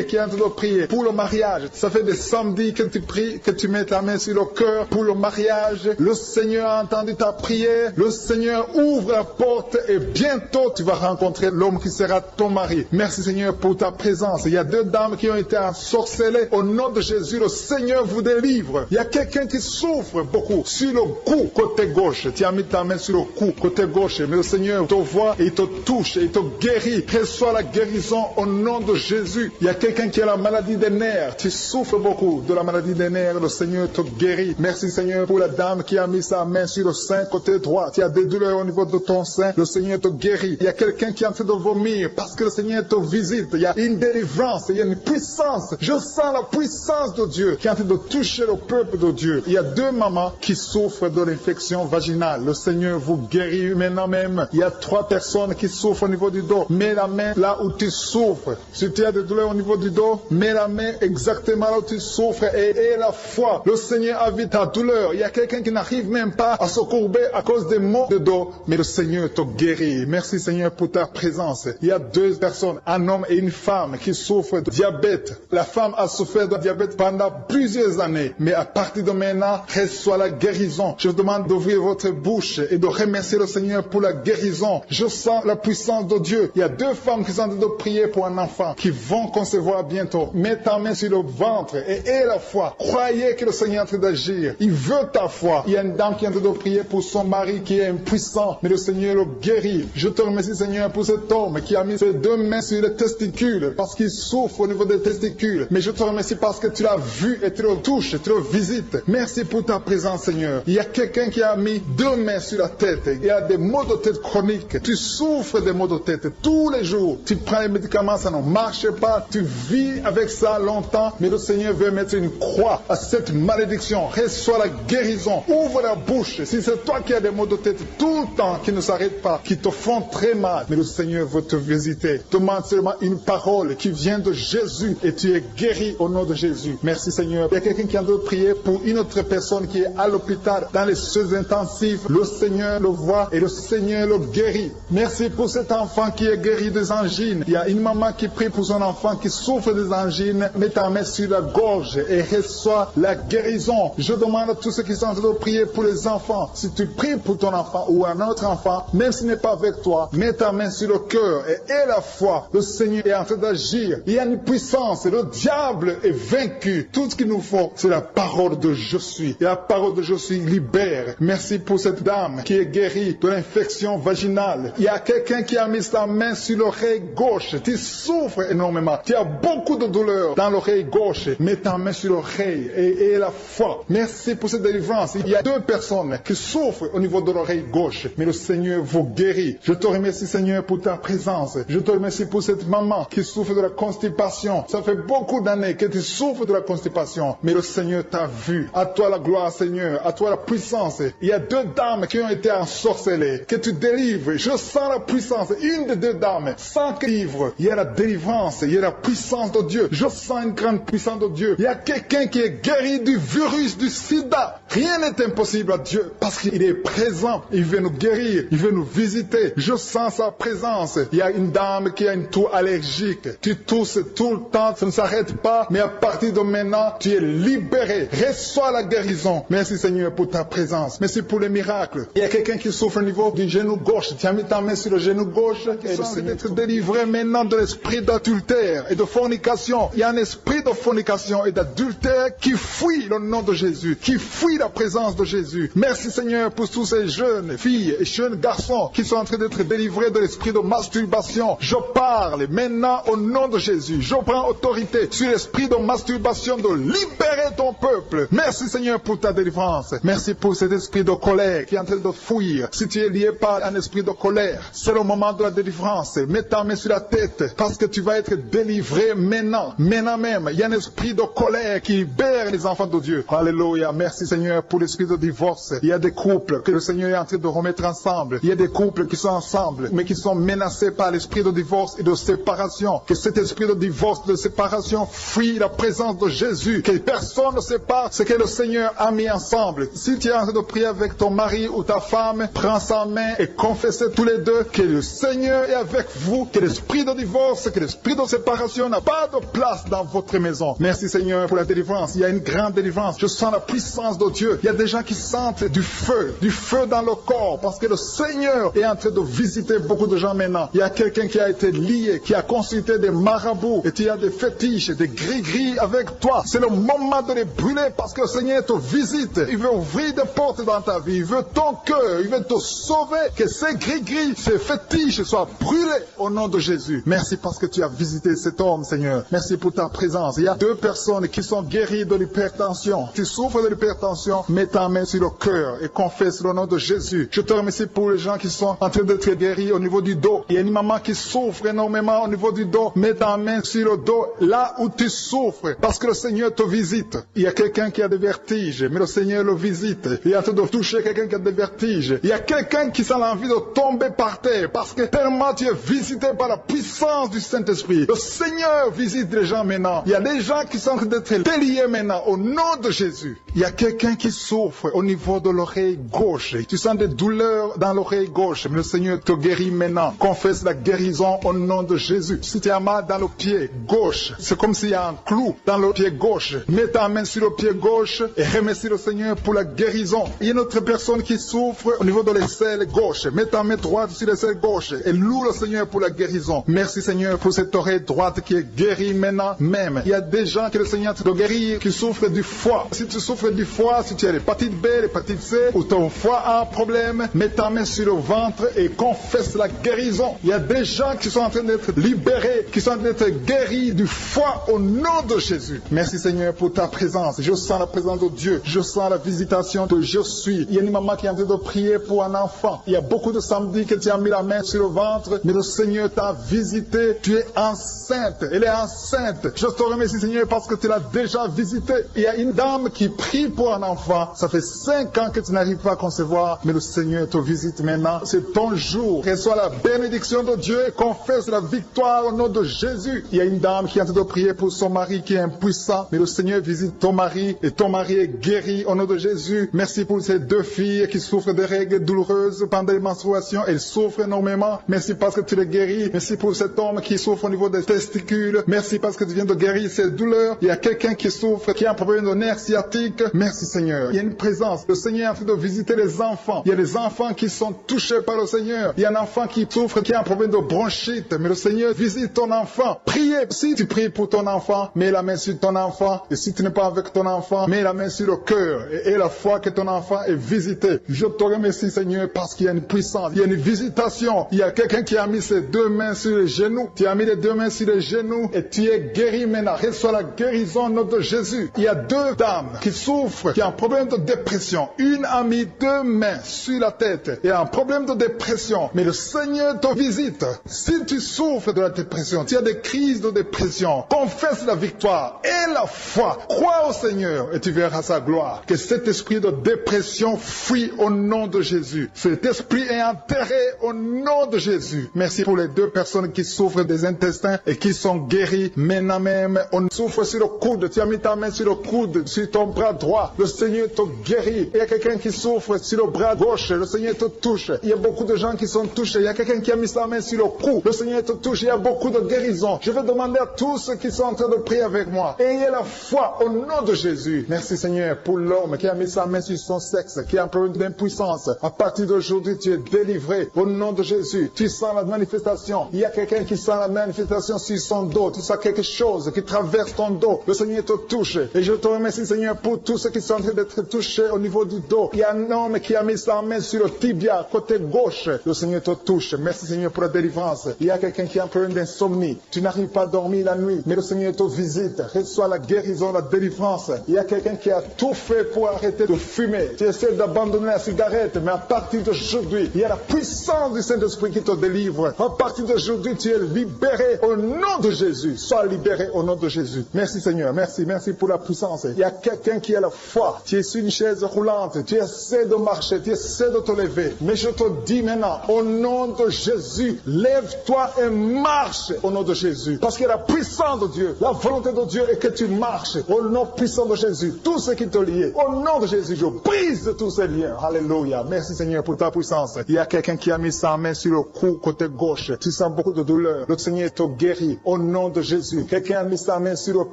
qui est en train de prier pour le mariage. Ça fait des samedis que tu pries, que tu mets ta main sur le cœur pour le mariage. Le Seigneur a entendu ta prière. Le Seigneur ouvre la porte et bientôt tu vas rencontrer l'homme qui sera ton mari. Merci Seigneur pour ta présence. Il y a deux dames qui ont été ensorcelées. Au nom de Jésus, le Seigneur vous délivre. Il y a quelqu'un qui souffre beaucoup sur le cou, côté gauche. Tu as mis ta main sur le cou, côté gauche. Mais le Seigneur te voit et il te touche et il te guérit. Reçois la guérison au nom de Jésus. Il y a quelqu'un qui a la maladie des nerfs. Tu souffres beaucoup de la maladie des nerfs. Le Seigneur te guérit. Merci Seigneur pour la dame qui a mis sa main sur le sein côté droit. Tu as des douleurs au niveau de ton sein. Le Seigneur te guérit. Il y a quelqu'un qui est en train de vomir parce que le Seigneur te visite. Il y a une délivrance. Il y a une puissance. Je sens la puissance de Dieu qui est en train de toucher le peuple de Dieu. Il y a deux mamans qui souffrent de l'infection vaginale. Le Seigneur vous guérit maintenant même. Il y a trois personnes qui souffrent au niveau du dos. Mets la main là où tu souffres. Si tu as des douleurs au niveau du dos, mets la main exactement là où tu souffres et aie la foi. Le Seigneur a vu ta douleur. Il y a quelqu'un qui n'arrive même pas à se courber à cause des maux de dos, mais le Seigneur te guérit. Merci Seigneur pour ta présence. Il y a deux personnes, un homme et une femme qui souffrent de diabète diabète. La femme a souffert de diabète pendant plusieurs années. Mais à partir de maintenant, reçois la guérison. Je vous demande d'ouvrir votre bouche et de remercier le Seigneur pour la guérison. Je sens la puissance de Dieu. Il y a 2 femmes qui sont en train de prier pour un enfant qui vont concevoir bientôt. Mets ta main sur le ventre et aie la foi. Croyez que le Seigneur est en train d'agir. Il veut ta foi. Il y a une dame qui est en train de prier pour son mari qui est impuissant, mais le Seigneur le guérit. Je te remercie, Seigneur, pour cet homme qui a mis ses 2 mains sur les testicules parce qu'il souffre au niveau des testicules. Mais je te remercie parce que tu l'as vu et tu le touches, tu le visites. Merci pour ta présence, Seigneur. Il y a quelqu'un qui a mis 2 mains sur la tête. Il y a des maux de tête chroniques. Tu souffres des maux de tête tous les jours. Tu prends les médicaments, ça ne marche pas. Tu vis avec ça longtemps, mais le Seigneur veut mettre une croix à cette malédiction. Reçois la guérison. Ouvre la bouche. Si c'est toi qui as des maux de tête tout le temps, qui ne s'arrêtent pas, qui te font très mal, mais le Seigneur veut te visiter. Demande seulement une parole qui vient de Jésus et tu es guéri au nom de Jésus. Merci, Seigneur. Il y a quelqu'un qui a de prier pour une autre personne qui est à l'hôpital dans les soins intensifs. Le Seigneur le voit et le Seigneur le guérit. Merci pour cet enfant qui est guéri des angines. Il y a une maman qui prie pour son enfant qui souffre des angines. Mets ta main sur la gorge et reçois la guérison. Je demande à tous ceux qui sont en train de prier pour les enfants. Si tu pries pour ton enfant ou un autre enfant, même s'il n'est pas avec toi, mets ta main sur le cœur et aie la foi. Le Seigneur est en train d'agir. Il y a une puissance. Le diable est vaincu. Tout ce qu'il nous faut, c'est la parole de je suis. Et la parole de je suis libère. Merci pour cette dame qui est guérie de l'infection vaginale. Il y a quelqu'un qui a mis sa main sur l'oreille gauche. Tu souffres énormément. Tu as beaucoup de douleur dans l'oreille gauche. Mets ta main sur l'oreille et aie la foi. Merci pour cette délivrance. Il y a 2 personnes qui souffrent au niveau de l'oreille gauche. Mais le Seigneur vous guérit. Je te remercie, Seigneur, pour ta présence. Je te remercie pour cette maman qui souffre de la constipation. Ça fait beaucoup d'années que tu souffres de la constipation. Mais le Seigneur t'a vu. À toi la gloire, Seigneur. À toi la puissance. Il y a 2 dames qui ont été ensorcelées. Que tu délivres. Je sens la puissance. Une des 2 dames. Sans que livre. Il y a la délivrance. Il y a la puissance de Dieu. Je sens une grande puissance de Dieu. Il y a quelqu'un qui est guéri du virus du sida. Rien n'est impossible à Dieu parce qu'il est présent. Il veut nous guérir. Il veut nous visiter. Je sens sa présence. Il y a une dame qui a une toux allergique. Tu tousses tout le temps. Ça ne s'arrête pas. Mais à partir de maintenant, tu es libéré. Reçois la guérison. Merci, Seigneur, pour ta présence. Merci pour les miracles. Il y a quelqu'un qui souffre au niveau du genou gauche. Tu as mis ta main sur le genou gauche. Et le Seigneur être délivré maintenant de l'esprit d'adultère et de fornication. Il y a un esprit de fornication et d'adultère qui fuit le nom de Jésus, qui fuit la présence de Jésus. Merci, Seigneur, pour tous ces jeunes filles et jeunes garçons qui sont en train d'être délivrés de l'esprit de masturbation. Je parle maintenant au nom de Jésus. Je prends autorité sur l'esprit de masturbation de libérer ton peuple. Merci, Seigneur, pour ta délivrance. Merci pour cet esprit de colère qui est en train de fuir. Si tu es lié par un esprit de colère, c'est le moment de la délivrance. Mets ta main sur la tête parce que tu vas être délivré maintenant. Maintenant même, il y a un esprit de colère qui libère les enfants de Dieu. Alléluia. Merci, Seigneur, pour l'esprit de divorce. Il y a des couples que le Seigneur est en train de remettre ensemble. Il y a des couples qui sont ensemble, mais qui sont menacés par l'esprit de divorce et de séparation. Que cet esprit de divorce, de séparation, fuit la présence de Jésus. Que personne ne sépare ce que le Seigneur a mis ensemble. Si tu es en train de prier avec ton mari ou ta femme, prends sa main et confessez tous les 2 que le Seigneur est avec vous. Que l'esprit de divorce, que l'esprit de séparation n'a pas de place dans votre maison. Merci, Seigneur, pour la délivrance. Il y a une grande délivrance. Je sens la puissance de Dieu. Il y a des gens qui sentent du feu dans le corps, parce que le Seigneur est en train de visiter beaucoup de gens maintenant. Il y a quelqu'un qui a été lié, qui a consulté des marabouts, et tu as des fétiches, des gris-gris avec toi. C'est le moment de les brûler, parce que le Seigneur te visite. Il veut ouvrir des portes dans ta vie. Il veut ton cœur. Il veut te sauver. Que ces gris-gris, ces fétiches soient brûlés au nom de Jésus. Merci parce que tu as visité cet homme, Seigneur. Merci pour ta présence. Il y a 2 personnes qui sont guéries de l'hypertension. Tu souffres de l'hypertension, mets ta main sur le cœur et confesse le nom de Jésus. Je te remercie pour les gens qui sont en train d'être guéris au niveau du dos. Il y a une maman qui souffre énormément au niveau du dos. Mets ta main sur le dos, là où tu souffres, parce que le Seigneur te visite. Il y a quelqu'un qui a des vertiges, mais le Seigneur le visite. Il est en train de toucher quelqu'un qui a des vertiges. Il y a quelqu'un qui sent l'envie de tomber par terre, parce que tellement tu es visité par la puissance du Saint-Esprit. Le Seigneur visite les gens maintenant. Il y a des gens qui sont en train d'être déliés maintenant au nom de Jésus. Il y a quelqu'un qui souffre au niveau de l'oreille gauche. Tu sens des douleurs dans l'oreille gauche, mais le Seigneur te guérit maintenant. Confesse la guérison au nom de Jésus. Si tu as mal dans le pied gauche, gauche. C'est comme s'il y a un clou dans le pied gauche. Mets ta main sur le pied gauche et remercie le Seigneur pour la guérison. Il y a une autre personne qui souffre au niveau de l'aisselle gauche. Mets ta main droite sur l'aisselle gauche et loue le Seigneur pour la guérison. Merci Seigneur pour cette oreille droite qui est guérie maintenant même. Il y a des gens que le Seigneur te guérit qui souffrent du foie. Si tu souffres du foie, si tu as l'hépatite B, l'hépatite C, ou ton foie a un problème, mets ta main sur le ventre et confesse la guérison. Il y a des gens qui sont en train d'être libérés, qui sont en train d'être guéris du foie au nom de Jésus. Merci Seigneur pour ta présence. Je sens la présence de Dieu. Je sens la visitation de je suis. Il y a une maman qui est en train de prier pour un enfant. Il y a beaucoup de samedis que tu as mis la main sur le ventre, mais le Seigneur t'a visité. Tu es enceinte. Elle est enceinte. Je te remercie Seigneur parce que tu l'as déjà visité. Il y a une dame qui prie pour un enfant. Ça fait 5 ans que tu n'arrives pas à concevoir, mais le Seigneur te visite maintenant. C'est ton jour. Reçois la bénédiction de Dieu et confesse la victoire au nom de Jésus. Il y a une dame qui est en train de prier pour son mari qui est impuissant, mais le Seigneur visite ton mari et ton mari est guéri au nom de Jésus. Merci pour ces 2 filles qui souffrent de règles douloureuses pendant les menstruations. Elles souffrent énormément. Merci parce que tu les guéris. Merci pour cet homme qui souffre au niveau des testicules. Merci parce que tu viens de guérir ces douleurs. Il y a quelqu'un qui souffre, qui a un problème de nerf sciatique. Merci Seigneur. Il y a une présence. Le Seigneur est en train de visiter les enfants. Il y a des enfants qui sont touchés par le Seigneur. Il y a un enfant qui souffre, qui a un problème de bronchite. Mais le Seigneur visite ton enfant. Priez. Si tu pries pour ton enfant, mets la main sur ton enfant. Et si tu n'es pas avec ton enfant, mets la main sur le cœur. Et la foi que ton enfant est visité. Je te remercie Seigneur parce qu'il y a une puissance. Il y a une visitation. Il y a quelqu'un qui a mis ses 2 mains sur les genoux. Tu as mis les 2 mains sur les genoux et tu es guéri maintenant. Reçois la guérison au nom de Jésus. Il y a 2 dames qui souffrent, qui ont un problème de dépression. Une a mis 2 mains sur la tête et a un problème de dépression. Mais le Seigneur te visite. Si tu souffres de la dépression, tu as des crises de dépression, confesse la victoire et la foi. Crois au Seigneur et tu verras sa gloire. Que cet esprit de dépression fuit au nom de Jésus. Cet esprit est enterré au nom de Jésus. Merci pour les 2 personnes qui souffrent des intestins et qui sont guéries maintenant même. On souffre sur le coude. Tu as mis ta main sur le coude, sur ton bras droit. Le Seigneur te guérit. Il y a quelqu'un qui souffre sur le bras gauche. Le Seigneur te touche. Il y a beaucoup de gens qui sont touchés. Il y a quelqu'un qui a mis sa main sur le cou. Le Seigneur te touche. Il y a beaucoup de guérisons. Je vais demander à tous ceux qui sont en train de prier avec moi. Ayez la foi au nom de Jésus. Merci Seigneur pour l'homme qui a mis sa main sur son sexe, qui a un problème d'impuissance. À partir d'aujourd'hui, tu es délivré au nom de Jésus. Tu sens la manifestation. Il y a quelqu'un qui sent la manifestation sur son dos. Tu sens quelque chose qui traverse ton dos. Le Seigneur te touche. Et je te remercie Seigneur pour tous ceux qui sont en train d'être touchés au niveau du dos. Il y a un homme qui a mis sa main sur le tibia, côté gauche. Le Seigneur te touche. Merci Seigneur pour la délivrance. Il y a quelqu'un qui a un problème d'insomnie. Tu n'arrives pas à dormir la nuit, mais le Seigneur te visite. Reçois la guérison, la délivrance. Il y a quelqu'un qui a tout fait pour arrêter de fumer. Tu essaies d'abandonner la cigarette, mais à partir d'aujourd'hui, il y a la puissance du Saint-Esprit qui te délivre. À partir d'aujourd'hui, tu es libéré au nom de Jésus. Sois libéré au nom de Jésus. Merci Seigneur. Merci pour la puissance. Il y a quelqu'un qui a la foi. Tu es sur une chaise roulante. Tu essaies de marcher. Tu essaies de te lever. Mais je te dis maintenant, au nom de Jésus, lève-toi et marche au nom de Jésus. Parce qu'il y a la puissance de Dieu. La volonté de Dieu est que tu marches au nom puissant de Jésus. Tout ce qui te lie, au nom de Jésus, je brise tous ces liens. Alléluia. Merci Seigneur pour ta puissance. Il y a quelqu'un qui a mis sa main sur le cou côté gauche. Tu sens beaucoup de douleur. Le Seigneur te guérit au nom de Jésus. Quelqu'un a mis sa main sur le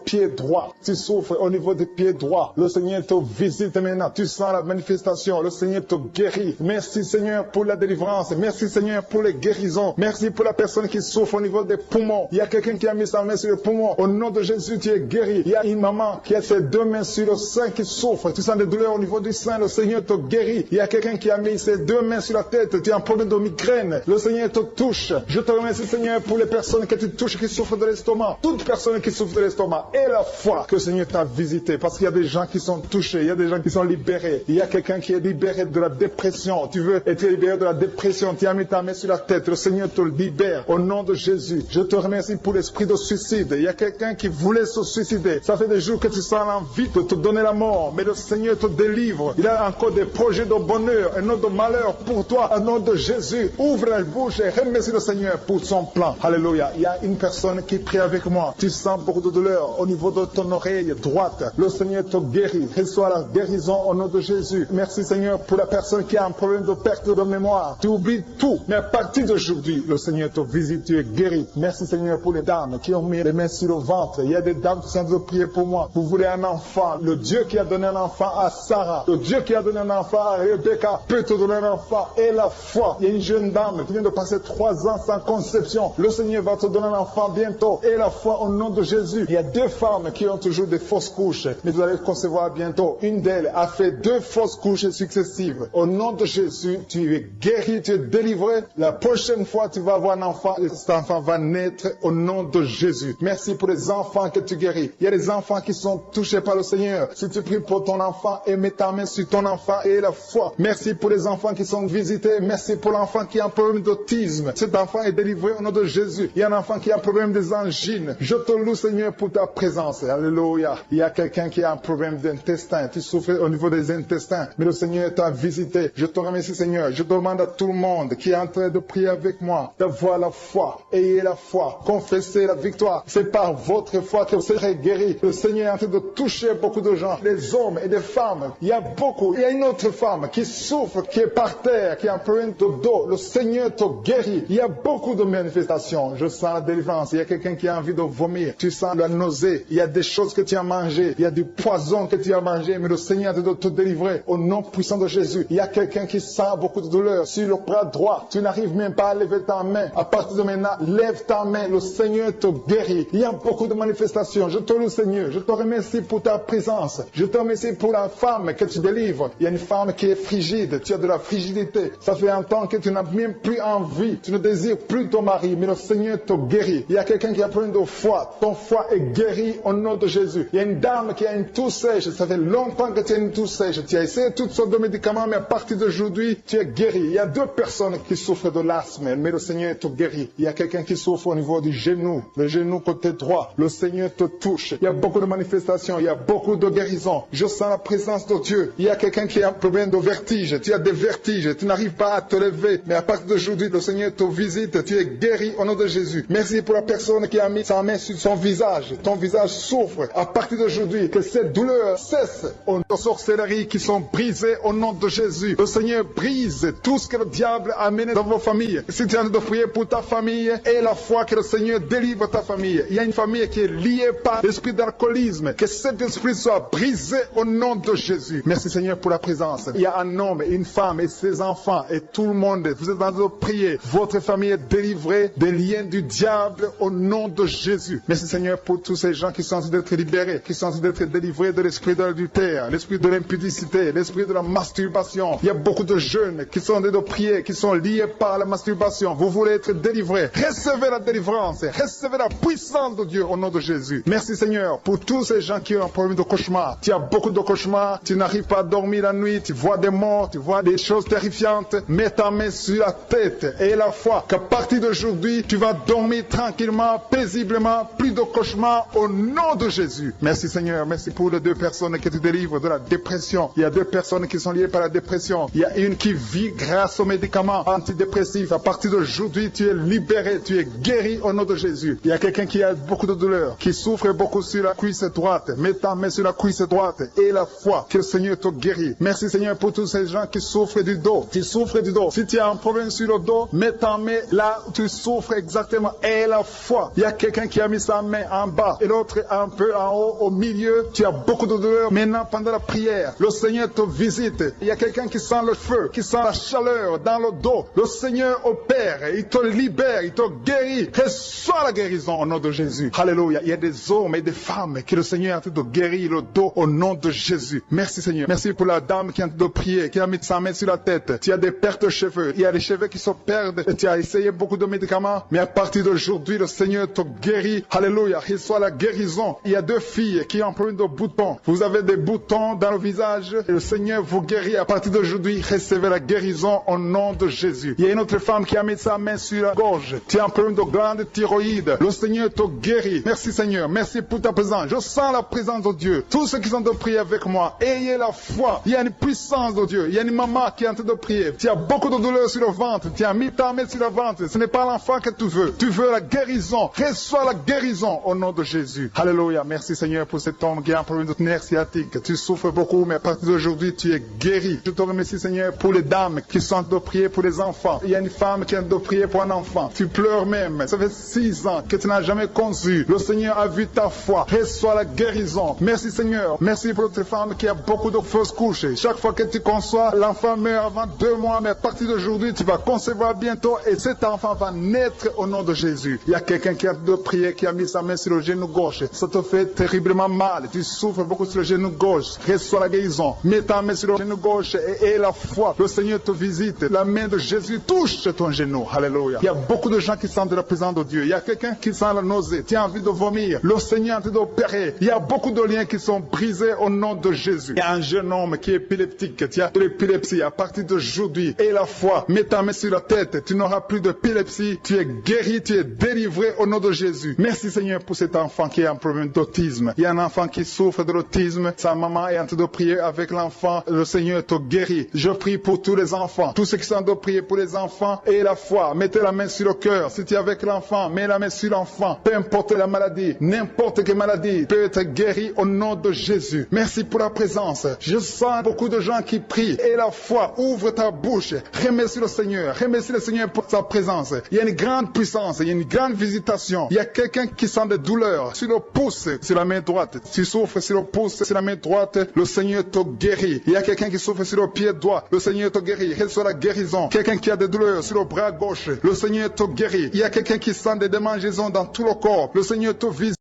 pied droit. Tu souffres au niveau du pied droit. Le Seigneur te visite maintenant. Tu sens la manifestation. Le Seigneur te guérit. Merci Seigneur pour la délivrance. Merci Seigneur pour les guérisons. Merci pour la personne qui souffre au niveau des poumons. Il y a quelqu'un qui a mis sa main sur le poumon. Au nom de Jésus, tu es guéri. Il y a une maman qui a ses 2 mains sur le sein qui souffre. Tu sens des douleurs au niveau du sein. Le Seigneur te guérit. Il y a quelqu'un qui a mis ses 2 mains sur la tête. Tu as un problème de migraine. Le Seigneur te touche. Je te remercie Seigneur pour les personnes que tu touches qui souffrent de l'estomac. Toute personne qui souffre de l'estomac et la foi que le Seigneur t'a visité. Parce qu'il y a des gens qui sont touchés. Il y a des gens qui sont libérés. Il y a quelqu'un qui est libéré de la dépression. Tu veux être libéré de la dépression. Tu as mis ta main sur la tête. Le Seigneur te libère. Au nom de Jésus. Je te remercie pour l'esprit de suicide. Il y a quelqu'un qui voulait se suicider. Ça fait des jours que tu sens l'envie de te donner la mort. Mais le Seigneur te délivre. Il a encore des projets de bonheur et non de malheur pour toi. Au nom de Jésus. Ouvre la bouche et remercie le Seigneur pour son plan. Alléluia. Il y a une personne qui prie avec moi. Tu sens beaucoup de douleur au niveau de ton oreille droite. Le Seigneur te guérit. Reçois la guérison au nom de Jésus. Merci Seigneur pour la personne qui a un problème de perte de mémoire. Tu oublies tout. Mais à partir d'aujourd'hui, le Seigneur te visite. Tu es guéri. Merci Seigneur pour les dames qui ont dormir les mains sur le ventre. Il y a des dames qui sont en train de prier pour moi. Vous voulez un enfant. Le Dieu qui a donné un enfant à Sarah, le Dieu qui a donné un enfant à Rebecca peut te donner un enfant. Et la foi. Il y a une jeune dame qui vient de passer 3 ans sans conception. Le Seigneur va te donner un enfant bientôt. Et la foi au nom de Jésus. Il y a 2 femmes qui ont toujours des fausses couches, mais vous allez concevoir bientôt. Une d'elles a fait 2 fausses couches successives. Au nom de Jésus, tu es guéri, tu es délivré. La prochaine fois, tu vas avoir un enfant et cet enfant va naître au nom de Jésus. Merci pour les enfants que tu guéris. Il y a des enfants qui sont touchés par le Seigneur. Si tu pries pour ton enfant et mets ta main sur ton enfant et la foi. Merci pour les enfants qui sont visités. Merci pour l'enfant qui a un problème d'autisme. Cet enfant est délivré au nom de Jésus. Il y a un enfant qui a un problème des angines. Je te loue, Seigneur, pour ta présence. Alléluia. Il y a quelqu'un qui a un problème d'intestin. Tu souffres au niveau des intestins. Mais le Seigneur t'a visité. Je te remercie, Seigneur. Je demande à tout le monde qui est en train de prier avec moi d'avoir la foi. Ayez la foi. Confessez la victoire. C'est par votre foi que vous serez guéris. Le Seigneur est en train de toucher beaucoup de gens. Des hommes et des femmes. Il y a beaucoup. Il y a une autre femme qui souffre, qui est par terre, qui a un problème de dos. Le Seigneur te guérit. Il y a beaucoup de manifestations. Je sens la délivrance. Il y a quelqu'un qui a envie de vomir. Tu sens la nausée. Il y a des choses que tu as mangées. Il y a du poison que tu as mangé. Mais le Seigneur est de te délivrer au nom puissant de Jésus. Il y a quelqu'un qui sent beaucoup de douleur sur le bras droit. Tu n'arrives même pas à lever ta main. À partir de maintenant, lève ta main. Le Seigneur te guérit. Il y a beaucoup de manifestations. Je te loue, Seigneur. Je te remercie pour ta présence. Je te remercie pour la femme que tu délivres. Il y a une femme qui est frigide. Tu as de la frigidité. Ça fait un temps que tu n'as même plus envie. Tu ne désires plus ton mari. Mais le Seigneur te guérit. Il y a quelqu'un qui a plein de foi. Ton foie est guéri au nom de Jésus. Il y a une dame qui a une toux sèche. Ça fait longtemps que tu as une toux sèche. Tu as essayé toutes sortes de médicaments, mais à partir d'aujourd'hui, tu es guéri. Il y a 2 personnes qui souffrent de l'asthme, mais le Seigneur te guérit. Il y a quelqu'un qui souffre au niveau du genou, le genou côté droit. Le Seigneur te touche. Il y a beaucoup de manifestations. Il y a beaucoup de guérisons. Je sens la présence de Dieu. Il y a quelqu'un qui a un problème de vertige. Tu as des vertiges. Tu n'arrives pas à te lever, mais à partir d'aujourd'hui, le Seigneur te visite. Tu es guéri au nom de Jésus. Merci pour la personne qui a mis sa main sur son visage. Ton visage souffre. À partir d'aujourd'hui, que cette douleur cesse. Aux sorcelleries qui sont brisées au nom de Jésus. Le Seigneur brise tout ce que le diable a amené dans vos familles. Si tu es en train de prier pour ta famille, et la foi que le Seigneur délivre ta famille. Il y a une famille qui est liée par l'esprit d'alcoolisme. Que cet esprit soit brisé au nom de Jésus. Merci Seigneur pour la présence. Il y a un homme et une femme et ses enfants et tout le monde. Vous êtes en train de prier. Votre famille est délivrée des liens du diable au nom de Jésus. Merci Seigneur pour tous ces gens qui sont en train d'être libérés, qui sont en train d'être délivrés de l'esprit de l'adultère, l'esprit de l'impudicité, l'esprit de la masturbation. Il y a beaucoup de jeunes qui sont en train de prier, qui sont liés par la masturbation. Vous voulez être délivrés. Recevez la délivrance. Recevez la puissance de Dieu au nom de Jésus. Merci Seigneur pour tous ces gens qui ont un problème de cauchemar. Tu as beaucoup de cauchemars. Tu n'arrives pas à dormir la nuit. Tu vois des morts. Tu vois des choses terrifiantes. Mets ta main sur la tête et la foi qu'à partir d'aujourd'hui, tu vas dormir tranquillement, paisiblement. Plus de cauchemars au nom de Jésus. Merci Seigneur. Merci pour les 2 personnes qui te délivrent de la dépression. Il y a 2 personnes qui sont liées par la dépression. Il y a une qui vit grâce aux médicaments antidépressifs. À partir d'aujourd'hui, tu es libéré. Tu es guéri au nom de Jésus. Il y a quelqu'un qui a beaucoup de douleur, qui souffre beaucoup sur la cuisse droite. Mets ta main sur la cuisse droite et la foi que le Seigneur te guérit. Merci Seigneur pour tous ces gens qui souffrent du dos. Tu souffres du dos. Si tu as un problème sur le dos, mets ta main là où tu souffres exactement et la foi. Il y a quelqu'un qui a mis sa main en bas et l'autre un peu en haut, au milieu. Tu as beaucoup de douleur. Maintenant, pendant la prière, le Seigneur te visite. Il y a quelqu'un qui sent le feu, qui sent la chaleur dans le dos. Le Seigneur opère. Il te libère. Il te guérit. Reçois la guérison au nom de Jésus. Alléluia. Il y a des hommes et des femmes que le Seigneur est en train de guérir le dos au nom de Jésus. Merci Seigneur. Merci pour la dame qui est en train de prier, qui a mis sa main sur la tête. Tu as des pertes de cheveux. Il y a des cheveux qui se perdent. Et tu as essayé beaucoup de médicaments. Mais à partir d'aujourd'hui, le Seigneur te guérit. Alléluia. Reçois la guérison. Il y a 2 filles qui ont un problème de boutons. Vous avez des boutons dans le visage. Et le Seigneur vous guérit. À partir d'aujourd'hui, recevez la guérison au nom de Jésus. Il y a une autre femme qui a mis sa main sur la gorge. Tu as un problème de glande thyroïde. Le Seigneur te guérit. Merci Seigneur. Merci pour ta présence. Je sens la présence de Dieu. Tous ceux qui sont de prier avec moi, ayez la foi. Il y a une puissance de Dieu. Il y a une maman qui est en train de prier. Tu as beaucoup de douleur sur le ventre. Tu as mis ta main sur le ventre. Ce n'est pas l'enfant que tu veux. Tu veux la guérison. Reçois la guérison au nom de Jésus. Alléluia. Merci Seigneur pour cet homme qui a un problème de nerf sciatique. Tu souffres beaucoup, mais à partir d'aujourd'hui, tu es guéri. Je te remercie Seigneur pour les dames qui sont de prier pour les enfants. Il y a une femme qui est de prier pour un enfant. Tu pleures même. Ça fait 6 ans que tu n'as n'a jamais conçu. Le Seigneur a vu ta foi. Reçois la guérison. Merci Seigneur. Merci pour notre femme qui a beaucoup de fausses couches. Chaque fois que tu conçois, l'enfant meurt avant 2 mois, mais à partir d'aujourd'hui, tu vas concevoir bientôt et cet enfant va naître au nom de Jésus. Il y a quelqu'un qui a de prier, qui a mis sa main sur le genou gauche. Ça te fait terriblement mal. Tu souffres beaucoup sur le genou gauche. Reçois la guérison. Mets ta main sur le genou gauche et la foi. Le Seigneur te visite. La main de Jésus touche ton genou. Alléluia. Il y a beaucoup de gens qui sentent la présence de Dieu. Il y a quelqu'un qui sent la nausée. Tu as envie de vomir. Le Seigneur est en train d'opérer. Il y a beaucoup de liens qui sont brisés au nom de Jésus. Il y a un jeune homme qui est épileptique. Tu as de l'épilepsie à partir d'aujourd'hui. Et la foi. Mets ta main sur la tête. Tu n'auras plus d'épilepsie. Tu es guéri. Tu es délivré au nom de Jésus. Merci Seigneur pour cet enfant qui a un problème d'autisme. Il y a un enfant qui souffre de l'autisme. Sa maman est en train de prier avec l'enfant. Le Seigneur te guérit. Je prie pour tous les enfants. Tous ceux qui sont en train de prier pour les enfants et la foi. Mettez la main sur le cœur. Si tu es avec l'enfant, mets la main sur l'enfant. Peu importe la maladie, n'importe quelle maladie peut être guérie au nom de Jésus. Merci pour la présence. Je sens beaucoup de gens qui prient. Et la foi, ouvre ta bouche. Remercie le Seigneur. Remercie le Seigneur pour sa présence. Il y a une grande puissance. Il y a une grande visitation. Il y a quelqu'un qui sent des douleurs sur le pouce, sur la main droite. Tu souffres sur le pouce, sur la main droite. Le Seigneur te guérit. Il y a quelqu'un qui souffre sur le pied droit. Le Seigneur te guérit. Reçois la guérison. Quelqu'un qui a des douleurs sur le bras gauche. Le Seigneur te guérit. Il y a quelqu'un qui sent des démangeaisons dans tout le corps. Le Seigneur te visite.